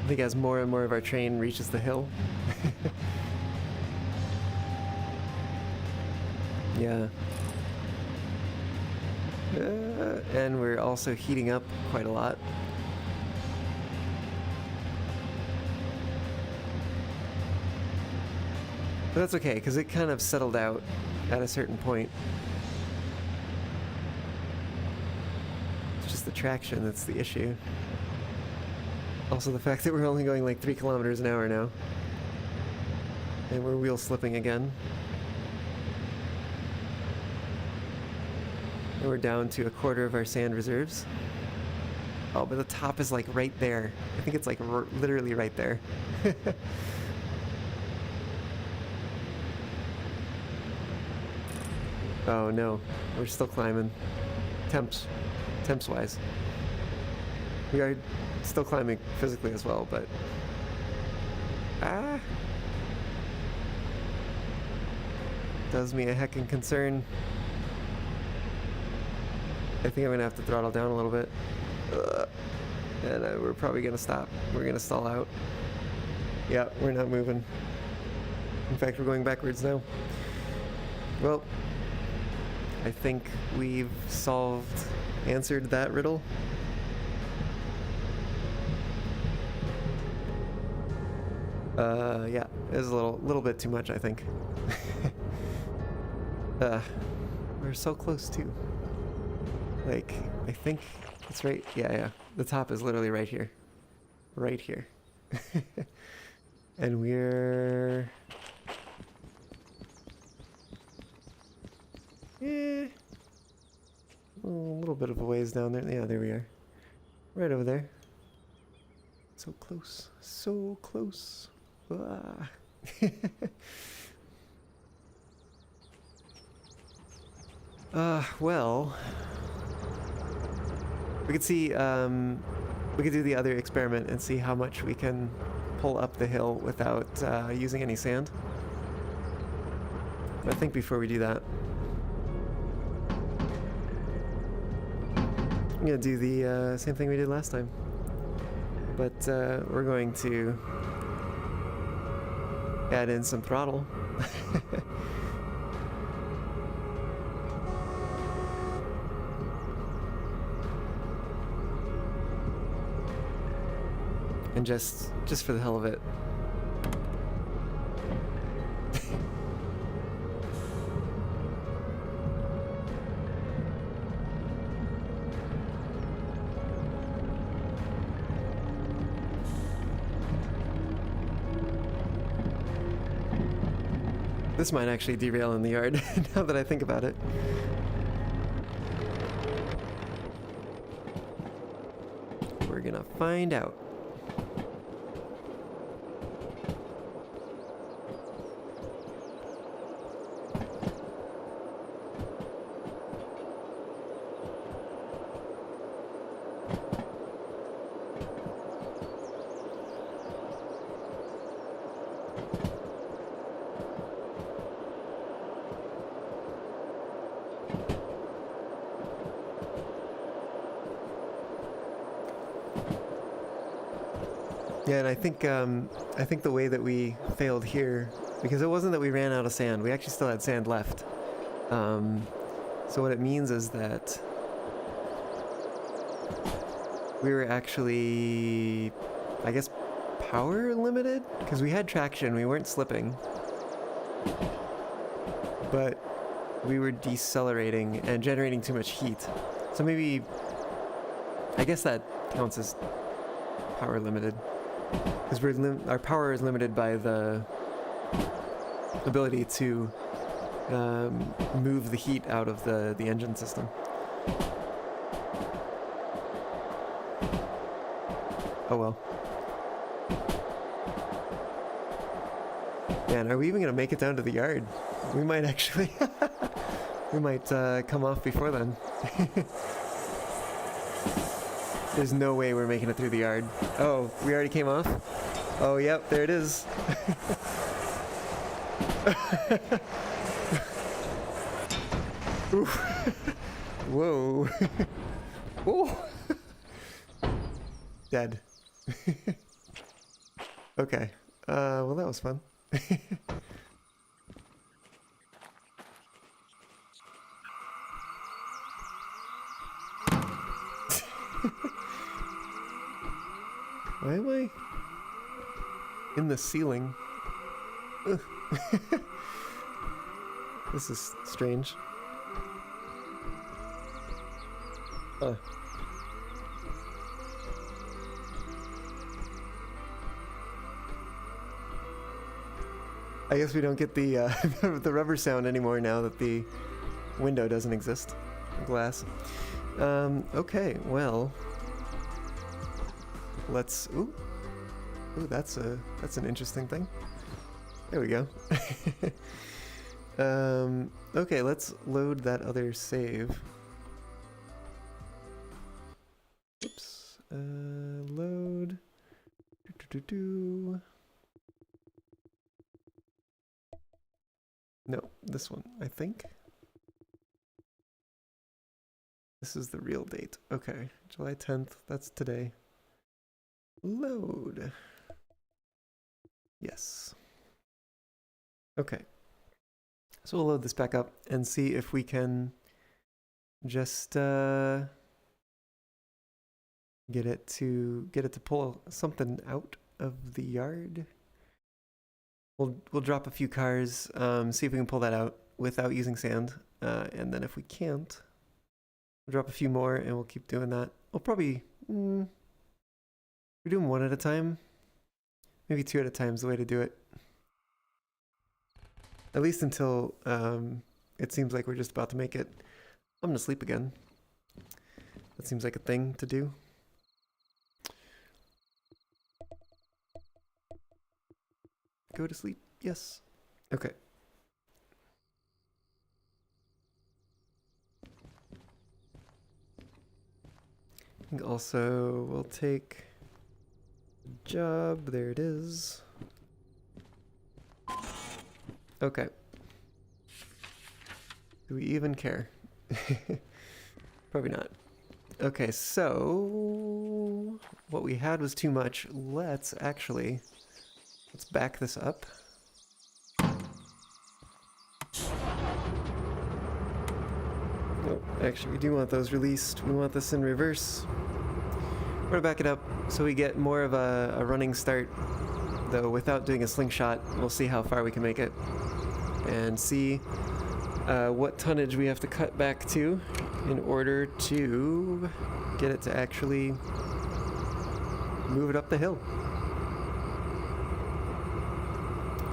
I think as more and more of our train reaches the hill. Yeah. And we're also heating up quite a lot. But that's okay, because it kind of settled out at a certain point. It's just the traction that's the issue. Also the fact that we're only going like 3 kilometers an hour now. And we're wheel slipping again. And we're down to 1/4 of our sand reserves. Oh, but the top is like right there. I think it's like literally right there. Oh no, we're still climbing. Temps wise. We are still climbing physically as well, but... Ah! Does me a heckin' concern. I think I'm gonna have to throttle down a little bit. And we're probably gonna stop. We're gonna stall out. Yeah, we're not moving. In fact, we're going backwards now. Well, I think we've answered that riddle. Yeah, it was a little bit too much, I think. We're so close too. Like, I think it's right. Yeah. The top is literally right here. Right here. And we're... a little bit of a ways down there. Yeah, there we are. Right over there. So close. So close. Ah. Well... We could see, we could do the other experiment and see how much we can pull up the hill without using any sand. But I think before we do that, I'm gonna do the same thing we did last time. But we're going to add in some throttle. And just for the hell of it. This might actually derail in the yard, now that I think about it. We're gonna find out. Yeah, and I think the way that we failed here, because it wasn't that we ran out of sand, we actually still had sand left. So what it means is that we were actually, I guess, power limited? Because we had traction, we weren't slipping. But we were decelerating and generating too much heat. So maybe, I guess that counts as power limited. Because our power is limited by the ability to move the heat out of the engine system. Oh well. Man, are we even gonna make it down to the yard? We might actually. We might come off before then. There's no way we're making it through the yard. Oh, we already came off? Oh, yep, there it is. Whoa. Oh. Dead. Okay. Well, that was fun. Why am I in the ceiling? This is strange. I guess we don't get the the rubber sound anymore now that the window doesn't exist. Glass. Okay, well. Let's ooh, that's an interesting thing. There we go. Okay, let's load that other save. Oops. No, this one, I think. This is the real date. Okay, July 10th, that's today. Load. Yes. Okay. So we'll load this back up and see if we can just get it to pull something out of the yard. We'll drop a few cars, see if we can pull that out without using sand, and then if we can't, we'll drop a few more and we'll keep doing that. We'll probably we're doing one at a time, maybe two at a time is the way to do it. At least until it seems like we're just about to make it. I'm gonna sleep again. That seems like a thing to do. Go to sleep. Yes. Okay. I think also we'll take a job. There it is. Okay. Do we even care? Probably not. Okay, so what we had was too much. Let's back this up. Oh, actually, we do want those released. We want this in reverse. We're gonna back it up so we get more of a running start, though without doing a slingshot. We'll see how far we can make it and see what tonnage we have to cut back to in order to get it to actually move it up the hill.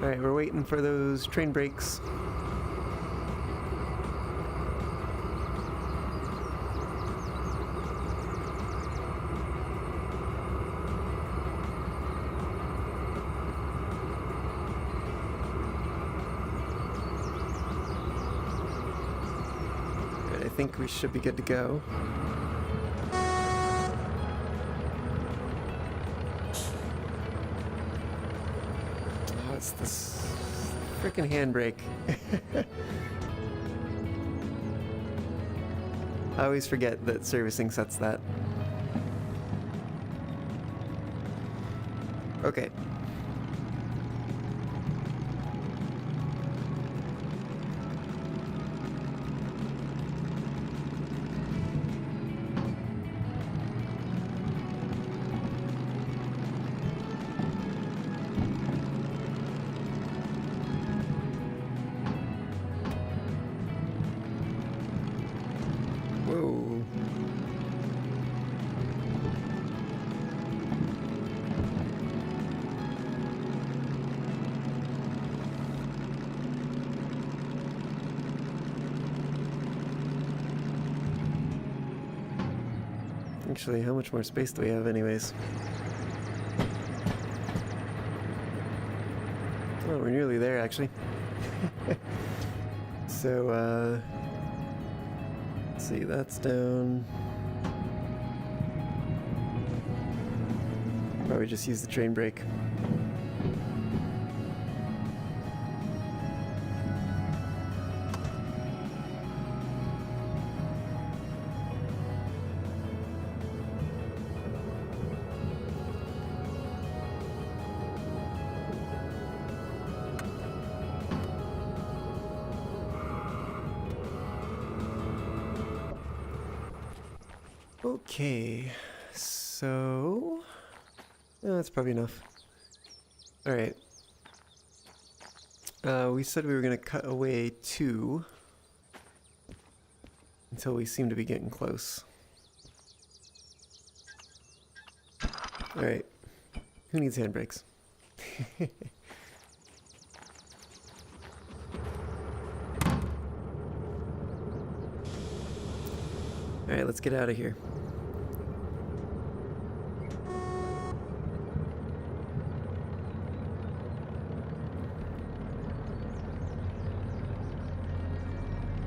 Alright, we're waiting for those train brakes. Alright, I think we should be good to go. This freaking handbrake. I always forget that servicing sets that. Okay. Whoa. Actually, how much more space do we have anyways? Oh, we're nearly there actually. So, let's see, that's down. Probably just use the train brake. Okay, so that's probably enough. All right. We said we were gonna cut away 2 until we seem to be getting close. All right. Who needs handbrakes? All right, let's get out of here.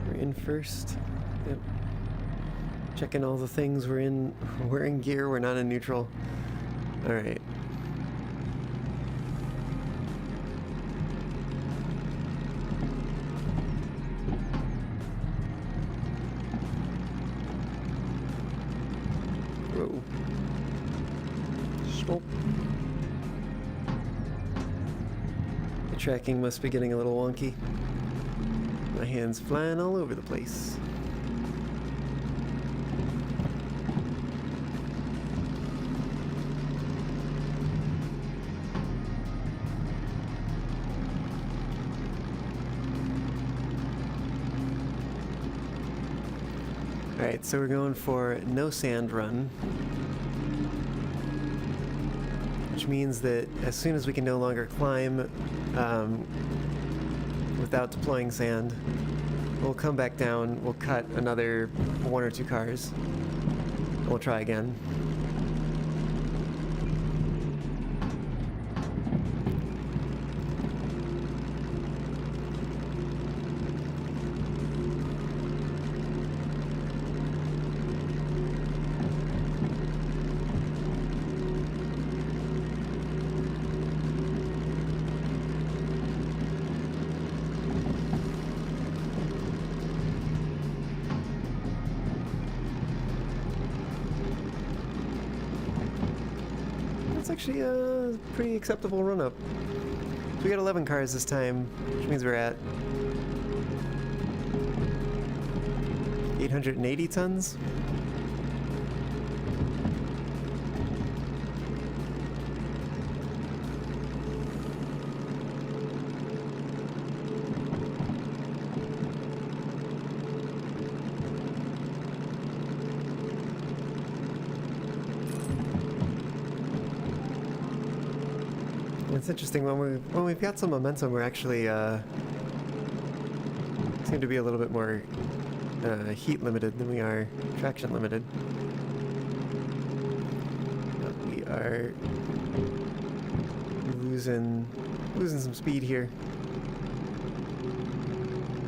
We're in first. Yep. Checking all the things. We're in gear. We're not in neutral. All right. Whoa. Stop. The tracking must be getting a little wonky. My hand's flying all over the place. Alright, so we're going for no sand run. Which means that as soon as we can no longer climb without deploying sand, we'll come back down, we'll cut another 1 or 2 cars, and we'll try again. That's actually a pretty acceptable run-up. So we got 11 cars this time, which means we're at 880 tons. It's interesting, when we've got some momentum, we're actually seem to be a little bit more heat limited than we are traction limited. But we are losing some speed here.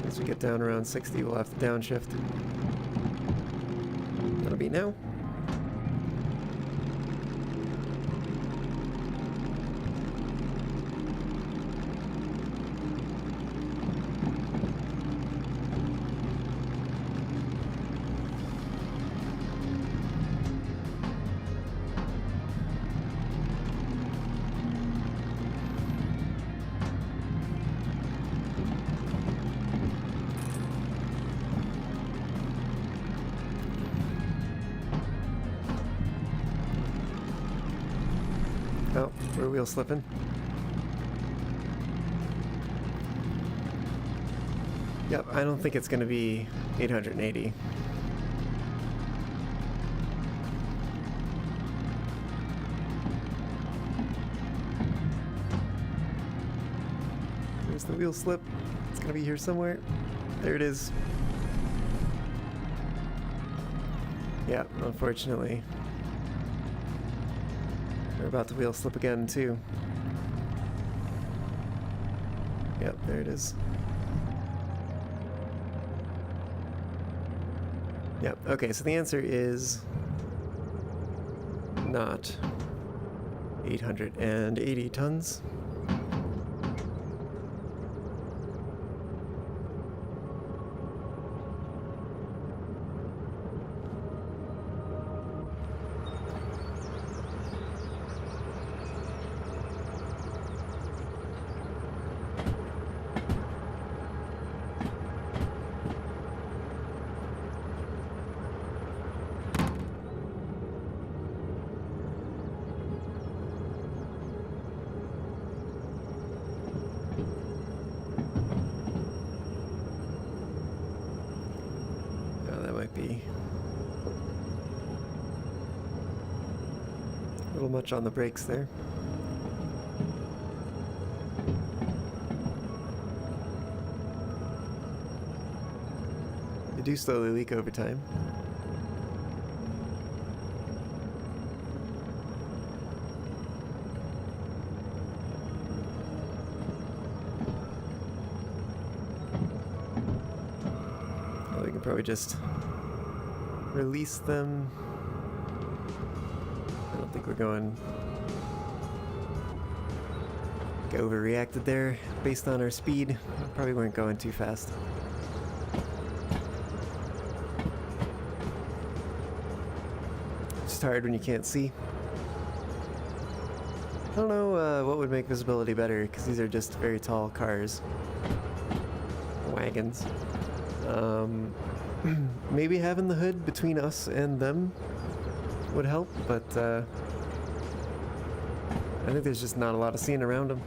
Once we get down around 60, we'll have to downshift. That'll be now. Oh, we're wheel slipping. Yep, I don't think it's going to be 880. There's the wheel slip. It's going to be here somewhere. There it is. Yeah, unfortunately. We're about to wheel slip again, too. Yep, there it is. Yep, okay, so the answer is not 880 tons. Be a little much on the brakes there. They do slowly leak over time. Well, we can probably just release them. I don't think we're going overreacted there based on our speed. Probably weren't going too fast. just hard when you can't see. I don't know what would make visibility better, because these are just very tall cars. Wagons. Maybe having the hood between us and them would help, but I think there's just not a lot of seeing around them.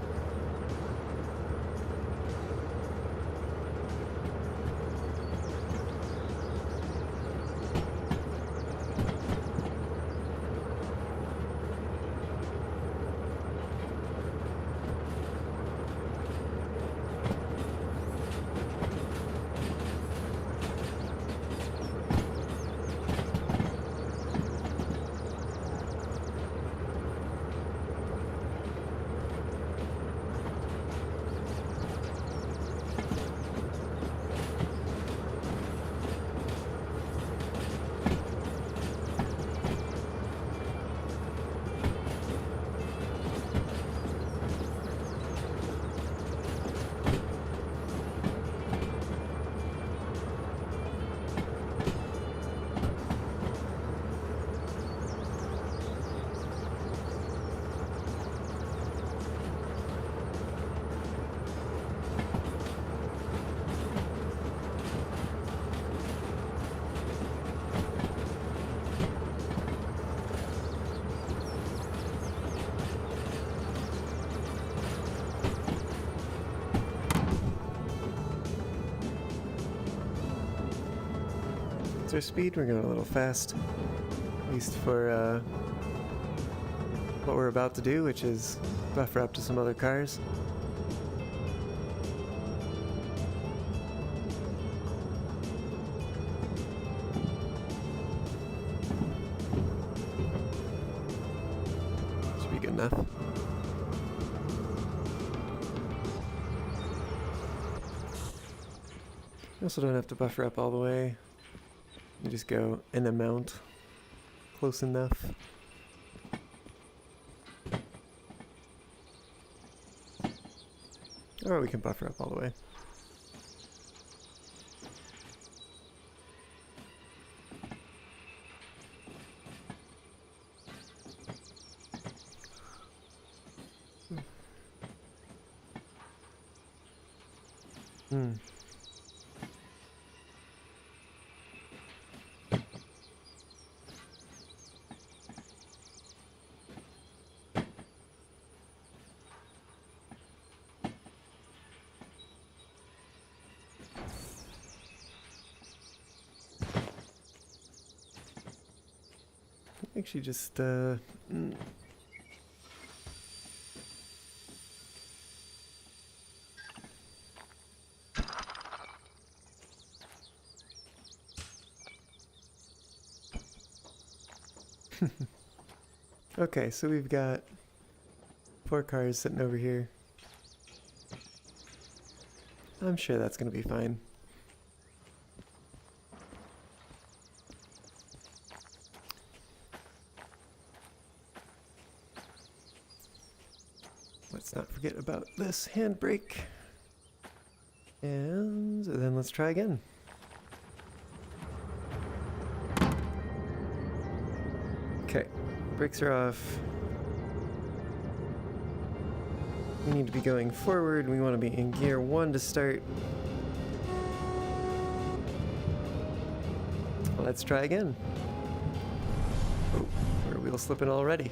What's our speed? We're going a little fast. At least for what we're about to do, which is buffer up to some other cars. Should be good enough. You also don't have to buffer up all the way. You just go an amount close enough. Or we can buffer up all the way. Hmm. Actually just Okay, so we've got 4 cars sitting over here. I'm sure that's gonna be fine. Let's not forget about this handbrake. And then let's try again. Okay, brakes are off. We need to be going forward. We want to be in gear 1 to start. Let's try again. Oh, we're wheel slipping already.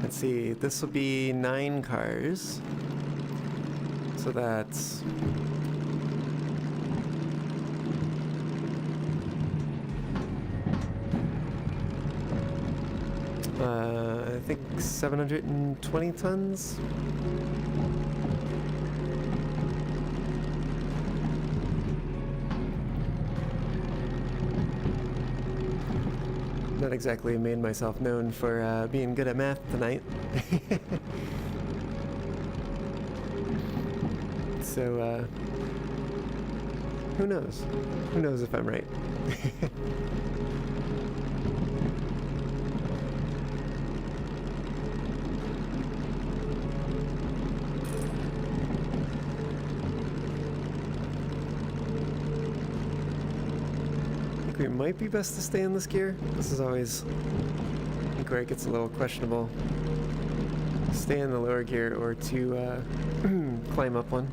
Let's see, this will be 9 cars. So that's... I think 720 tons. Not exactly made myself known for being good at math tonight. So, who knows? Who knows if I'm right? I think it might be best to stay in this gear. This is always, I think, where it gets a little questionable. Stay in the lower gear or to climb up one.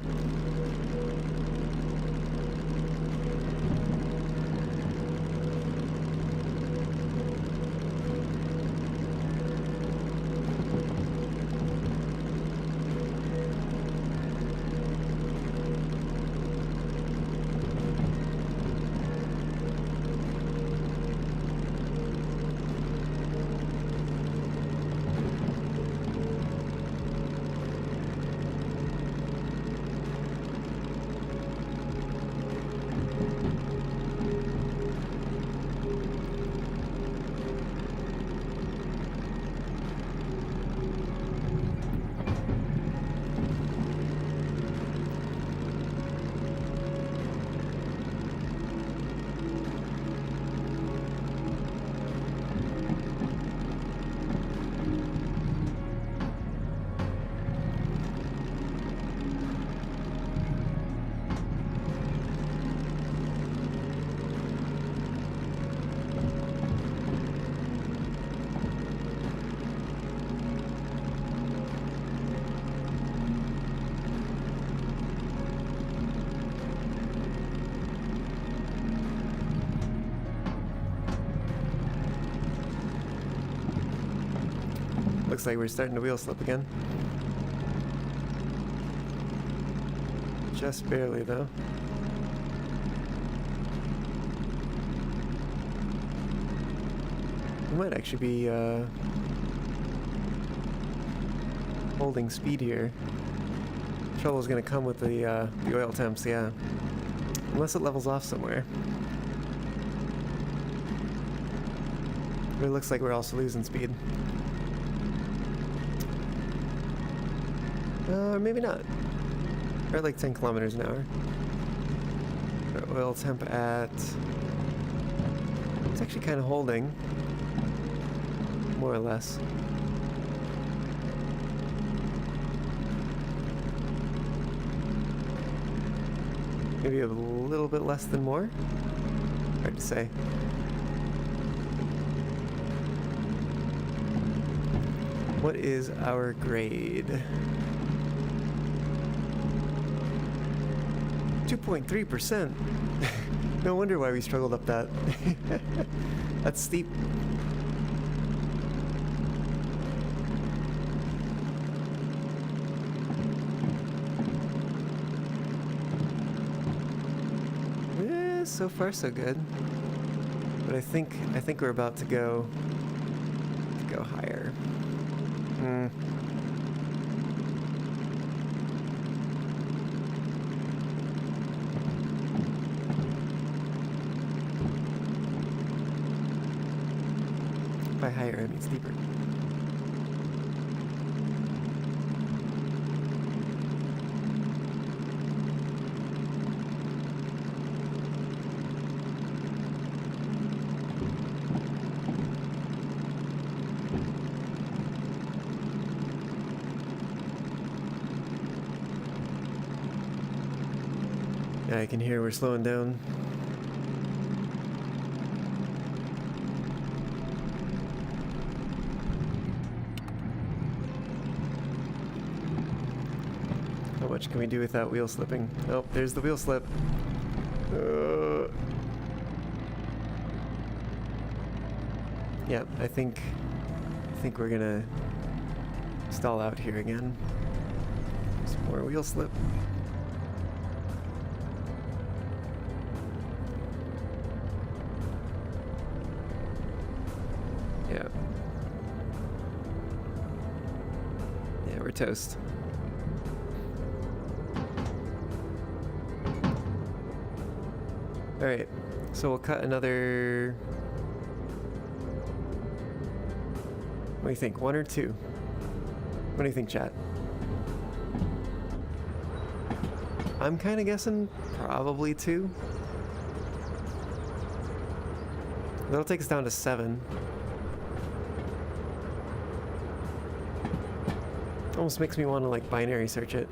Looks like we're starting to wheel slip again. Just barely, though. We might actually be holding speed here. Trouble's gonna come with the oil temps, yeah. Unless it levels off somewhere. But it looks like we're also losing speed. Maybe not. We're at like 10 kilometers an hour. Our oil temp at... It's actually kind of holding. More or less. Maybe a little bit less than more? Hard to say. What is our grade? 2.3%. No wonder why we struggled up that. That's steep. Yeah, so far so good. But I think we're about to go higher. By higher, I mean steeper. Yeah, I can hear we're slowing down. How much can we do without wheel slipping? Oh, there's the wheel slip. Yeah, I think we're gonna stall out here again. Some more wheel slip. Yeah. toast. Alright, so we'll cut another... What do you think, 1 or 2? What do you think, chat? I'm kind of guessing probably 2. That'll take us down to 7. Almost makes me want to like binary search it.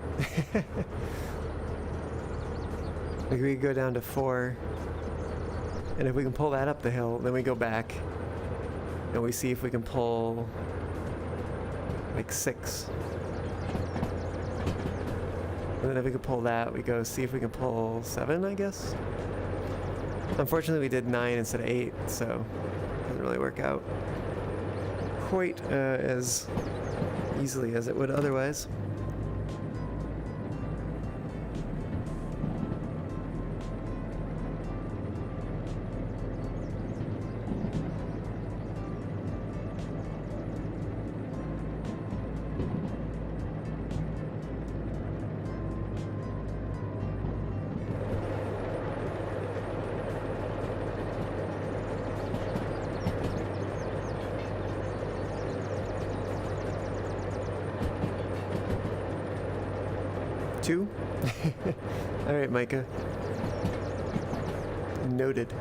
Like we could go down to 4. And if we can pull that up the hill, then we go back and we see if we can pull like 6. And then if we can pull that, we go see if we can pull 7, I guess. Unfortunately, we did 9 instead of 8, so it doesn't really work out quite as easily as it would otherwise. Two? Alright, Micah. Noted.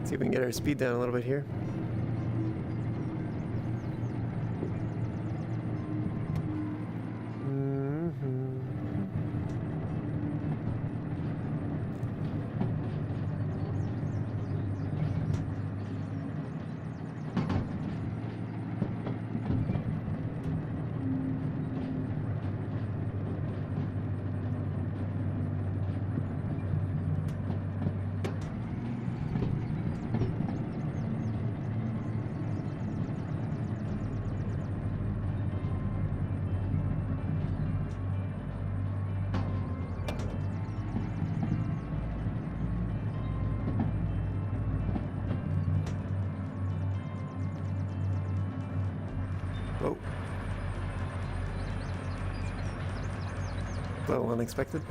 See if we can get our speed down a little bit here. Whoa. Well, unexpected.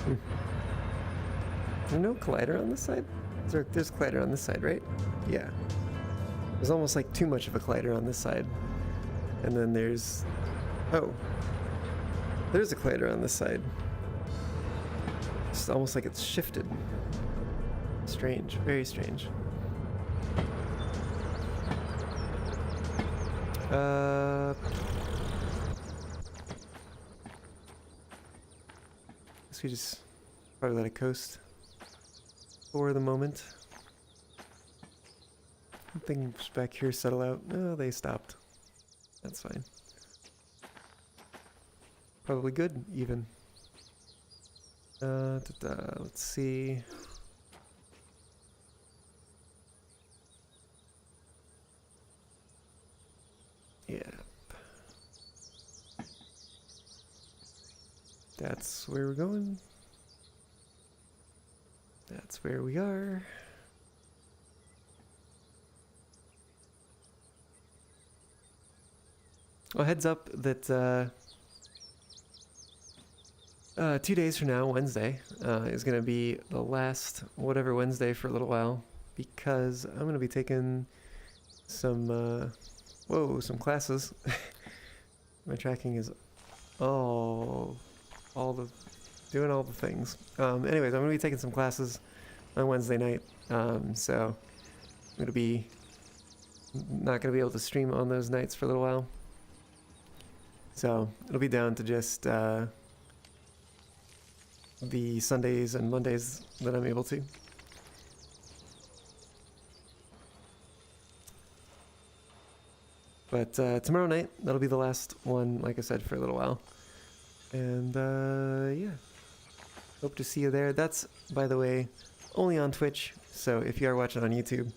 There's no collider on this side? There's a collider on this side, right? Yeah. There's almost like too much of a collider on this side. And then there's... Oh. There's a collider on this side. It's almost like it's shifted. Strange. Very strange. Guess we just probably let it coast for the moment. Things back here settle out. Oh, they stopped. That's fine. Probably good, even. Let's see. Yeah. That's where we're going. That's where we are. Well, heads up that 2 days from now, Wednesday, is going to be the last whatever Wednesday for a little while, because I'm going to be taking some, some classes. My tracking is all doing all the things. Anyways, I'm gonna be taking some classes on Wednesday night, so I'm gonna be not gonna be able to stream on those nights for a little while. So it'll be down to just the Sundays and Mondays that I'm able to. But tomorrow night, that'll be the last one, like I said, for a little while. And yeah, hope to see you there. That's, by the way, only on Twitch, so if you are watching on YouTube,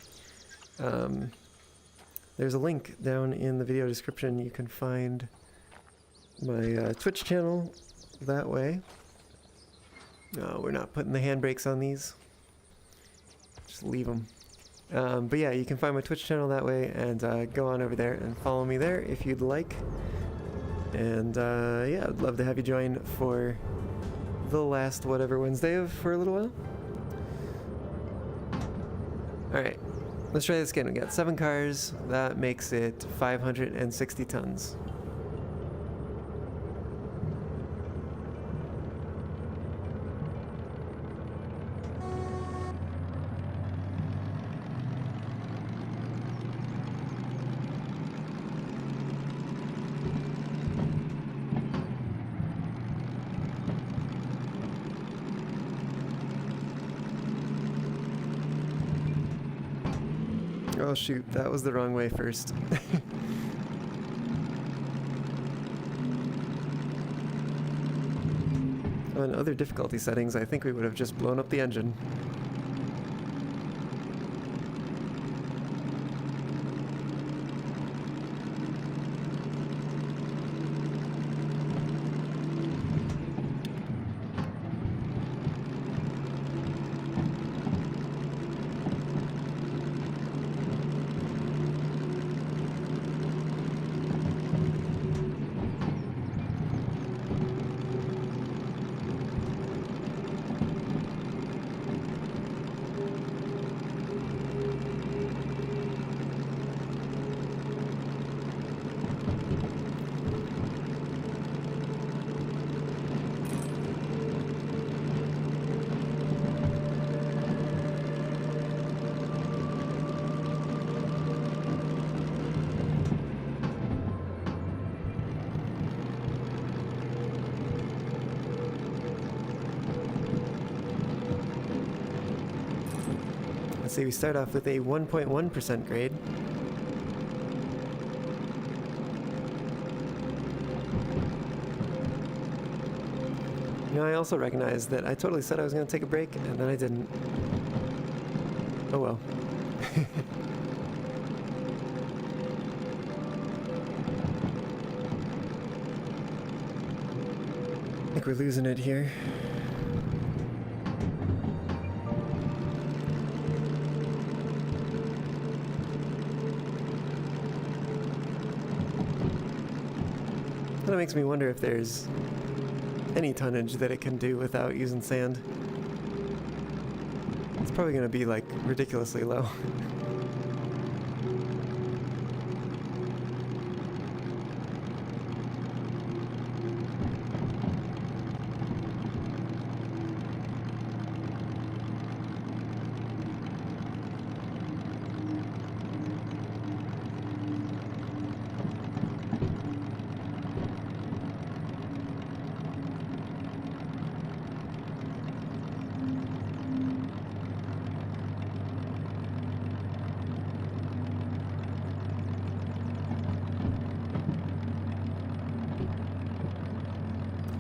there's a link down in the video description. You can find my Twitch channel that way. No, we're not putting the handbrakes on these. Just leave them. But yeah, you can find my Twitch channel that way, and go on over there and follow me there if you'd like. And yeah, I'd love to have you join for the last whatever Wednesday for a little while. Alright, let's try this again. We got 7 cars. That makes it 560 tons. Oh shoot, that was the wrong way first. On other difficulty settings, I think we would have just blown up the engine. Let's see, we start off with a 1.1% grade. You know, I also recognize that I totally said I was going to take a break, and then I didn't. Oh well. I think we're losing it here. Kind of makes me wonder if there's any tonnage that it can do without using sand. It's probably going to be like ridiculously low.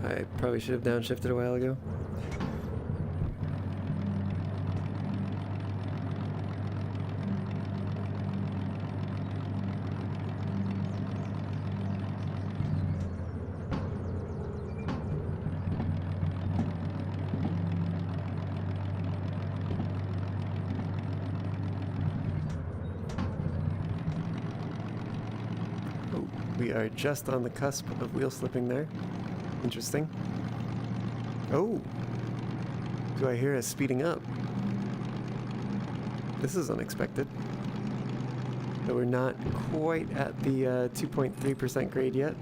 I probably should have downshifted a while ago. Oh, we are just on the cusp of wheel slipping there. Interesting. Oh! Do I hear us speeding up? This is unexpected. But we're not quite at the 2.3% grade yet.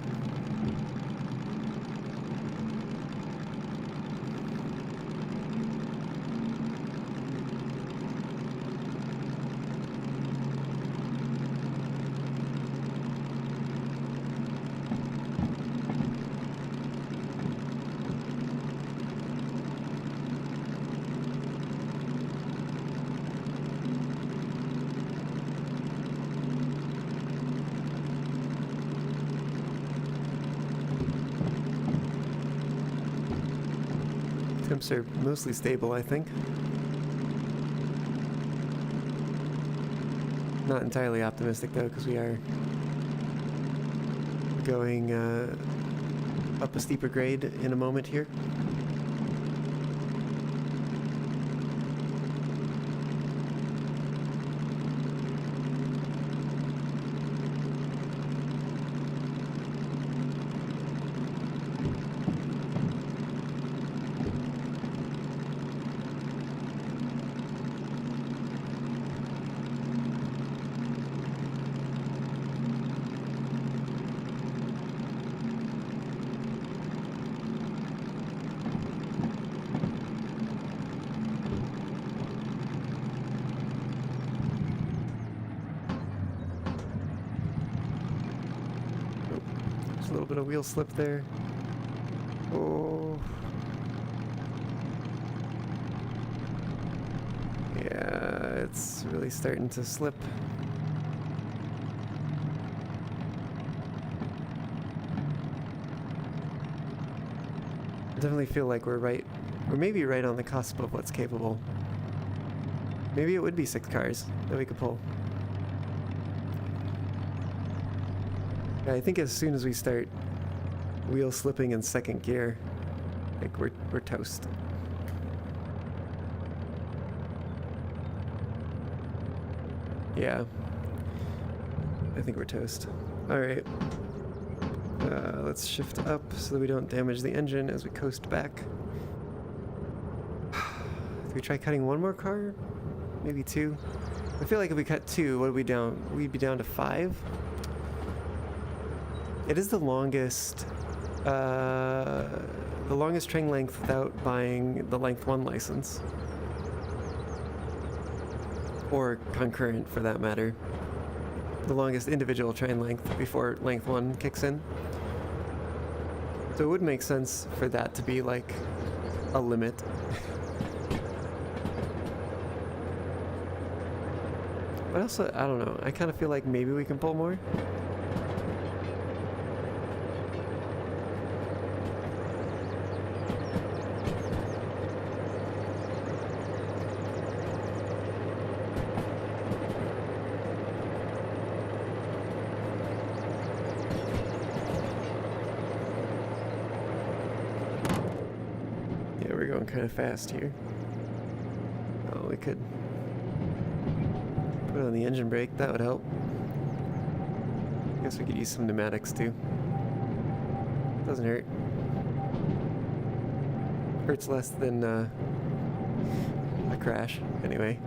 Temps are mostly stable, I think. Not entirely optimistic though, because we are going up a steeper grade in a moment here. A little bit of wheel slip there. Oh. Yeah, it's really starting to slip. I definitely feel like we're maybe right on the cusp of what's capable. Maybe it would be 6 cars that we could pull. Yeah, I think as soon as we start wheel slipping in second gear, like we're toast. Yeah, I think we're toast. All right, let's shift up so that we don't damage the engine as we coast back. Do we try cutting one more car? Maybe 2? I feel like if we cut 2, what are we down? We'd be down to 5. It is the longest train length without buying the length 1 license. Or concurrent, for that matter. The longest individual train length before length 1 kicks in. So it would make sense for that to be like a limit. But also, I don't know, I kind of feel like maybe we can pull more. We're going kind of fast here. Oh, we could put on the engine brake. That would help. Guess we could use some pneumatics too. Doesn't hurt. Hurts less than a crash, anyway.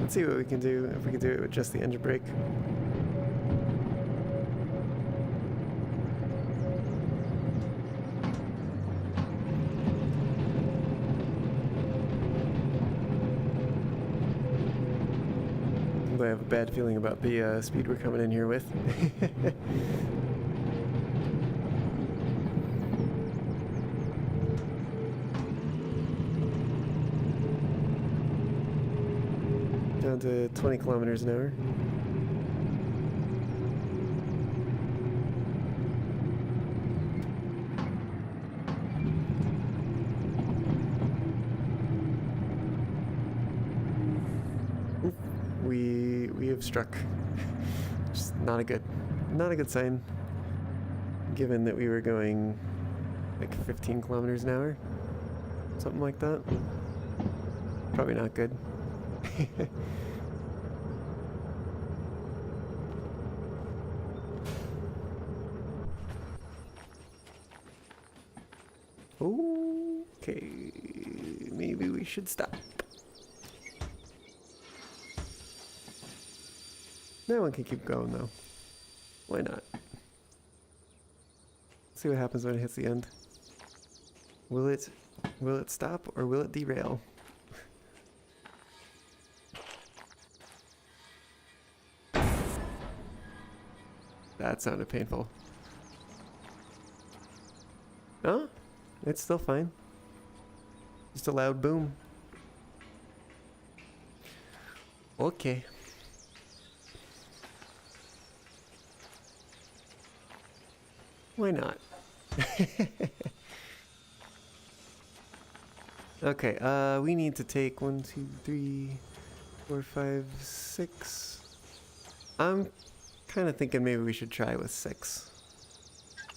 Let's see what we can do, if we can do it with just the engine brake. I have a bad feeling about the speed we're coming in here with. Down to 20 kilometers an hour. We have struck. Just not a good sign, given that we were going like 15 kilometers an hour, something like that. Probably not good. Okay, maybe we should stop. That one can keep going though. Why not? See what happens when it hits the end. Will it stop or will it derail? That sounded painful. No, it's still fine. Just a loud boom. Okay. Why not? Okay, we need to take 1, 2, 3, 4, 5, 6. I'm kind of thinking maybe we should try with 6.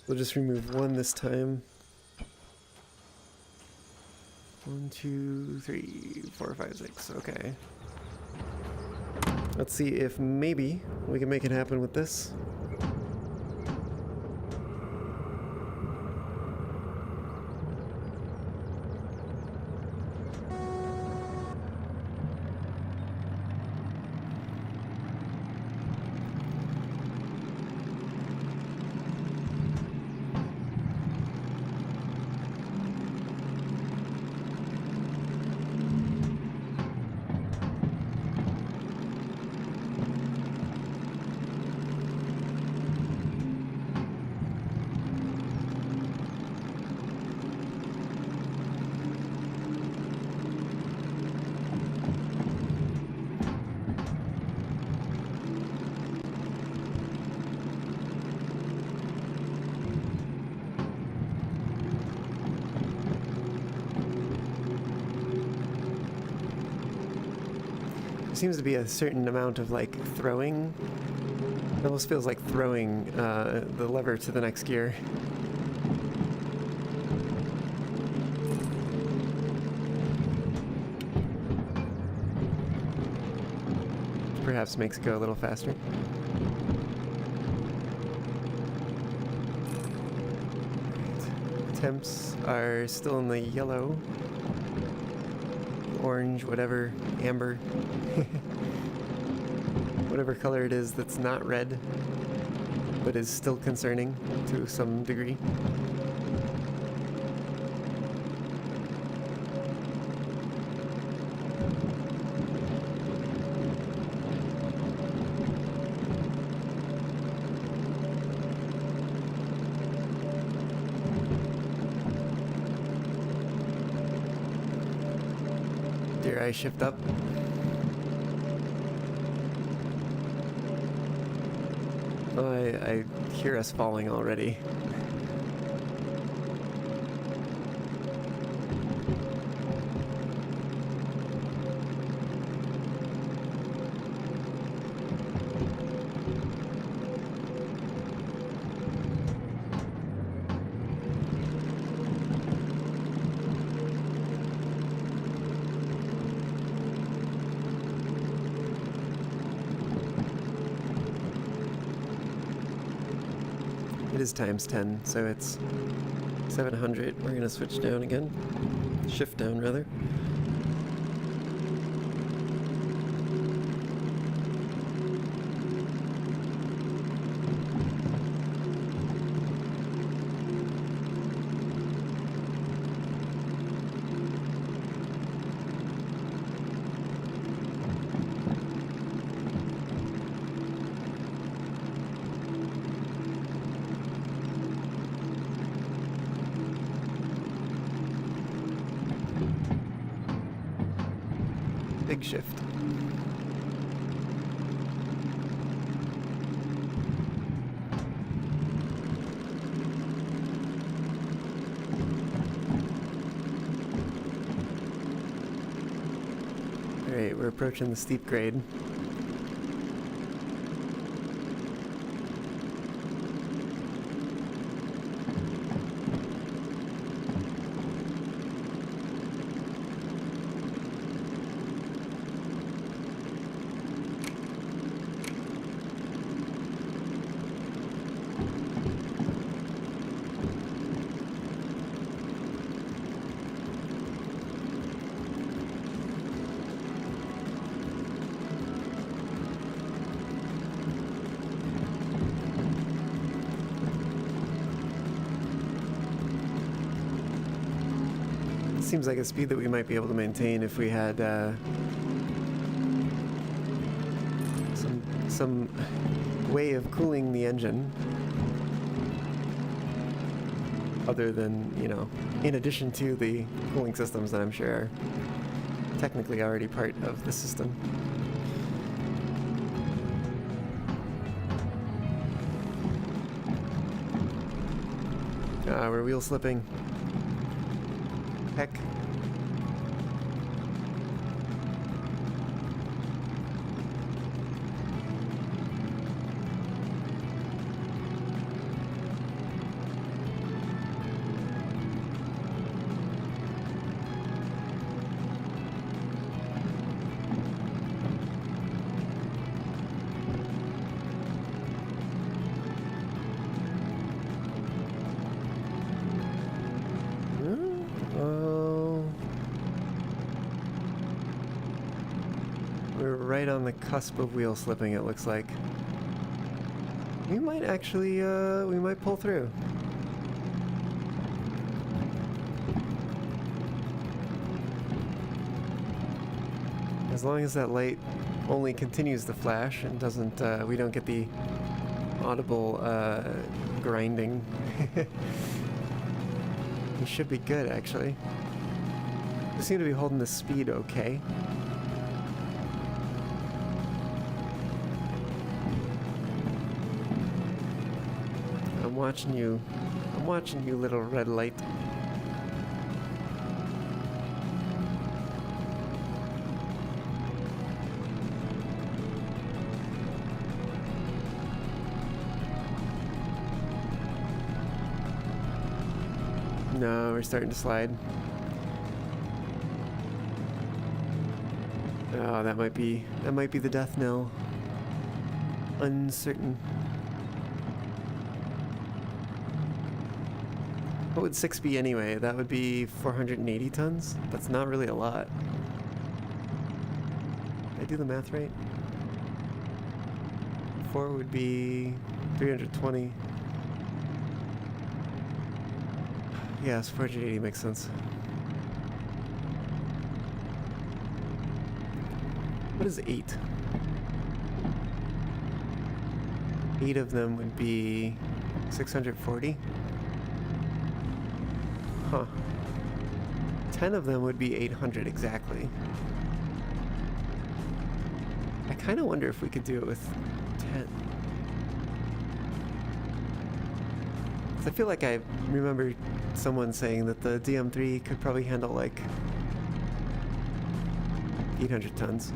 We'll just remove 1 this time. 1, 2, 3, 4, 5, 6. Okay. Let's see if maybe we can make it happen with this. There seems to be a certain amount of like throwing. It almost feels like throwing the lever to the next gear. Perhaps makes it go a little faster. Right. Temps are still in the yellow, orange, whatever, amber. Whatever color it is that's not red, but is still concerning to some degree. Dare I shift up? Oh, I hear us falling already. It is times 10, so it's 700. We're gonna switch down again. Shift down, rather. Big shift. Alright, we're approaching the steep grade. seems like a speed that we might be able to maintain if we had some way of cooling the engine. Other than, you know, in addition to the cooling systems that I'm sure are technically already part of the system. We're wheel slipping. Heck. We're right on the cusp of wheel slipping, it looks like. We might actually, we might pull through. As long as that light only continues to flash and doesn't, we don't get the audible, grinding. We should be good, actually. We seem to be holding the speed okay. I'm watching you, little red light. No, we're starting to slide. Oh, that might be the death knell. Uncertain. What would 6 be anyway? That would be 480 tons? That's not really a lot. Did I do the math right? 4 would be 320. Yes, 480 makes sense. What is 8? 8 of them would be 640. Huh. 10 of them would be 800 exactly. I kind of wonder if we could do it with 10. 'Cause I feel like I remember someone saying that the DM3 could probably handle like 800 tons.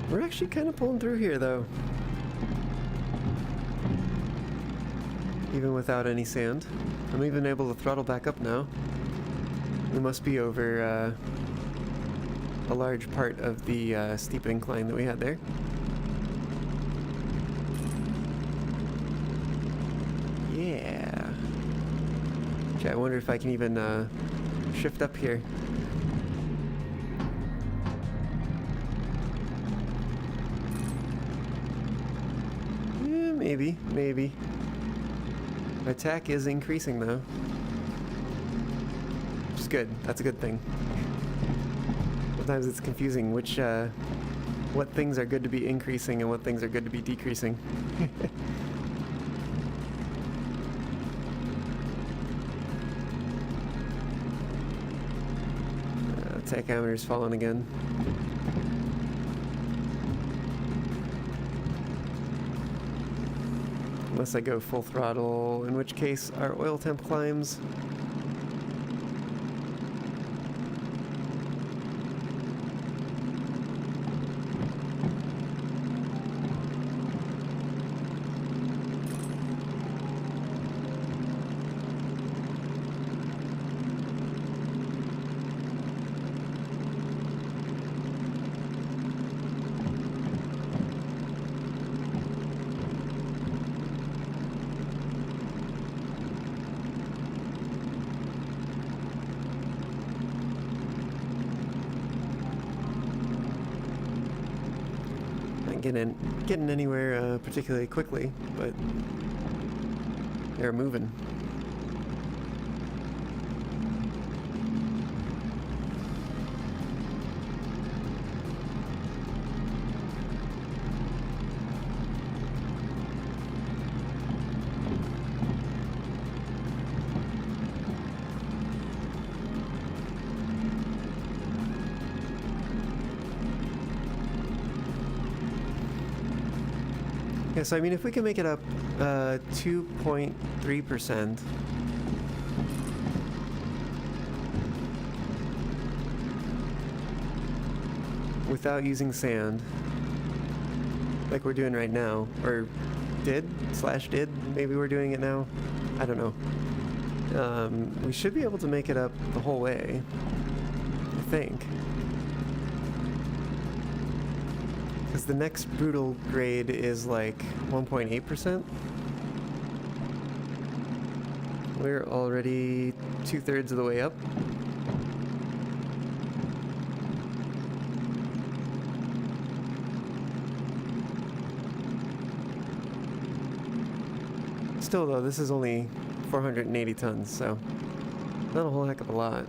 We're actually kind of pulling through here, though. Even without any sand. I'm even able to throttle back up now. We must be over a large part of the steep incline that we had there. Yeah. Okay, I wonder if I can even shift up here. Maybe. Attack is increasing though. Which is good. That's a good thing. Sometimes it's confusing which, what things are good to be increasing and what things are good to be decreasing. Tachometer's fallen again. Unless I go full throttle, in which case our oil temp climbs. Not getting anywhere particularly quickly, but they're moving. Yeah, so I mean, if we can make it up 2.3%, without using sand, like we're doing right now, or did, maybe we're doing it now, I don't know. We should be able to make it up the whole way, I think. Because the next brutal grade is like 1.8%. We're already 2/3 of the way up. Still though, this is only 480 tons, so not a whole heck of a lot.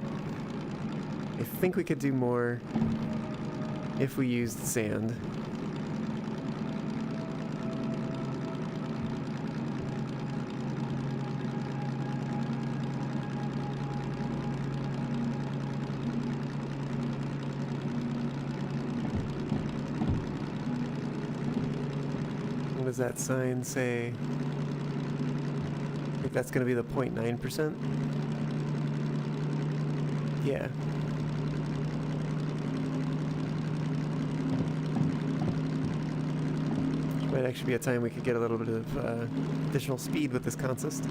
I think we could do more if we used sand. What does that sign say? I think that's going to be the 0.9%. Yeah. Which might actually be a time we could get a little bit of additional speed with this consist.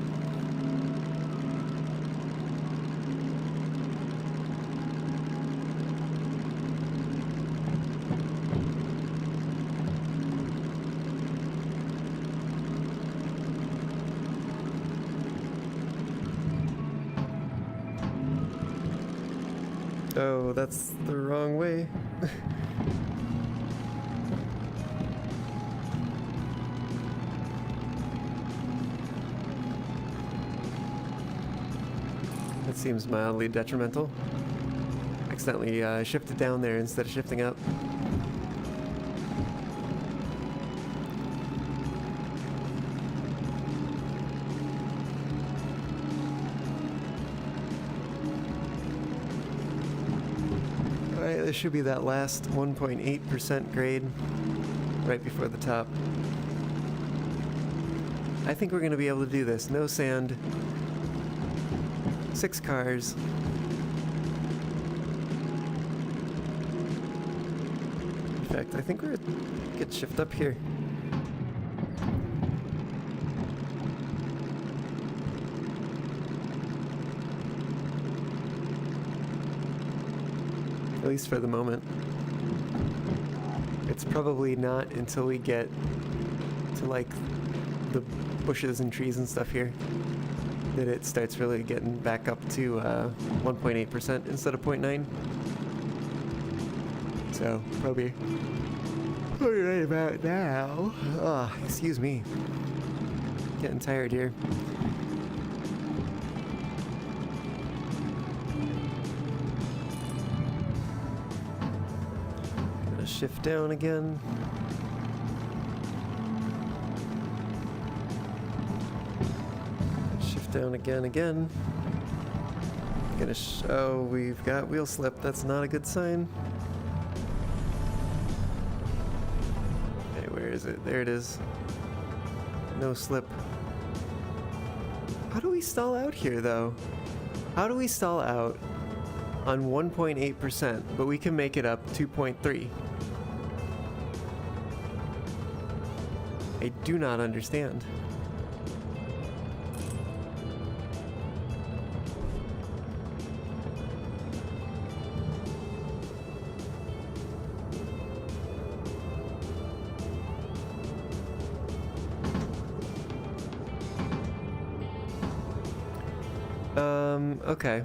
Oh, that's the wrong way. That seems mildly detrimental. Accidentally shifted down there instead of shifting up. Alright, this should be that last 1.8% grade right before the top. I think we're going to be able to do this. No sand. 6 cars. In fact, I think we're going to shift up here. At least for the moment. It's probably not until we get to like the bushes and trees and stuff here that it starts really getting back up to 1.8% instead of 0.9. So probably right about now. Oh, excuse me. Getting tired here. Shift down again. Shift down again. Gonna oh, we've got wheel slip. That's not a good sign. Okay, where is it? There it is. No slip. How do we stall out here, though? How do we stall out on 1.8%, but we can make it up 2.3? I do not understand. Okay.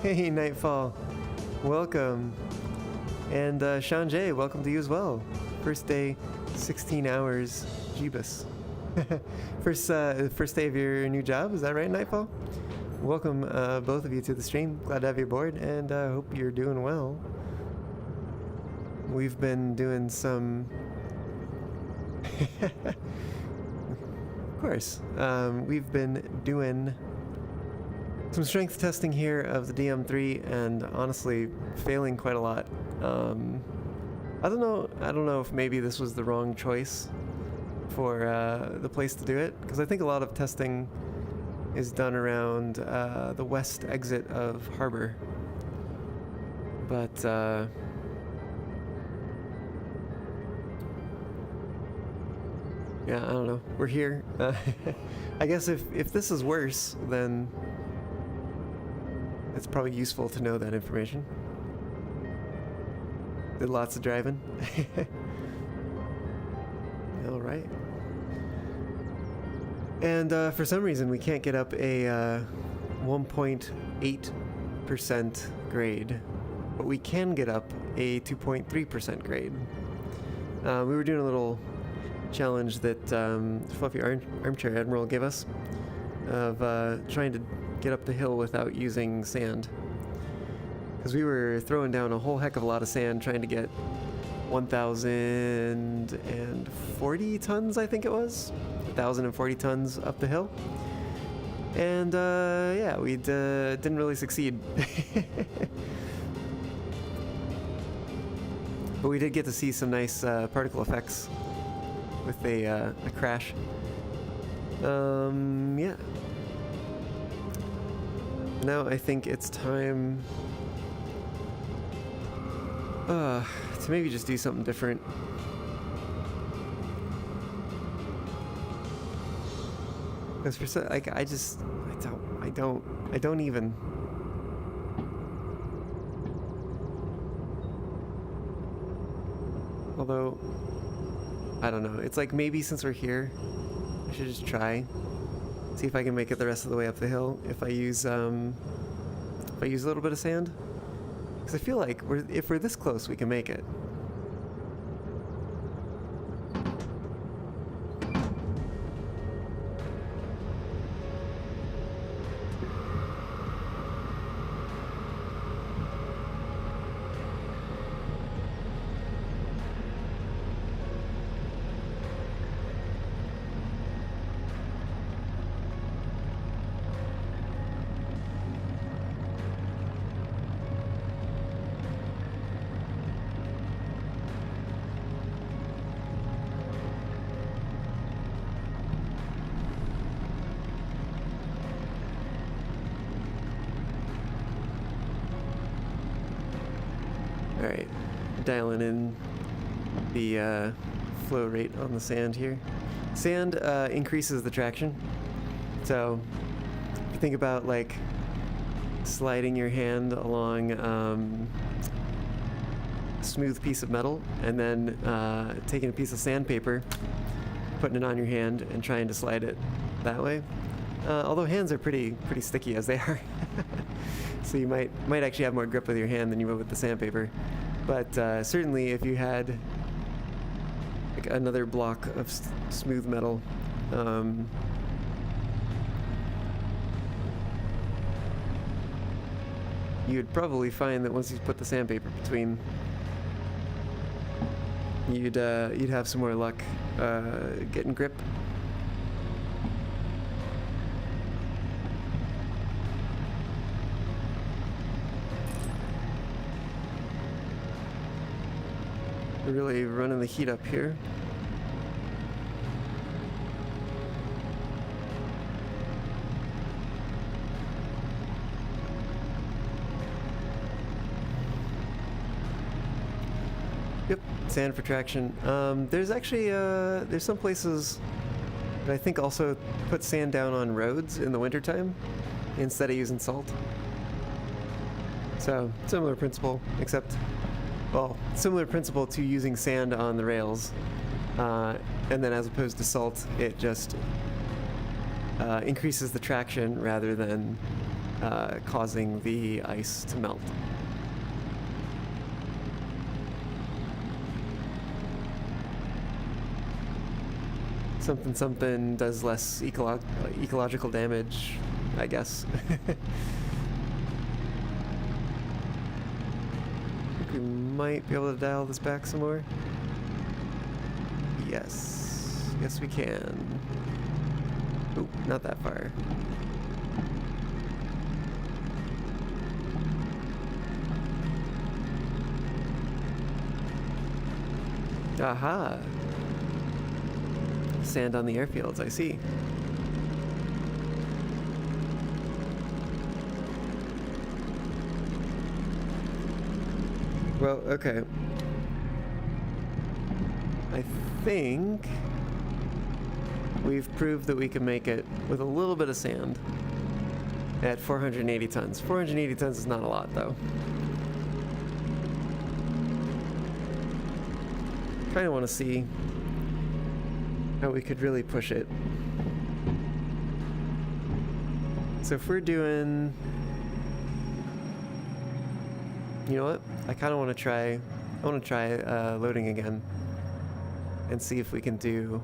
Hey, Nightfall. Welcome. And Sean J, welcome to you as well. First day, 16 hours, Jeebus. First day of your new job, is that right, Nightfall? Welcome, both of you, to the stream. Glad to have you aboard, and hope you're doing well. We've been doing some... Of course. We've been doing some strength testing here of the DM3, and honestly, failing quite a lot. I don't know if maybe this was the wrong choice for the place to do it, because I think a lot of testing is done around the west exit of Harbor. But yeah, I don't know. We're here. I guess if this is worse, then it's probably useful to know that information. Did lots of driving. All right. And for some reason, we can't get up a 1.8% grade, but we can get up a 2.3% grade. We were doing a little challenge that Fluffy Armchair Admiral gave us of trying to get up the hill without using sand. Because we were throwing down a whole heck of a lot of sand trying to get 1,040 tons, I think it was. 1,040 tons up the hill. And yeah, we didn't really succeed. But we did get to see some nice particle effects with a crash. Yeah. Now I think it's time to maybe just do something different. Because for so, like, I don't even. Although, I don't know. It's like maybe since we're here, I should just try. See if I can make it the rest of the way up the hill if I use a little bit of sand. Because I feel like if we're this close, we can make it. Alright, dialing in the flow rate on the sand here. Sand increases the traction. So, if you think about like sliding your hand along a smooth piece of metal and then taking a piece of sandpaper, putting it on your hand and trying to slide it that way. Although hands are pretty sticky as they are. So you might actually have more grip with your hand than you would with the sandpaper. But certainly if you had like another block of smooth metal, you'd probably find that once you put the sandpaper between, you'd have some more luck getting grip. We're really running the heat up here. Yep, sand for traction. There's actually there's some places that I think also put sand down on roads in the wintertime instead of using salt. So similar principle, except, well, similar principle to using sand on the rails, and then as opposed to salt, it just increases the traction rather than causing the ice to melt. Something something does less ecological damage, I guess. We might be able to dial this back some more. Yes. Yes, we can. Oop, not that far. Aha! Sand on the airfields, I see. Well, okay. I think we've proved that we can make it with a little bit of sand at 480 tons. 480 tons is not a lot, though. Kind of want to see how we could really push it. So if we're doing... You know what? I kind of want to try... I want to try loading again and see if we can do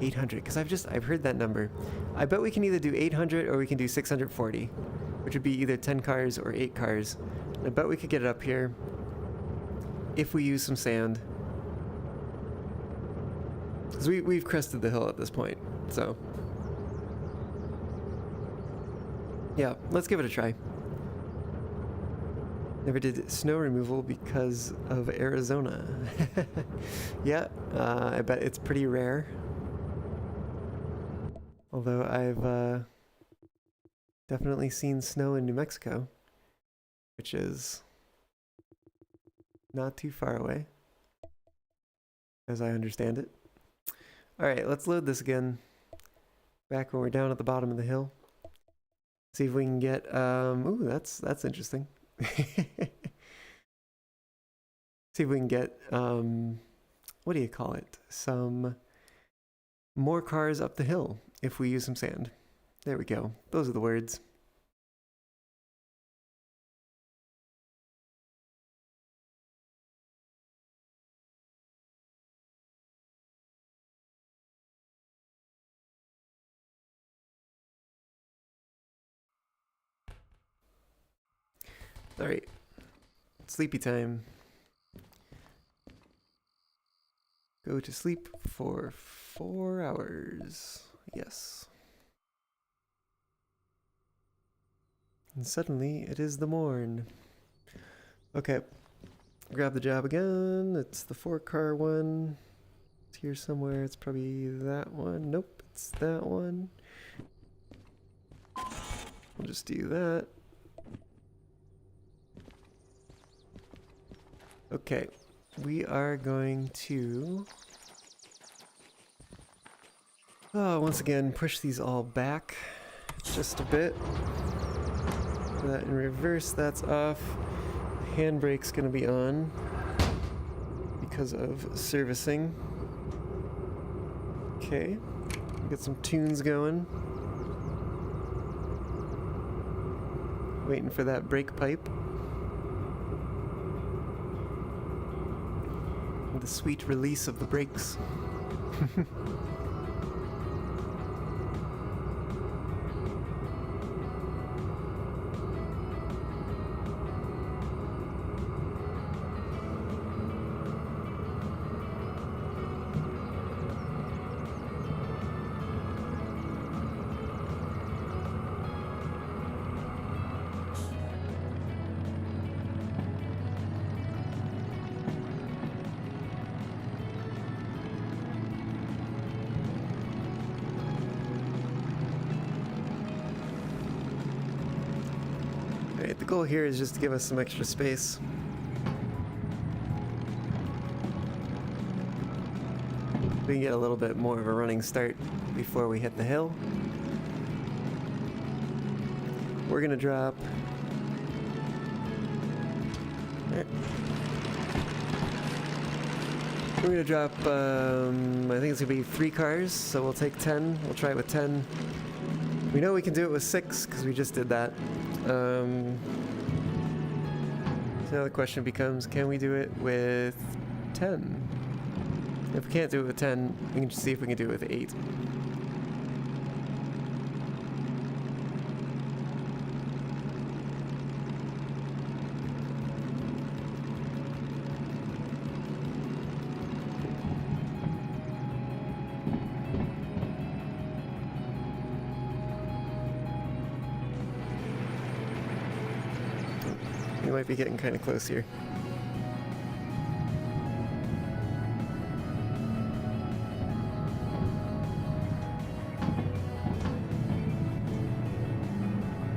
800, because I've heard that number. I bet we can either do 800 or we can do 640, which would be either 10 cars or 8 cars. I bet we could get it up here if we use some sand. Because we've crested the hill at this point, so... Yeah, let's give it a try. Never did snow removal because of Arizona. Yeah, I bet it's pretty rare. Although I've definitely seen snow in New Mexico, which is not too far away, as I understand it. Alright, let's load this again. Back when we're down at the bottom of the hill. See if we can get, ooh, that's interesting. See if we can get, what do you call it? Some more cars up the hill if we use some sand. There we go. Those are the words. All right, sleepy time. Go to sleep for 4 hours. Yes. And suddenly it is the morn. Okay, grab the job again. It's the 4-car one. It's here somewhere. It's probably that one. Nope, it's that one. We'll just do that. Okay, we are going to, once again, push these all back just a bit. Put that in reverse, that's off. Handbrake's gonna be on because of servicing. Okay, get some tunes going. Waiting for that brake pipe. The sweet release of the brakes. Alright, the goal here is just to give us some extra space. We can get a little bit more of a running start before we hit the hill. We're gonna drop... Alright. We're gonna drop, I think it's gonna be 3 cars, so we'll take 10. We'll try it with 10. We know we can do it with 6 because we just did that. So now the question becomes, can we do it with 10? If we can't do it with 10, we can just see if we can do it with 8. We might be getting kind of close here.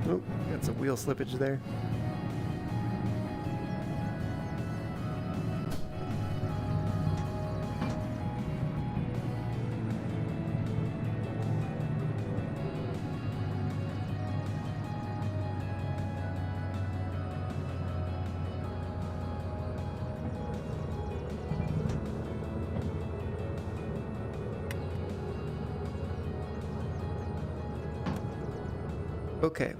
Oh, got some wheel slippage there. Okay.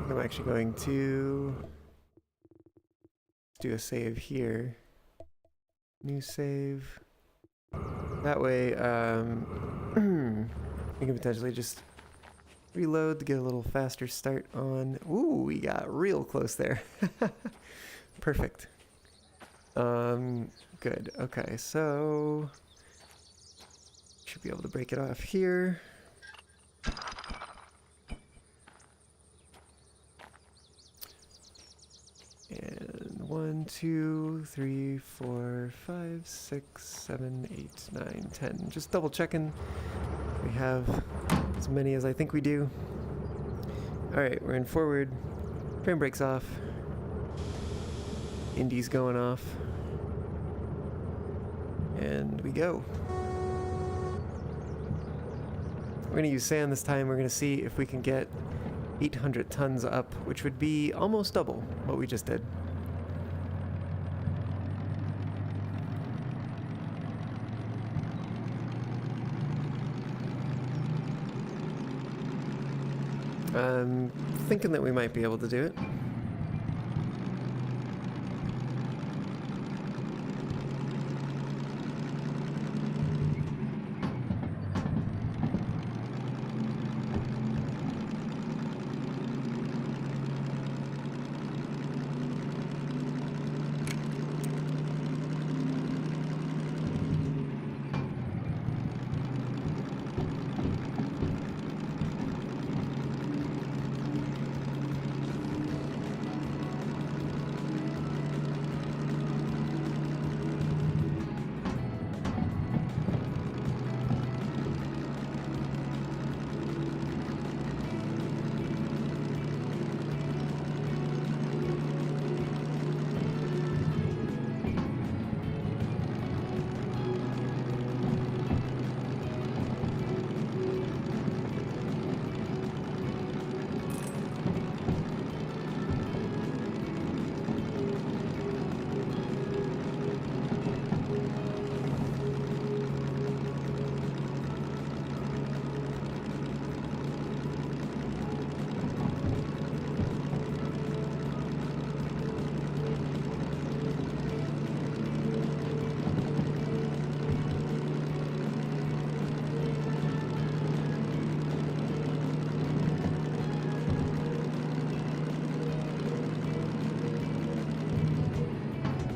I'm actually going to do a save here. New save. That way, we can potentially just reload to get a little faster start on. Ooh, we got real close there. Perfect. Good. Okay, so should be able to break it off here. And 1, 2, 3, 4, 5, 6, 7, 8, 9, 10. Just double checking we have as many as I think we do. Alright, we're in forward. Frame breaks off. Indy's going off. And we go. We're going to use sand this time. We're going to see if we can get 800 tons up, which would be almost double what we just did. I'm thinking that we might be able to do it.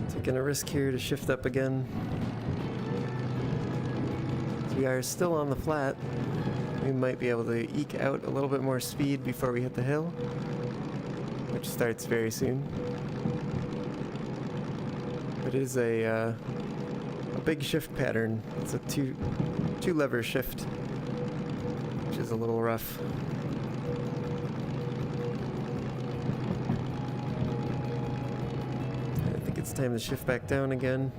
Taking a risk here to shift up again. So we are still on the flat. We might be able to eke out a little bit more speed before we hit the hill, which starts very soon. It is a big shift pattern. It's a two lever shift, which is a little rough. It's time to shift back down again.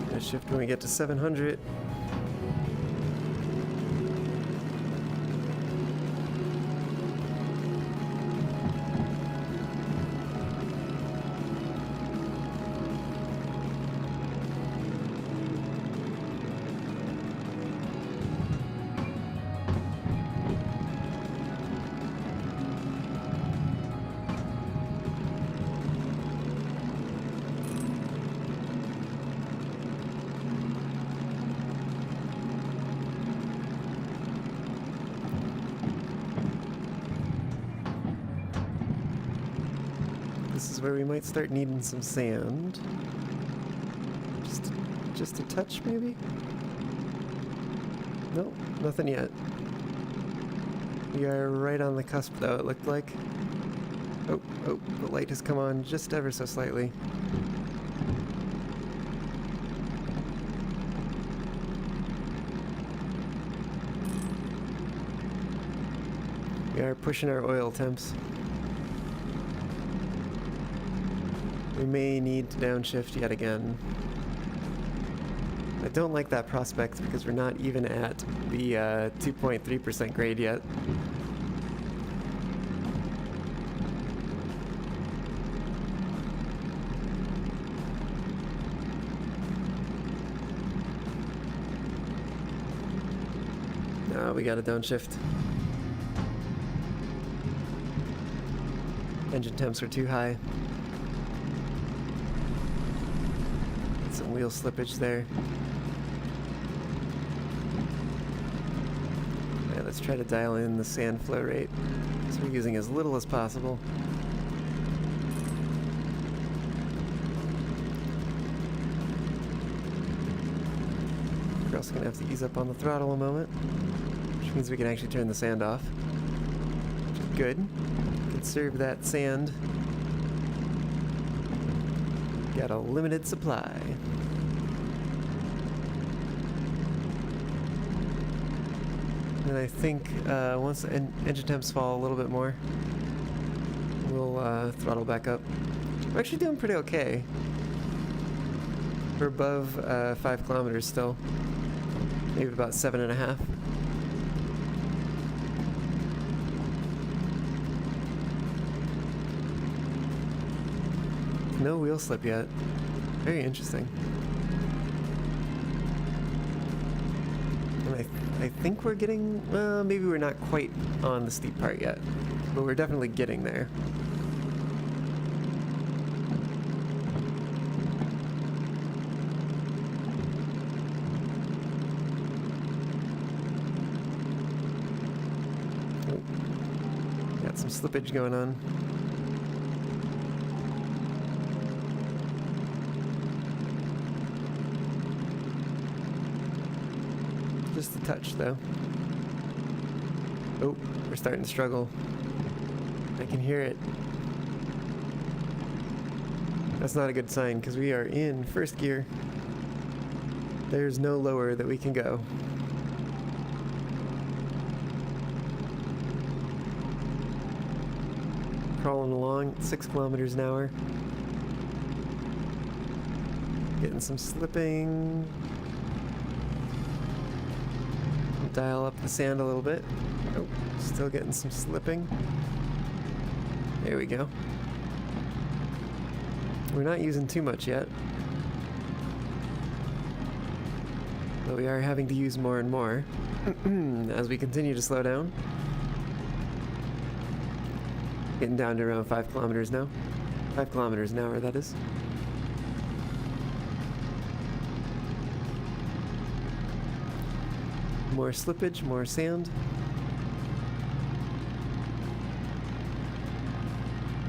Gonna shift when we get to 700. this is where we might start needing some sand. Just a touch, maybe? Nope, nothing yet. We are right on the cusp, though, it looked like. Oh, the light has come on just ever so slightly. We are pushing our oil temps. We may need to downshift yet again. I don't like that prospect because we're not even at the 2.3% grade yet. No, we gotta downshift. Engine temps are too high. Some wheel slippage there. Yeah, let's try to dial in the sand flow rate. So we're using as little as possible. We're also gonna have to ease up on the throttle a moment, which means we can actually turn the sand off, which is good. Conserve that sand. Got a limited supply. And I think once the engine temps fall a little bit more, we'll throttle back up. We're actually doing pretty okay. We're above 5 kilometers still. Maybe about 7.5. No wheel slip yet. Very interesting. And I think we're getting, maybe we're not quite on the steep part yet, but we're definitely getting there. Oh. Got some slippage going on. Just a touch, though. Oh, we're starting to struggle. I can hear it. That's not a good sign, because we are in first gear. There's no lower that we can go. Crawling along at 6 kilometers an hour. Getting some slipping. Dial up the sand a little bit. Oh, still getting some slipping. There we go. We're not using too much yet, but we are having to use more and more as we continue to slow down. Getting down to around 5 kilometers now. 5 kilometers an hour, that is. More slippage, more sand.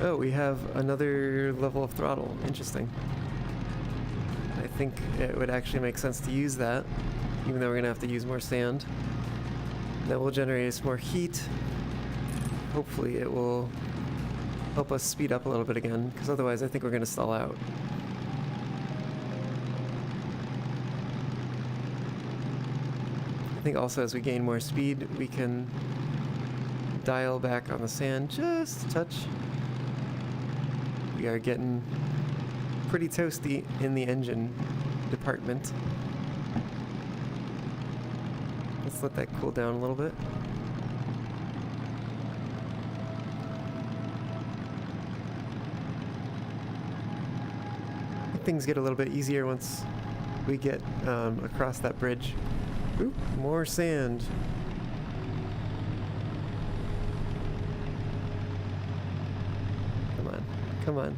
Oh, we have another level of throttle. Interesting. I think it would actually make sense to use that, even though we're going to have to use more sand. That will generate us more heat. Hopefully it will help us speed up a little bit again, because otherwise I think we're going to stall out. I think also as we gain more speed, we can dial back on the sand just a touch. We are getting pretty toasty in the engine department. Let's let that cool down a little bit. Things get a little bit easier once we get across that bridge. Ooh, more sand. Come on, come on.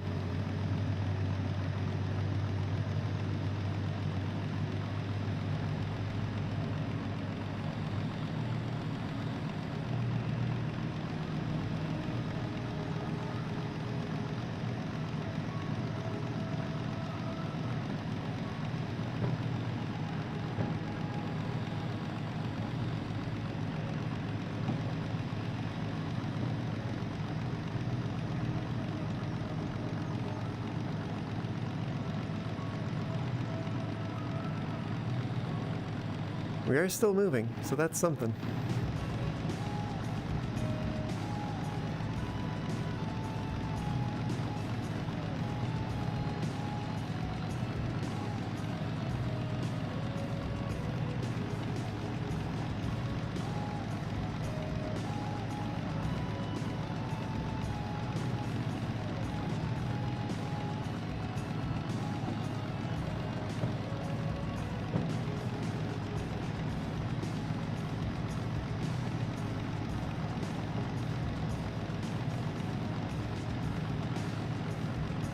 We are still moving, so that's something.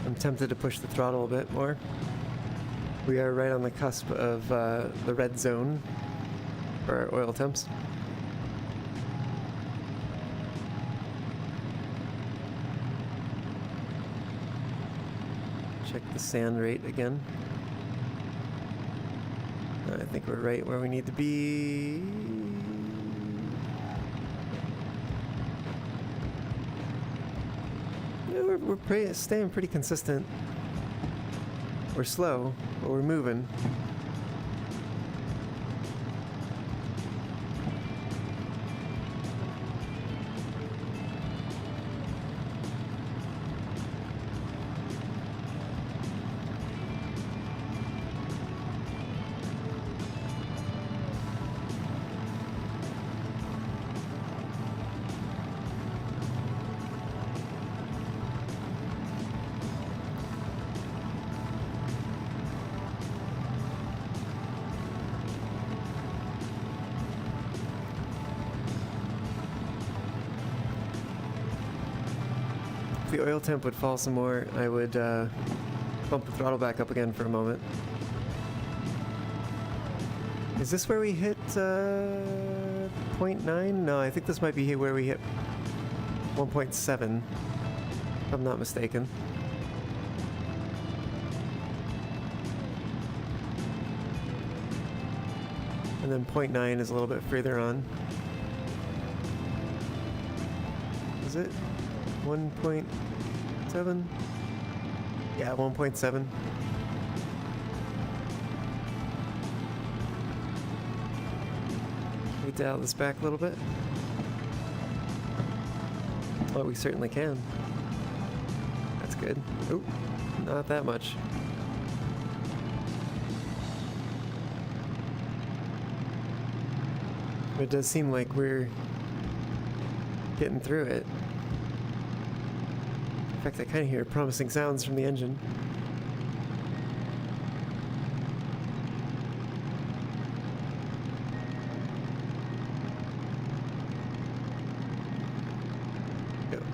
I'm tempted to push the throttle a bit more. We are right on the cusp of the red zone for our oil temps. Check the sand rate again. I think we're right where we need to be. Yeah, we're staying pretty consistent. We're slow, but we're moving. If the oil temp would fall some more, I would bump the throttle back up again for a moment. Is this where we hit 0.9? No, I think this might be where we hit 1.7, if I'm not mistaken. And then 0.9 is a little bit further on. Is it 1.7? Yeah, 1.7. We dial this back a little bit. Oh, we certainly can. That's good. Oh, not that much. But it does seem like we're getting through it. In fact, I kind of hear promising sounds from the engine.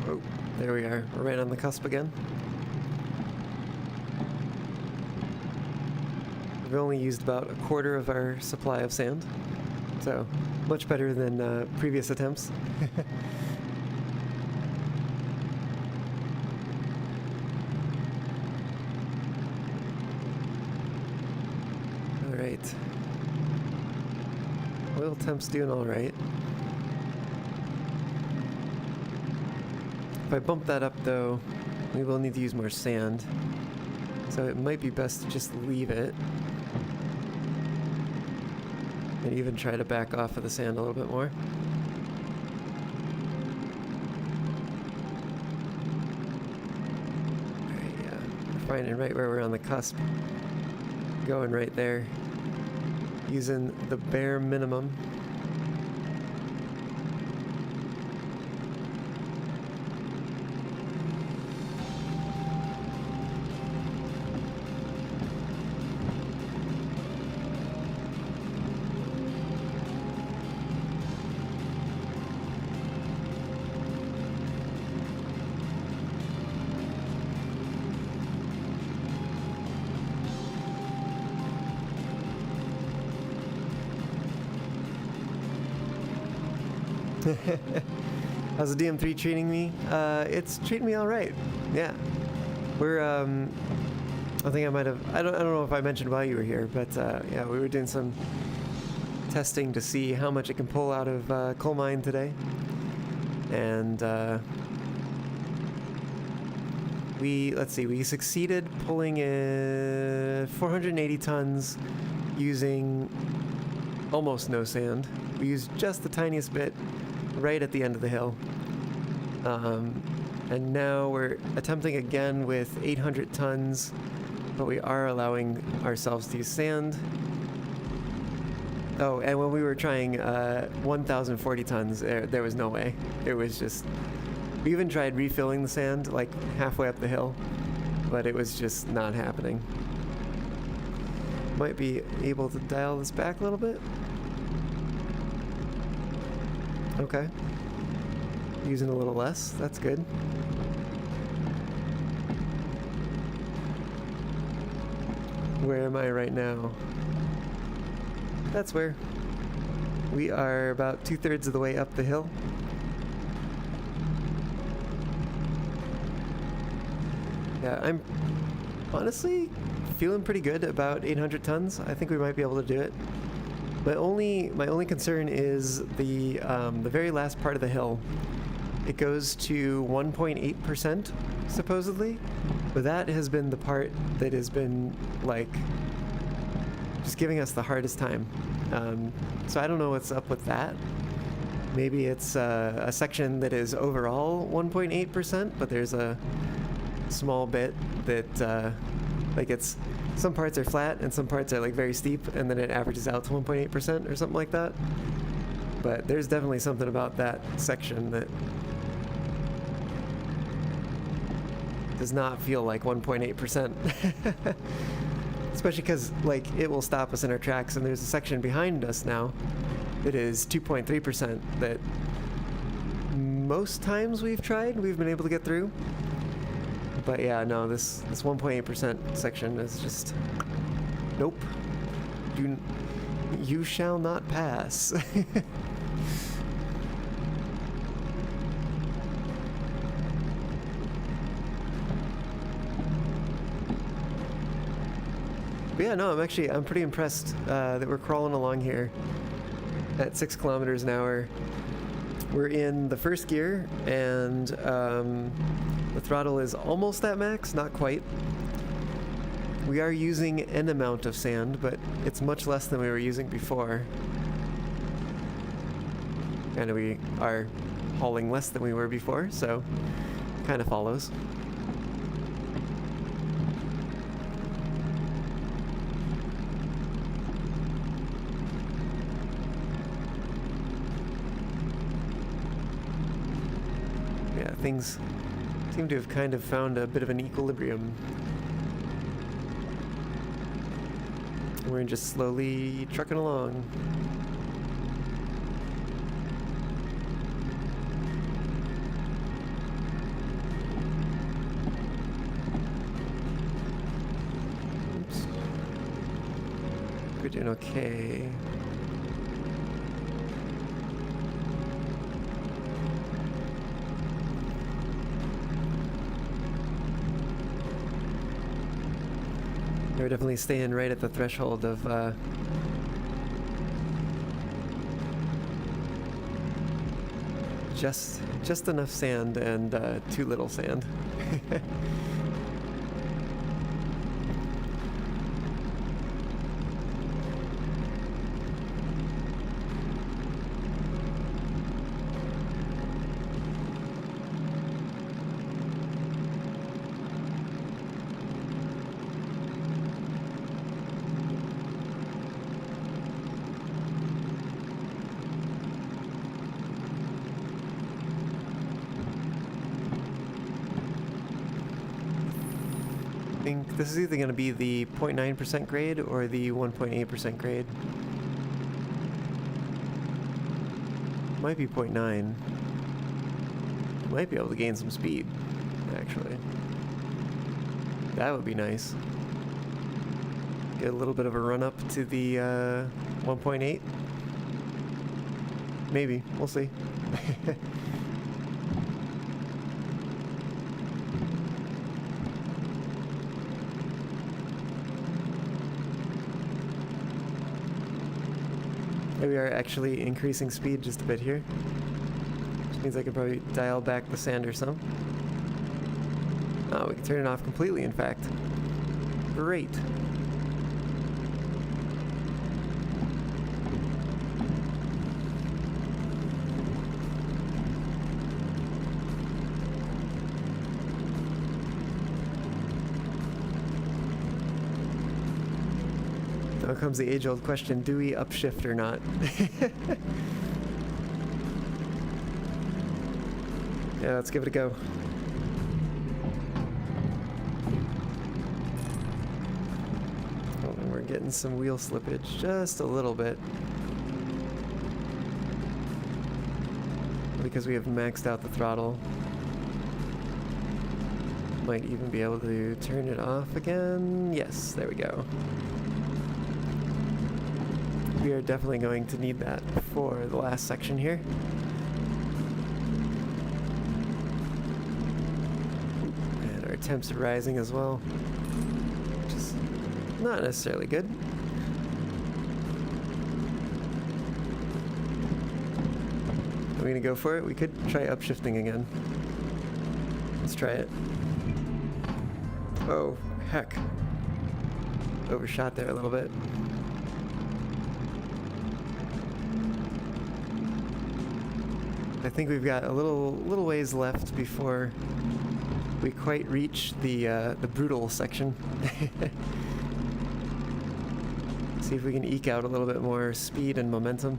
Oh, there we are. We're right on the cusp again. We've only used about a quarter of our supply of sand, so much better than previous attempts. Alright. Oil temp's doing alright. If I bump that up though, we will need to use more sand. So it might be best to just leave it. And even try to back off of the sand a little bit more. Alright, yeah. We're finding right where we're on the cusp. Going right there. Using the bare minimum. How's the DM3 treating me? It's treating me all right. Yeah, we're. I think I might have. I don't know if I mentioned while you were here, but yeah, we were doing some testing to see how much it can pull out of coal mine today, and let's see, we succeeded pulling 480 tons using almost no sand. We used just the tiniest bit right at the end of the hill. And now we're attempting again with 800 tons, but we are allowing ourselves to use sand. Oh, and when we were trying 1,040 tons, there was no way. It was just... We even tried refilling the sand, like, halfway up the hill, but it was just not happening. Might be able to dial this back a little bit. Okay. Using a little less, that's good. Where am I right now? That's where. We are about 2/3 of the way up the hill. Yeah, I'm honestly feeling pretty good about 800 tons. I think we might be able to do it. My only concern is the very last part of the hill. It goes to 1.8% supposedly, but that has been the part that has been like just giving us the hardest time. So I don't know what's up with that. Maybe it's a section that is overall 1.8%, but there's a small bit that like it's some parts are flat and some parts are like very steep, and then it averages out to 1.8% or something like that. But there's definitely something about that section that does not feel like 1.8%. Especially because like it will stop us in our tracks, and there's a section behind us now that is 2.3% that most times we've been able to get through. But yeah, no, this 1.8% section is just nope. You shall not pass. But yeah, no, I'm pretty impressed that we're crawling along here at 6 kilometers an hour. We're in the first gear, and the throttle is almost at max, not quite. We are using an amount of sand, but it's much less than we were using before. And we are hauling less than we were before, so kind of follows. Yeah, things seem to have kind of found a bit of an equilibrium. We're just slowly trucking along. Oops. We're doing okay. We're definitely staying right at the threshold of just enough sand and too little sand. I think this is either going to be the 0.9% grade or the 1.8% grade. Might be 0.9. Might be able to gain some speed, actually. That would be nice. Get a little bit of a run up to the 1.8. Maybe. We'll see. We are actually increasing speed just a bit here, which means I can probably dial back the sand or some. Oh, we can turn it off completely, in fact. Great. Now comes the age-old question, do we upshift or not? Yeah, let's give it a go. Oh, and we're getting some wheel slippage, just a little bit. Because we have maxed out the throttle. Might even be able to turn it off again. Yes, there we go. We are definitely going to need that for the last section here. And our temps are rising as well, which is not necessarily good. Are we gonna go for it? We could try upshifting again. Let's try it. Oh, heck. Overshot there a little bit. I think we've got a little ways left before we quite reach the brutal section. See if we can eke out a little bit more speed and momentum.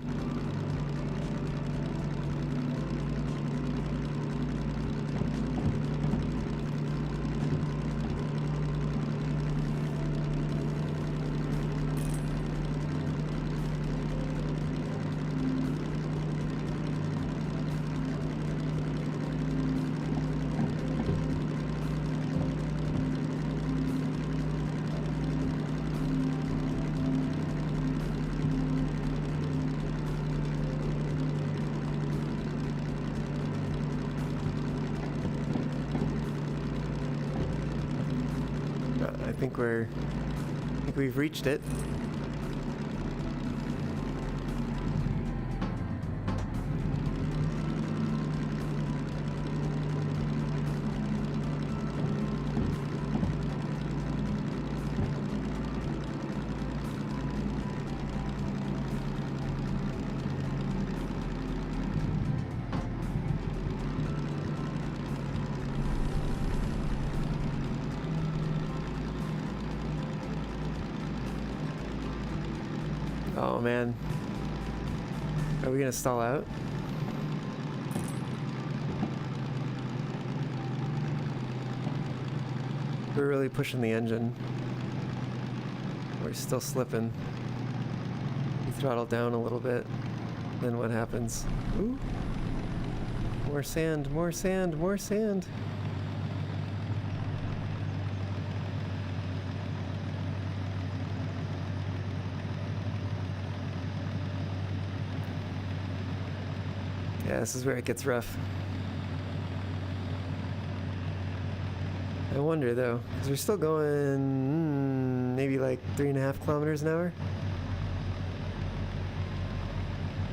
I think we've reached it. Oh man. Are we gonna stall out? We're really pushing the engine. We're still slipping. We throttle down a little bit. Then what happens? Ooh. More sand, more sand, more sand. Yeah, this is where it gets rough. I wonder though, because we're still going maybe like 3.5 kilometers an hour.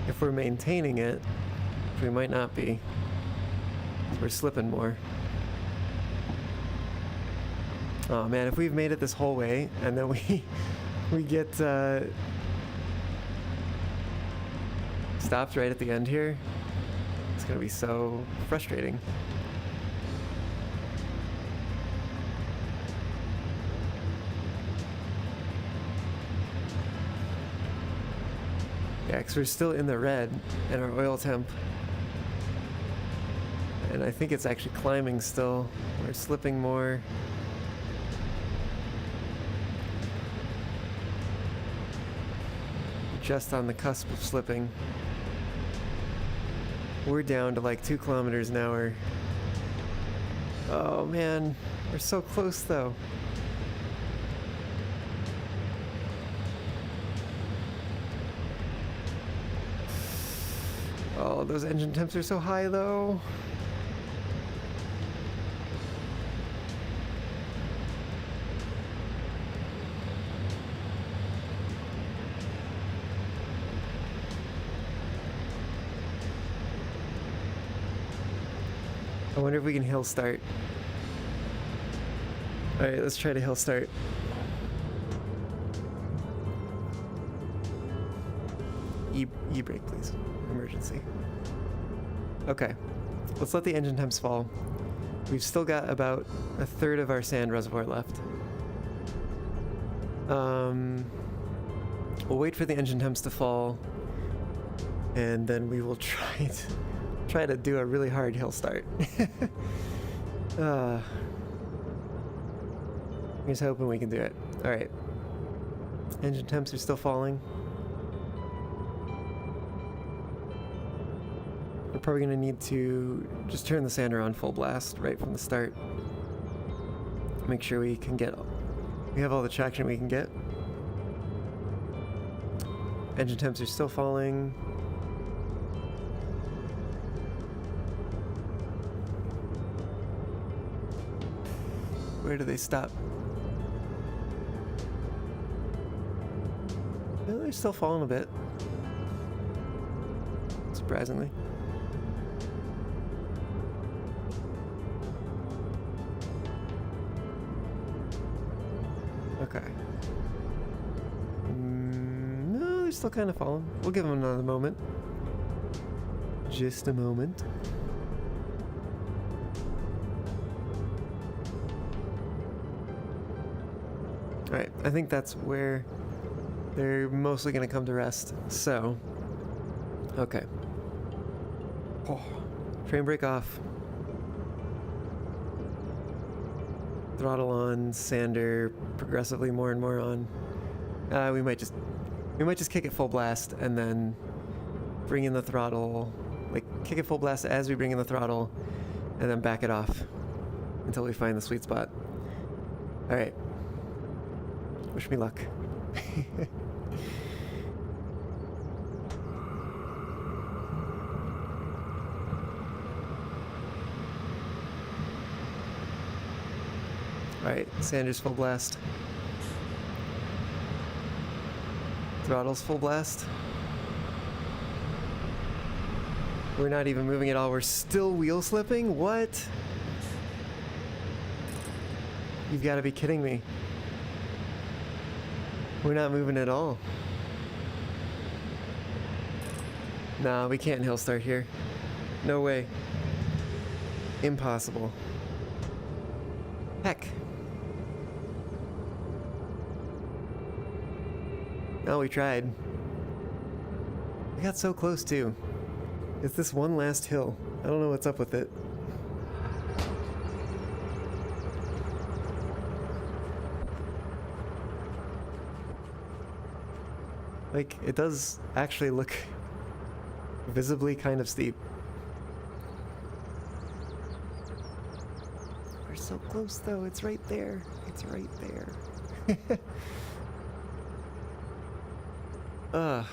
If we're maintaining it, we might not be. 'Cause we're slipping more. Oh man, if we've made it this whole way and then we get stopped right at the end here, it's gonna be so frustrating. Yeah, because we're still in the red in our oil temp. And I think it's actually climbing still. We're slipping more. Just on the cusp of slipping. We're down to like 2 kilometers an hour. Oh man, we're so close though. Oh, those engine temps are so high though. I wonder if we can hill start. Alright, let's try to hill start. E-brake, please. Emergency. Okay. Let's let the engine temps fall. We've still got about 1/3 of our sand reservoir left. We'll wait for the engine temps to fall, and then we will try to do a really hard hill start. Here's hoping we can do it. All right. Engine temps are still falling. We're probably gonna need to just turn the sander on full blast right from the start. Make sure we have all the traction we can get. Engine temps are still falling. Where do they stop? No, they're still falling a bit. Surprisingly. Okay. No, they're still kind of falling. We'll give them another moment. Just a moment. Alright, I think that's where they're mostly going to come to rest. So, okay. Oh, frame brake off. Throttle on, sander progressively more and more on. We might just kick it full blast and then bring in the throttle, like kick it full blast as we bring in the throttle, and then back it off until we find the sweet spot. All right. Wish me luck. Alright, Sanders full blast. Throttle's full blast. We're not even moving at all. We're still wheel slipping? What? You've got to be kidding me. We're not moving at all. Nah, we can't hill start here. No way. Impossible. Heck. No, we tried. We got so close too. It's this one last hill. I don't know what's up with it. Like, it does actually look visibly kind of steep. We're so close though, it's right there. It's right there. Ugh.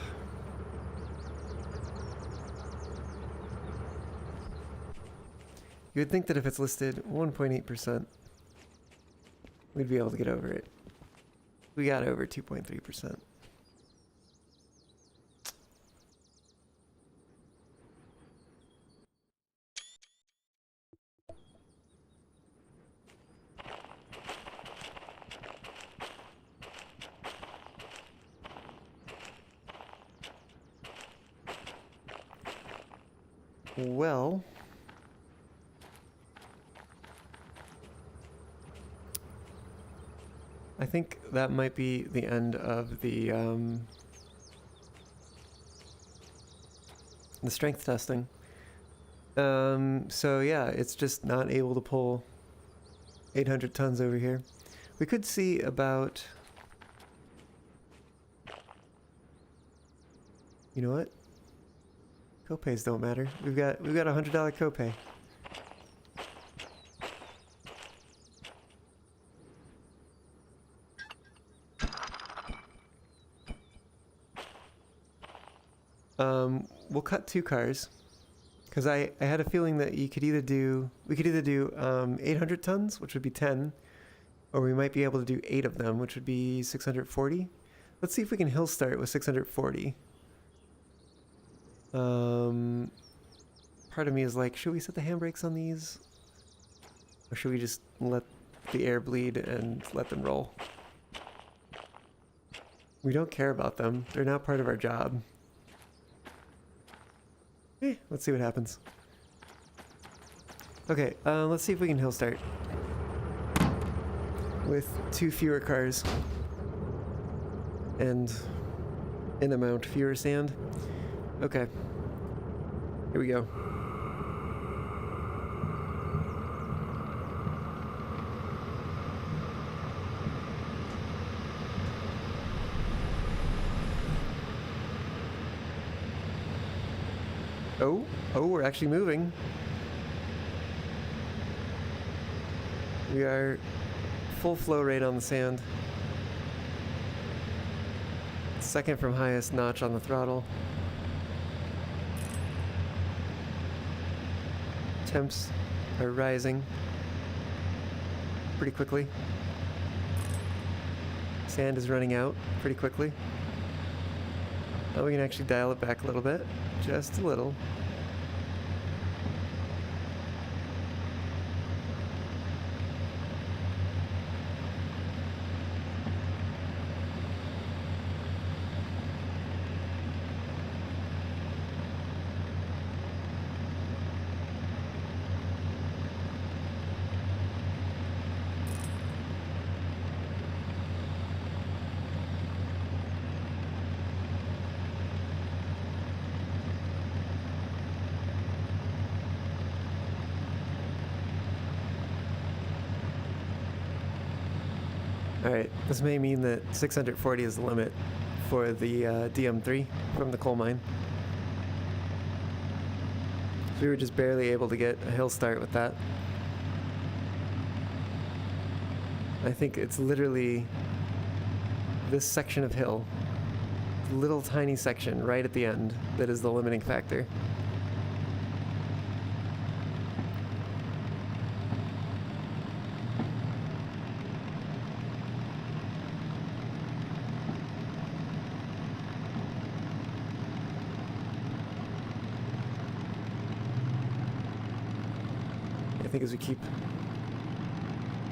You would think that if it's listed 1.8%, we'd be able to get over it. We got over 2.3%. Well, I think that might be the end of the strength testing. So yeah, it's just not able to pull 800 tons over here. We could see about, you know what? Copays don't matter. We've got a $100 copay. We'll cut 2 cars, because I had a feeling that we could either do 800 tons, which would be 10, or we might be able to do 8 of them, which would be 640. Let's see if we can hill start with 640. Part of me is like, should we set the handbrakes on these? Or should we just let the air bleed and let them roll? We don't care about them. They're not part of our job. Let's see what happens. Okay, let's see if we can hill start with 2 fewer cars. And an amount fewer sand. Okay. Here we go. Oh, we're actually moving. We are full flow rate on the sand. Second from highest notch on the throttle. Temps are rising pretty quickly. Sand is running out pretty quickly. Now we can actually dial it back a little bit, just a little. Alright, this may mean that 640 is the limit for the DM3 from the coal mine. So we were just barely able to get a hill start with that. I think it's literally this section of hill, little tiny section right at the end, that is the limiting factor. I think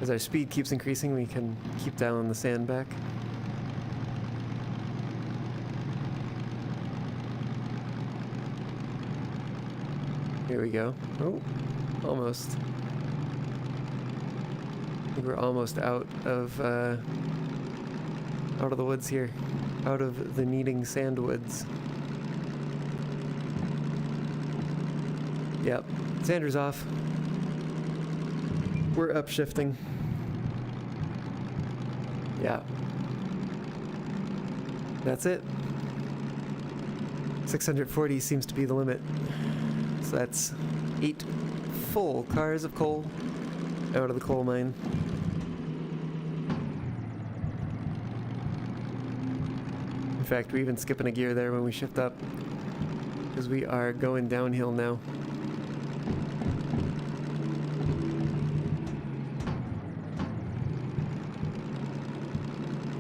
as our speed keeps increasing, we can keep dialing the sand back. Here we go. Oh, almost. I think we're almost out of the woods here. Out of the needing sand woods. Yep, Sander's off. We're upshifting. Yeah. That's it. 640 seems to be the limit. So that's 8 full cars of coal out of the coal mine. In fact, we're even skipping a gear there when we shift up, because we are going downhill now.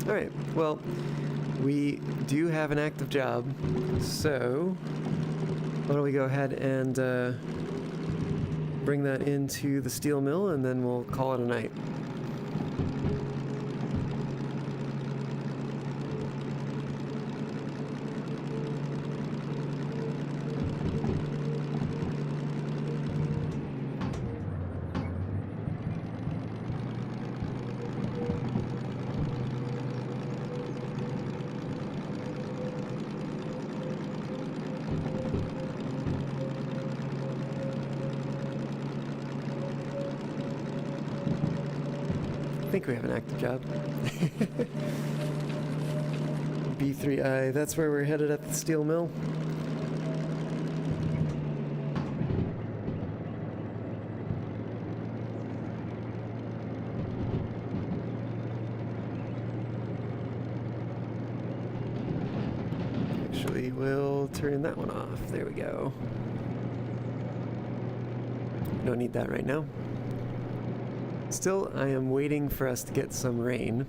Alright, well, we do have an active job, so why don't we go ahead and bring that into the steel mill, and then we'll call it a night. I think we have an active job. B3I, that's where we're headed at the steel mill. Actually, we'll turn that one off. There we go. Don't need that right now. Still, I am waiting for us to get some rain.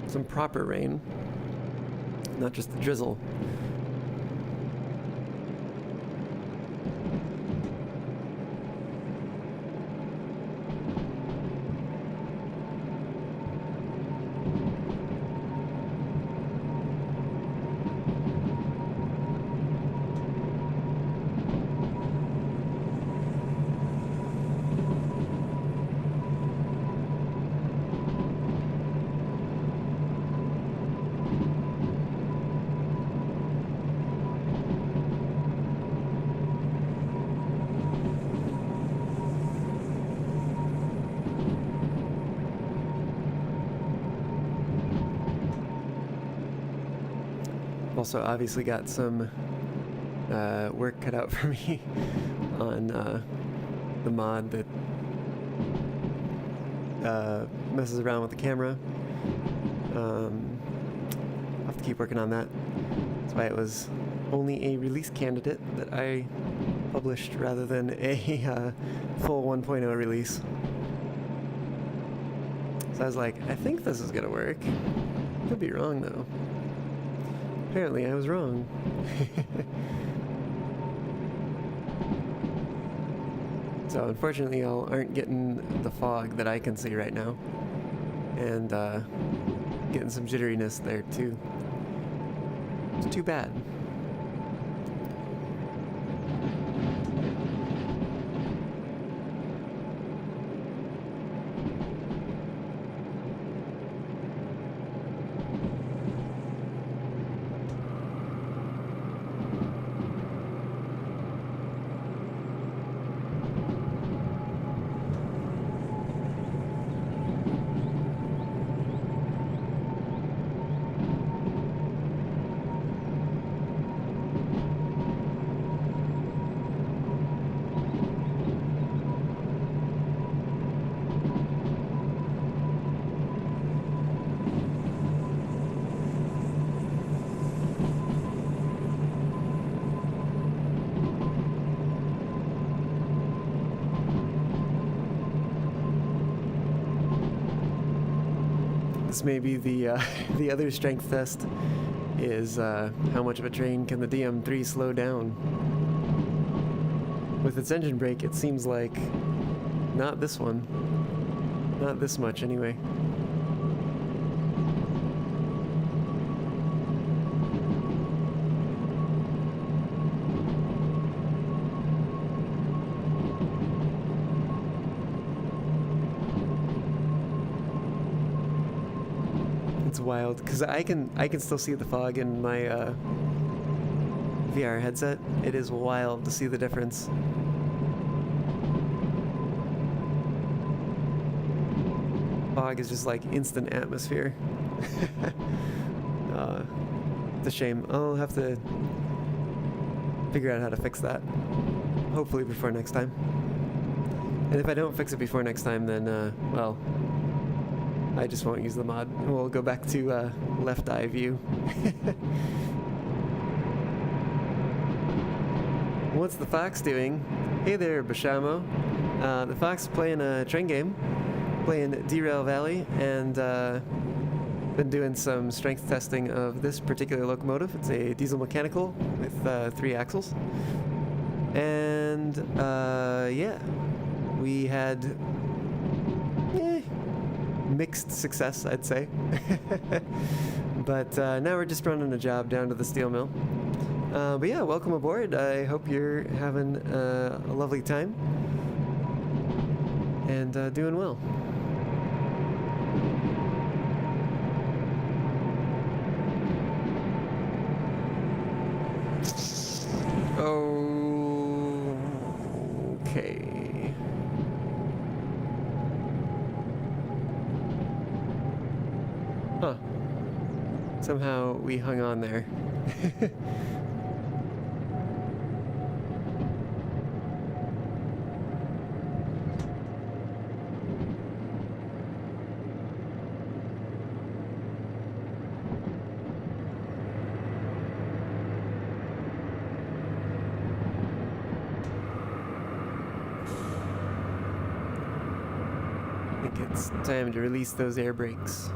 Some proper rain. Not just the drizzle. Also obviously got some work cut out for me on the mod that messes around with the camera. I'll have to keep working on that. That's why it was only a release candidate that I published rather than a full 1.0 release. So I was like, I think this is gonna work. Could be wrong though. Apparently I was wrong. So unfortunately y'all aren't getting the fog that I can see right now. And getting some jitteriness there too. It's too bad. This may be the the other strength test is how much of a train can the DM3 slow down. With its engine brake, it seems like not this one. Not this much anyway. It's wild because I can still see the fog in my VR headset. It is wild to see the difference. Fog is just like instant atmosphere. It's a shame. I'll have to figure out how to fix that. Hopefully before next time. And if I don't fix it before next time, then well, I just won't use the mod. We'll go back to left eye view. What's the Fox doing? Hey there, Bashamo. The Fox is playing a train game, playing Derail Valley, and been doing some strength testing of this particular locomotive. It's a diesel mechanical with 3 axles. And yeah, we had mixed success, I'd say. But now we're just running a job down to the steel mill. But yeah, welcome aboard. I hope you're having a lovely time and doing well. Okay. Huh. Somehow we hung on there. I think it's time to release those air brakes.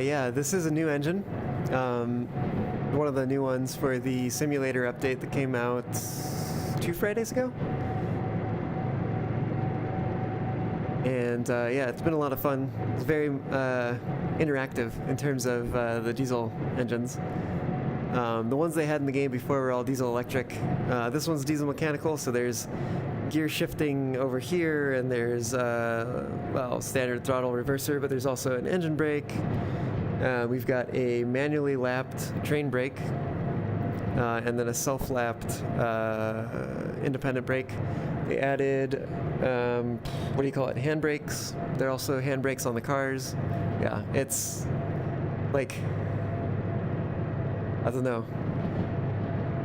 Yeah, this is a new engine. One of the new ones for the simulator update that came out 2 Fridays ago. And yeah, it's been a lot of fun. It's very interactive in terms of the diesel engines. The ones they had in the game before were all diesel electric. This one's diesel mechanical, so there's gear shifting over here, and there's well, standard throttle reverser, but there's also an engine brake. We've got a manually lapped train brake, and then a self-lapped independent brake. They added what do you call it? Handbrakes. There are also handbrakes on the cars. Yeah, it's like, I don't know,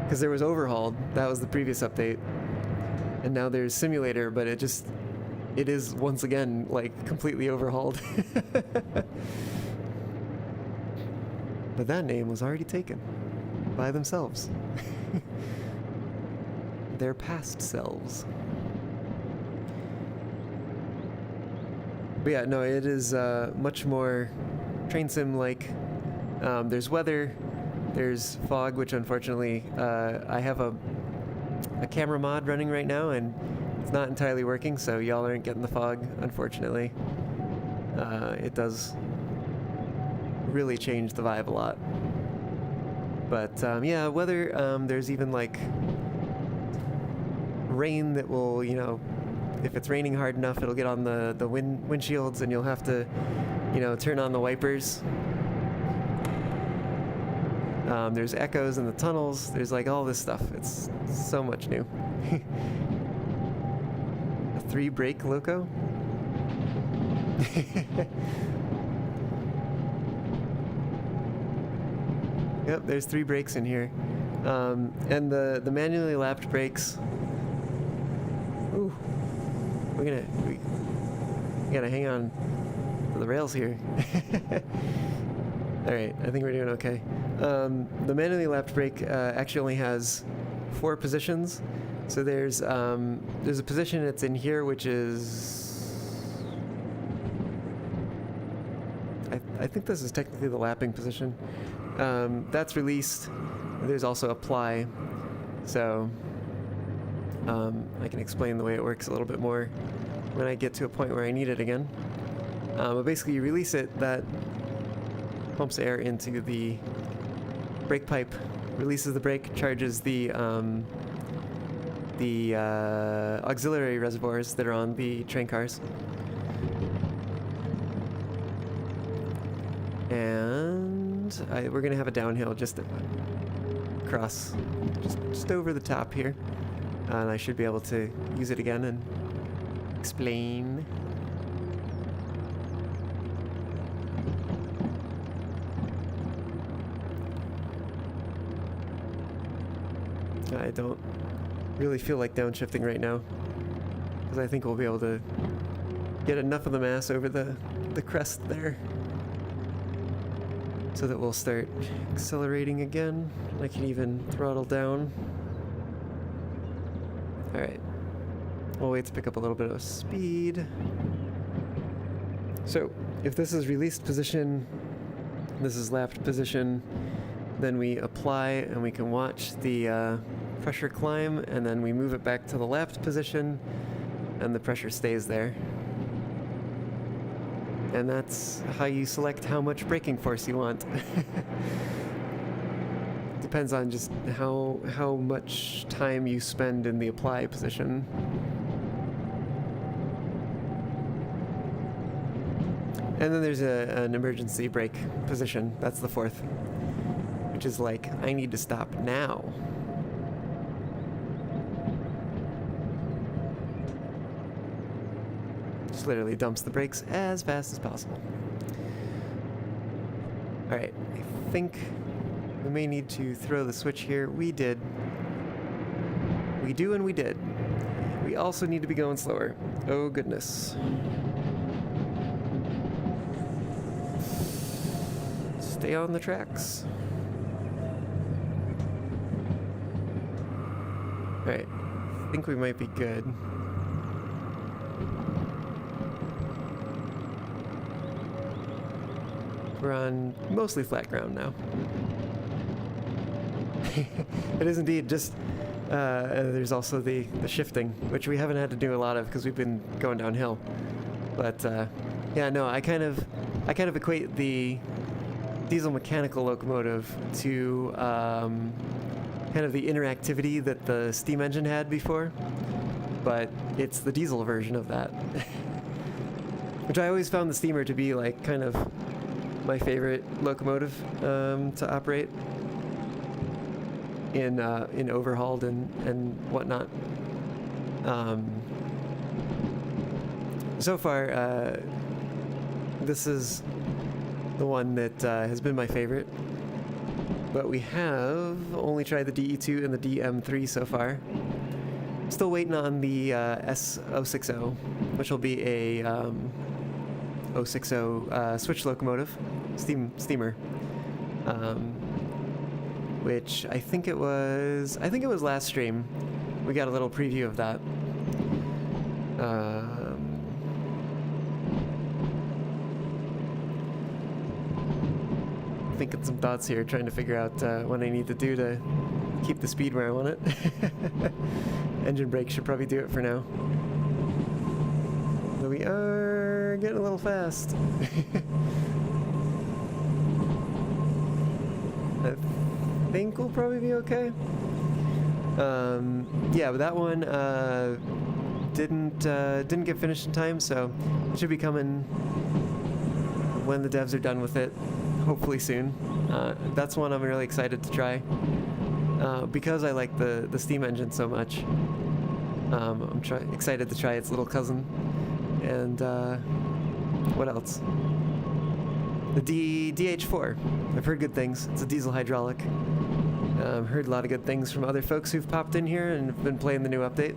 because there was Overhauled. That was the previous update, and now there's Simulator, but it is once again like completely overhauled. But that name was already taken by themselves. Their past selves. But yeah, no, it is much more train sim like. There's weather, there's fog, which unfortunately I have a camera mod running right now and it's not entirely working, so y'all aren't getting the fog, unfortunately. It does really change the vibe a lot. But yeah, weather, there's even like rain that will, you know, if it's raining hard enough, it'll get on the windshields and you'll have to, you know, turn on the wipers. There's echoes in the tunnels. There's like all this stuff. It's so much new. A 3 brake loco? Yep, there's 3 brakes in here. And the manually lapped brakes. Ooh. We gotta hang on to the rails here. Alright, I think we're doing okay. The manually lapped brake actually only has 4 positions. So there's a position that's in here, which is... I think this is technically the lapping position. That's released. There's also apply. So I can explain the way it works a little bit more when I get to a point where I need it again. But basically you release it, that pumps air into the brake pipe, releases the brake, charges the auxiliary reservoirs that are on the train cars. And we're gonna have a downhill just across, just over the top here. And I should be able to use it again and explain. I don't really feel like downshifting right now, because I think we'll be able to get enough of the mass over the crest there so that we'll start accelerating again. I can even throttle down. Alright, we'll wait to pick up a little bit of speed. So, if this is released position, this is lapped position, then we apply and we can watch the pressure climb, and then we move it back to the lapped position, and the pressure stays there. And that's how you select how much braking force you want. Depends on just how much time you spend in the apply position. And then there's an emergency brake position. That's the 4th, which is like, I need to stop now. Just literally dumps the brakes as fast as possible. Alright, I think we may need to throw the switch here. We did. We do and we did. We also need to be going slower. Oh goodness. Stay on the tracks. Alright, I think we might be good. We're on mostly flat ground now. It is indeed just, there's also the shifting, which we haven't had to do a lot of because we've been going downhill. But yeah, no, I kind of equate the diesel mechanical locomotive to kind of the interactivity that the steam engine had before. but it's the diesel version of that. Which I always found the steamer to be like kind of my favorite locomotive to operate in overhauled and whatnot. So far, this is the one that has been my favorite, but we have only tried the DE2 and the DM3 so far. Still waiting on the S060, which will be a 060 switch locomotive, steamer, which I think it was last stream. We got a little preview of that. Thinking some thoughts here, trying to figure out what I need to do to keep the speed where I want it. Engine brake should probably do it for now. But we are getting a little fast. I think we'll probably be okay. Yeah, but that one didn't get finished in time, so it should be coming when the devs are done with it, hopefully soon. That's one I'm really excited to try because I like the steam engine so much. I'm excited to try its little cousin. And what else? The DH4. I've heard good things. It's a diesel hydraulic. Heard a lot of good things from other folks who've popped in here and have been playing the new update.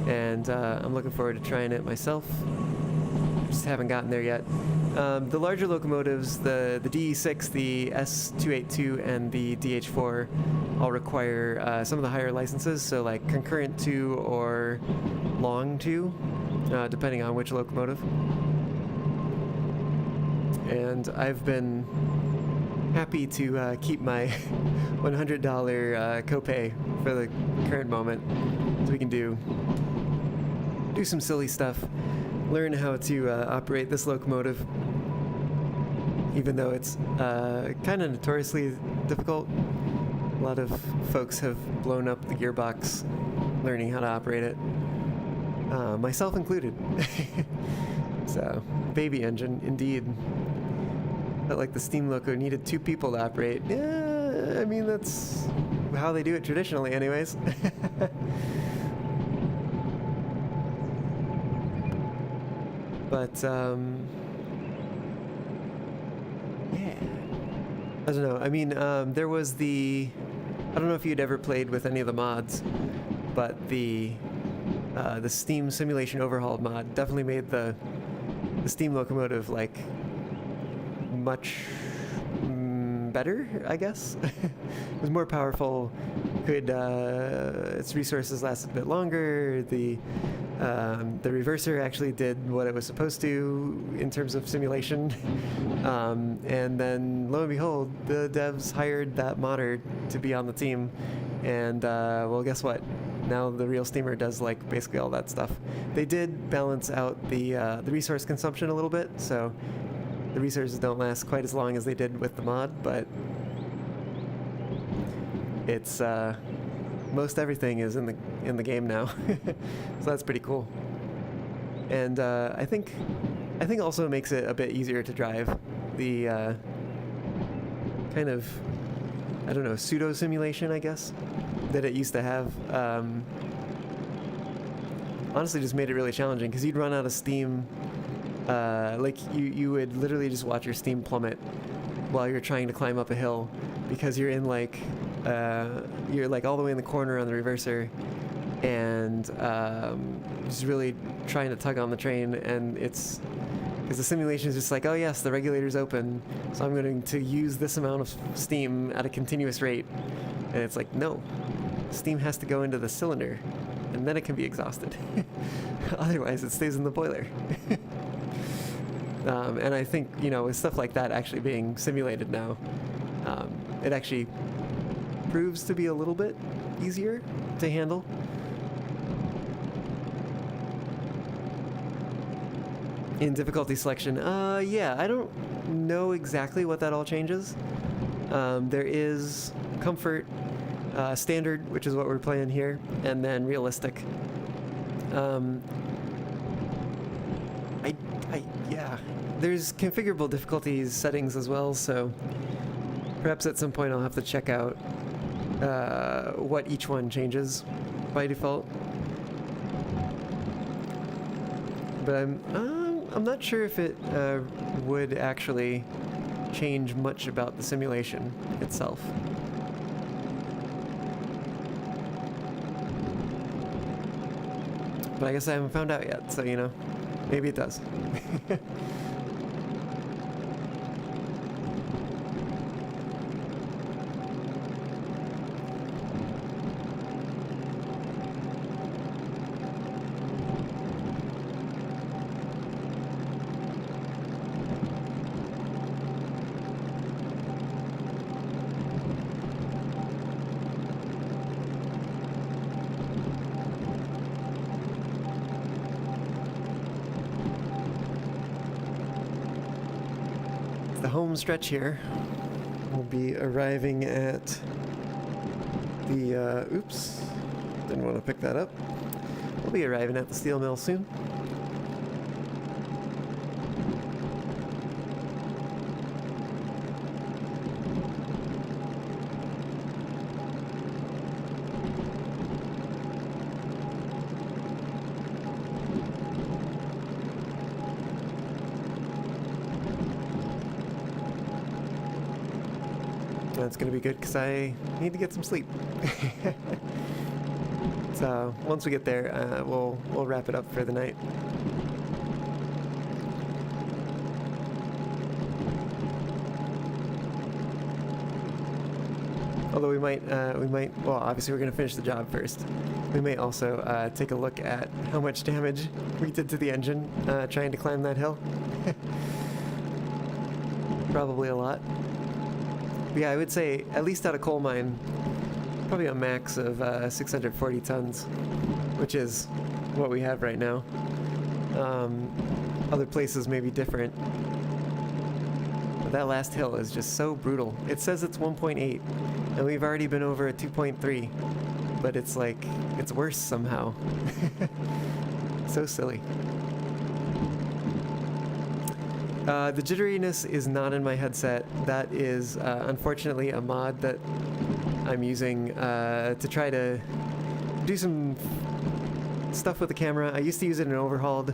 And I'm looking forward to trying it myself. Just haven't gotten there yet. The larger locomotives, the DE6, the S282, and the DH4 all require some of the higher licenses, so like concurrent 2 or long 2, depending on which locomotive. And I've been happy to keep my $100 copay for the current moment, so we can do some silly stuff. Learn how to operate this locomotive, even though it's kind of notoriously difficult. A lot of folks have blown up the gearbox learning how to operate it, myself included. So, baby engine, indeed. Felt like the steam loco needed 2 people to operate. Yeah, I mean, that's how they do it traditionally anyways. But, yeah. I don't know. I mean, there was I don't know if you'd ever played with any of the mods, but the steam simulation overhauled mod definitely made the steam locomotive, like, much better, I guess. It was more powerful. Its resources lasted a bit longer. The reverser actually did what it was supposed to in terms of simulation. And then, lo and behold, the devs hired that modder to be on the team. And, well, guess what? Now the real steamer does, like, basically all that stuff. They did balance out the resource consumption a little bit, so the resources don't last quite as long as they did with the mod, but it's, most everything is in the game now. So that's pretty cool. And I think also makes it a bit easier to drive. The kind of, I don't know, pseudo simulation, I guess, that it used to have, honestly just made it really challenging, because you'd run out of steam. Like you would literally just watch your steam plummet while you're trying to climb up a hill, because you're in like you're like all the way in the corner on the reverser, and just really trying to tug on the train, and it's because the simulation is just like, oh yes, the regulator's open, so I'm going to use this amount of steam at a continuous rate, and it's like, no, steam has to go into the cylinder and then it can be exhausted. Otherwise it stays in the boiler. And I think, you know, with stuff like that actually being simulated now, it actually proves to be a little bit easier to handle. In difficulty selection, yeah, I don't know exactly what that all changes. There is comfort, standard, which is what we're playing here, and then realistic. Um, yeah. There's configurable difficulties settings as well, so perhaps at some point I'll have to check out what each one changes by default. But I'm not sure if it would actually change much about the simulation itself. But I guess I haven't found out yet, so you know, maybe it does. The home stretch here. We'll be arriving at the, oops, didn't want to pick that up. We'll be arriving at the steel mill soon. That's gonna be good because I need to get some sleep. So once we get there, we'll wrap it up for the night. Although we might, well, obviously we're gonna finish the job first. We may also take a look at how much damage we did to the engine trying to climb that hill. Probably a lot. But yeah, I would say, at least at a coal mine, probably a max of 640 tons, which is what we have right now. Other places may be different. But that last hill is just so brutal. It says it's 1.8, and we've already been over a 2.3, but it's like, it's worse somehow. So silly. The jitteriness is not in my headset. That is, unfortunately, a mod that I'm using to try to do some stuff with the camera. I used to use it in Overhauled.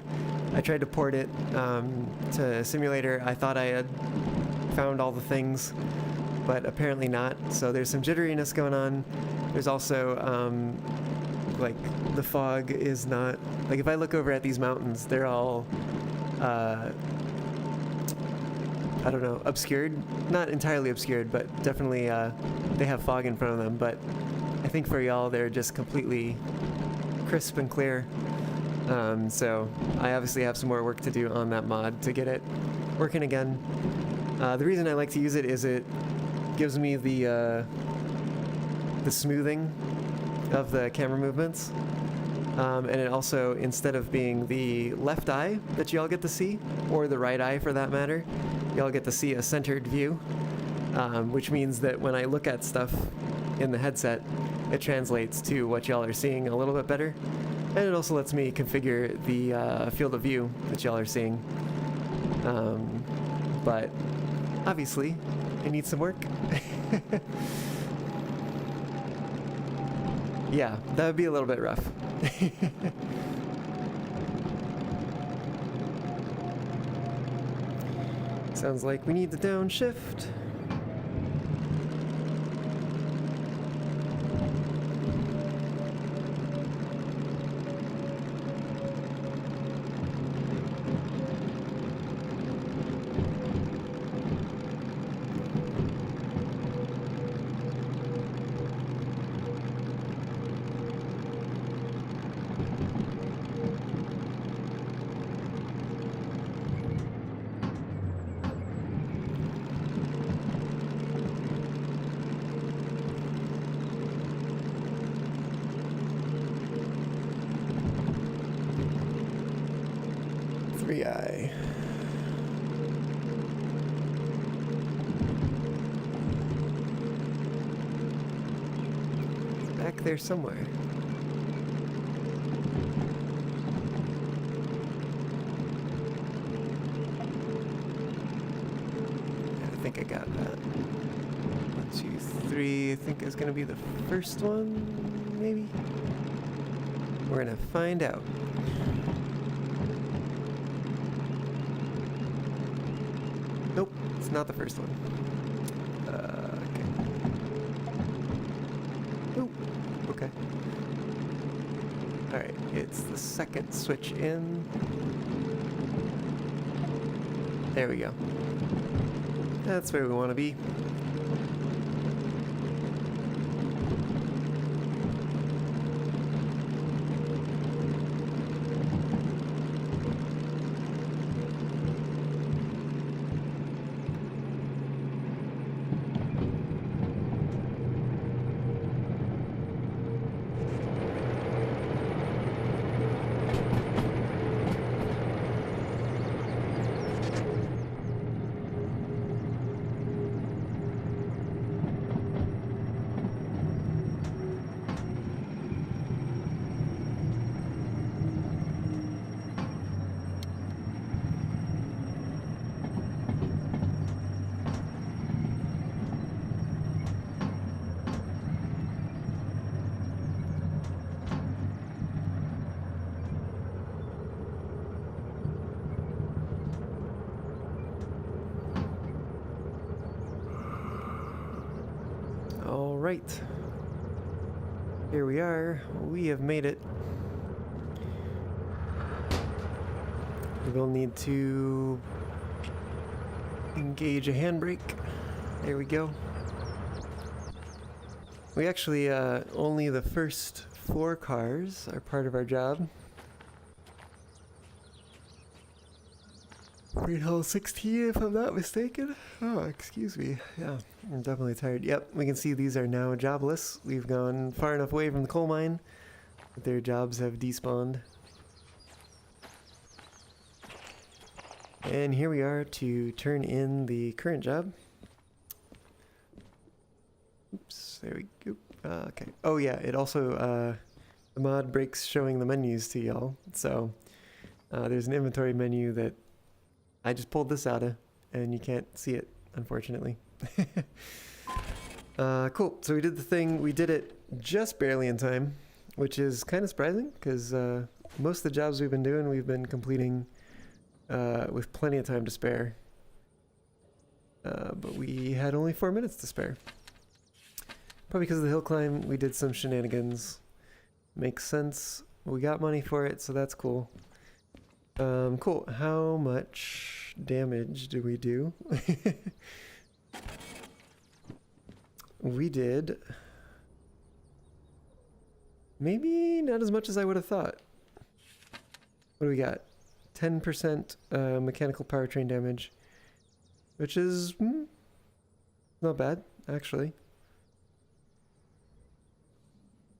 I tried to port it to Simulator. I thought I had found all the things, but apparently not. So there's some jitteriness going on. There's also, like, the fog is not... Like, if I look over at these mountains, they're all... I don't know, obscured? Not entirely obscured, but definitely they have fog in front of them, but I think for y'all they're just completely crisp and clear. So I obviously have some more work to do on that mod to get it working again. The reason I like to use it is it gives me the smoothing of the camera movements. And it also, instead of being the left eye that y'all get to see, or the right eye for that matter, y'all get to see a centered view, which means that when I look at stuff in the headset, it translates to what y'all are seeing a little bit better. And it also lets me configure the field of view that y'all are seeing. But obviously, it needs some work. Yeah, that would be a little bit rough. Sounds like we need the downshift. Eye. It's back there somewhere. think I got that. 1, 2, 3, I think is gonna be the first one, maybe? We're gonna find out. Nope, it's not the first one. Okay. Nope. Okay. Alright, it's the second switch in. There we go. That's where we want to be. All right. Here we are. We have made it. We will need to engage a handbrake. There we go. We actually, only the first 4 cars are part of our job. Green Hall 16, if I'm not mistaken. Oh, excuse me. Yeah, I'm definitely tired. Yep, we can see these are now jobless. We've gone far enough away from the coal mine that their jobs have despawned. And here we are to turn in the current job. Oops, there we go. Okay. Oh yeah, it also, the mod breaks showing the menus to y'all. So, there's an inventory menu that I just pulled this out of, and you can't see it, unfortunately. Cool, so we did the thing. We did it just barely in time, which is kind of surprising, because most of the jobs we've been doing, we've been completing with plenty of time to spare. But we had only 4 minutes to spare. Probably because of the hill climb, we did some shenanigans. Makes sense. We got money for it, so that's cool. Cool. How much damage do we do? We did maybe not as much as I would have thought. What do we got? 10% mechanical powertrain damage, which is not bad, actually.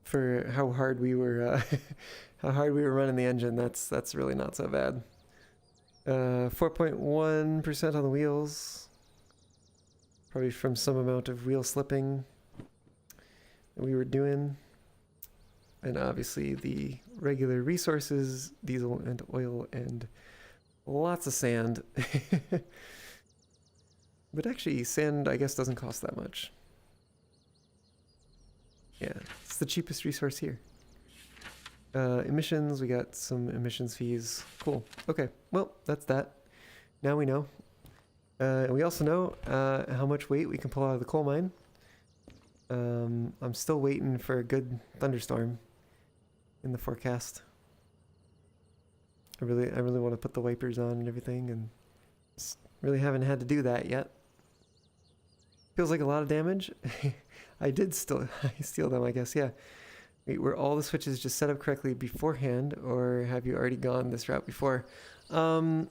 For how hard we were running the engine, that's really not so bad. 4.1% on the wheels, probably from some amount of wheel slipping that we were doing, and obviously the regular resources, diesel and oil and lots of sand. But actually, sand I guess doesn't cost that much. Yeah, it's the cheapest resource here. Emissions, we got some emissions fees. Cool. Okay, well, that's that. Now we know. And we also know how much weight we can pull out of the coal mine. I'm still waiting for a good thunderstorm in the forecast. I really want to put the wipers on and everything, and just really haven't had to do that yet. Feels like a lot of damage. I steal them, I guess, yeah. Wait, were all the switches just set up correctly beforehand, or have you already gone this route before? I've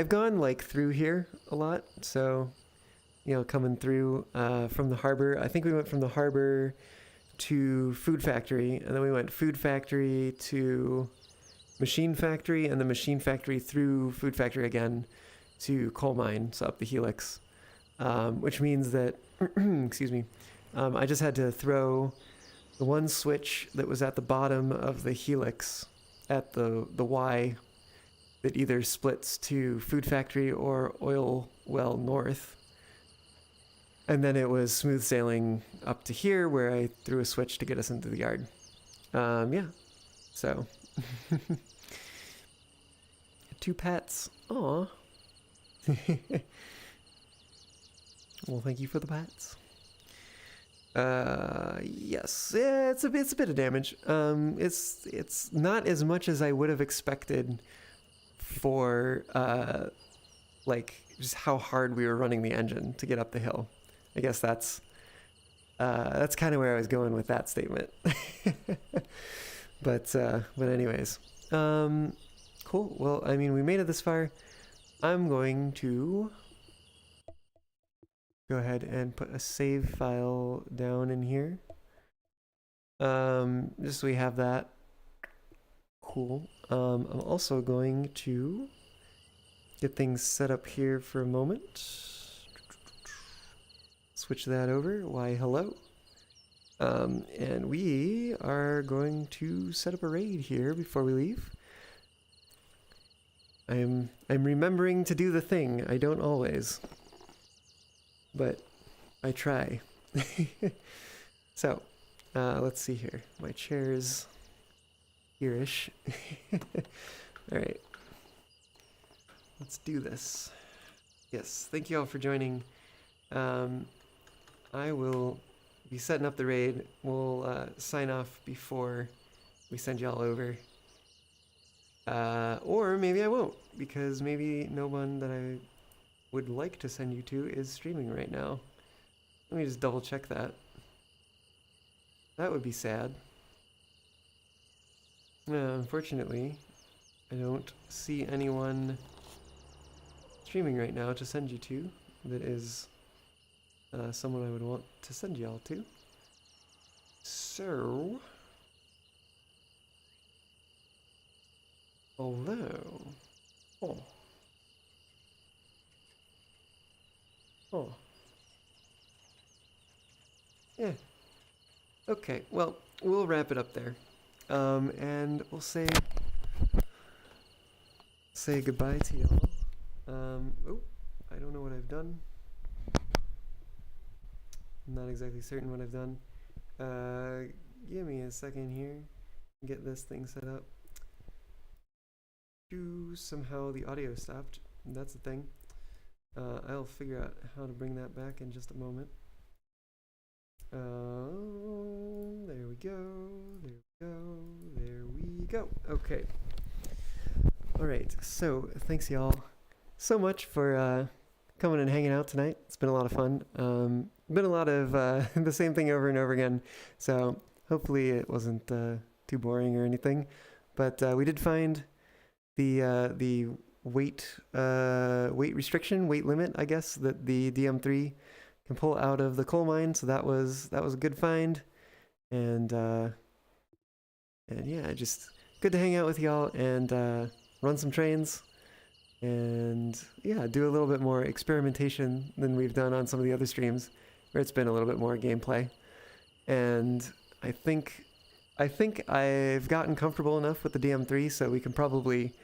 gone like through here a lot, so, you know, coming through from the harbor. I think we went from the harbor to food factory, and then we went food factory to machine factory, and the machine factory through food factory again to coal mine, so up the helix. Which means that, excuse me, I just had to throw the one switch that was at the bottom of the helix at the Y that either splits to Food Factory or Oil Well North. And then it was smooth sailing up to here where I threw a switch to get us into the yard. Yeah, so 2 pets. Aw. Well, thank you for the pets. Yes, yeah, it's a bit of damage. It's not as much as I would have expected for like just how hard we were running the engine to get up the hill. I guess that's kind of where I was going with that statement. But anyways, cool. Well, I mean, we made it this far. I'm going to go ahead and put a save file down in here. Just so we have that. Cool. I'm also going to get things set up here for a moment. Switch that over. Why, hello. And we are going to set up a raid here before we leave. I'm remembering to do the thing. I don't always, but I try. So, let's see here. My chair's here-ish. All right. Let's do this. Yes, thank you all for joining. I will be setting up the raid. We'll sign off before we send y'all over. Or maybe I won't, because maybe no one that I would like to send you to is streaming right now. Let me just double check that. That would be sad. Unfortunately, I don't see anyone streaming right now to send you to that is someone I would want to send y'all to. So, although, yeah. Okay, well, we'll wrap it up there. And we'll say goodbye to y'all. Oh, I don't know what I've done. I'm not exactly certain what I've done. Give me a second here. Get this thing set up. Somehow the audio stopped. That's the thing. I'll figure out how to bring that back in just a moment. There we go. There we go. There we go. Okay. All right. So thanks y'all so much for coming and hanging out tonight. It's been a lot of fun. Been a lot of the same thing over and over again. So hopefully it wasn't too boring or anything. But we did find the weight restriction, weight limit, I guess, that the DM3 can pull out of the coal mine. So that was a good find. And yeah, just good to hang out with y'all and run some trains. And yeah, do a little bit more experimentation than we've done on some of the other streams, where it's been a little bit more gameplay. And I think I've gotten comfortable enough with the DM3, so we can probably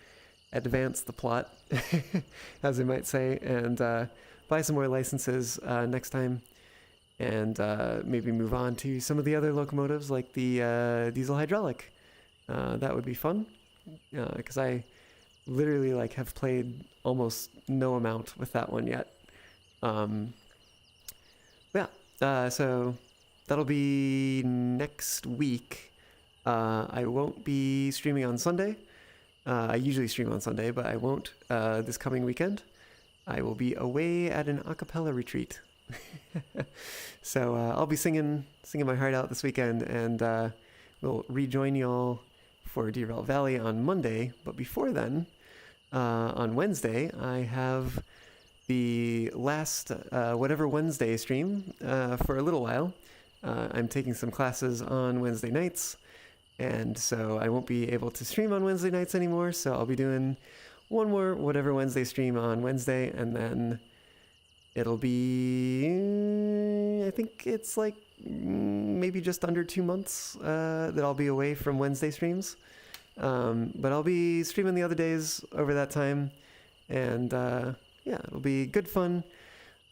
advance the plot, as I might say, and buy some more licenses next time, and maybe move on to some of the other locomotives, like the diesel hydraulic. That would be fun, because I literally have played almost no amount with that one yet. Yeah, so that'll be next week. I won't be streaming on Sunday. I usually stream on Sunday, but I won't this coming weekend. I will be away at an a cappella retreat. So I'll be singing my heart out this weekend, and we'll rejoin y'all for Derail Valley on Monday. But before then, on Wednesday, I have the last Whatever Wednesday stream for a little while. I'm taking some classes on Wednesday nights, and so I won't be able to stream on Wednesday nights anymore, so I'll be doing one more Whatever Wednesday stream on Wednesday, and then it'll be, I think it's maybe just under 2 months that I'll be away from Wednesday streams. But I'll be streaming the other days over that time, and yeah, it'll be good fun.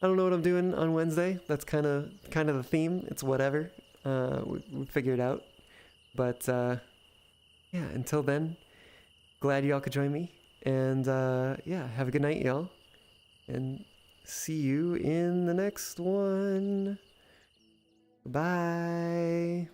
I don't know what I'm doing on Wednesday. That's kind of the theme. It's whatever. We figure it out. But yeah, until then, glad y'all could join me. And yeah, have a good night, y'all. And see you in the next one. Bye.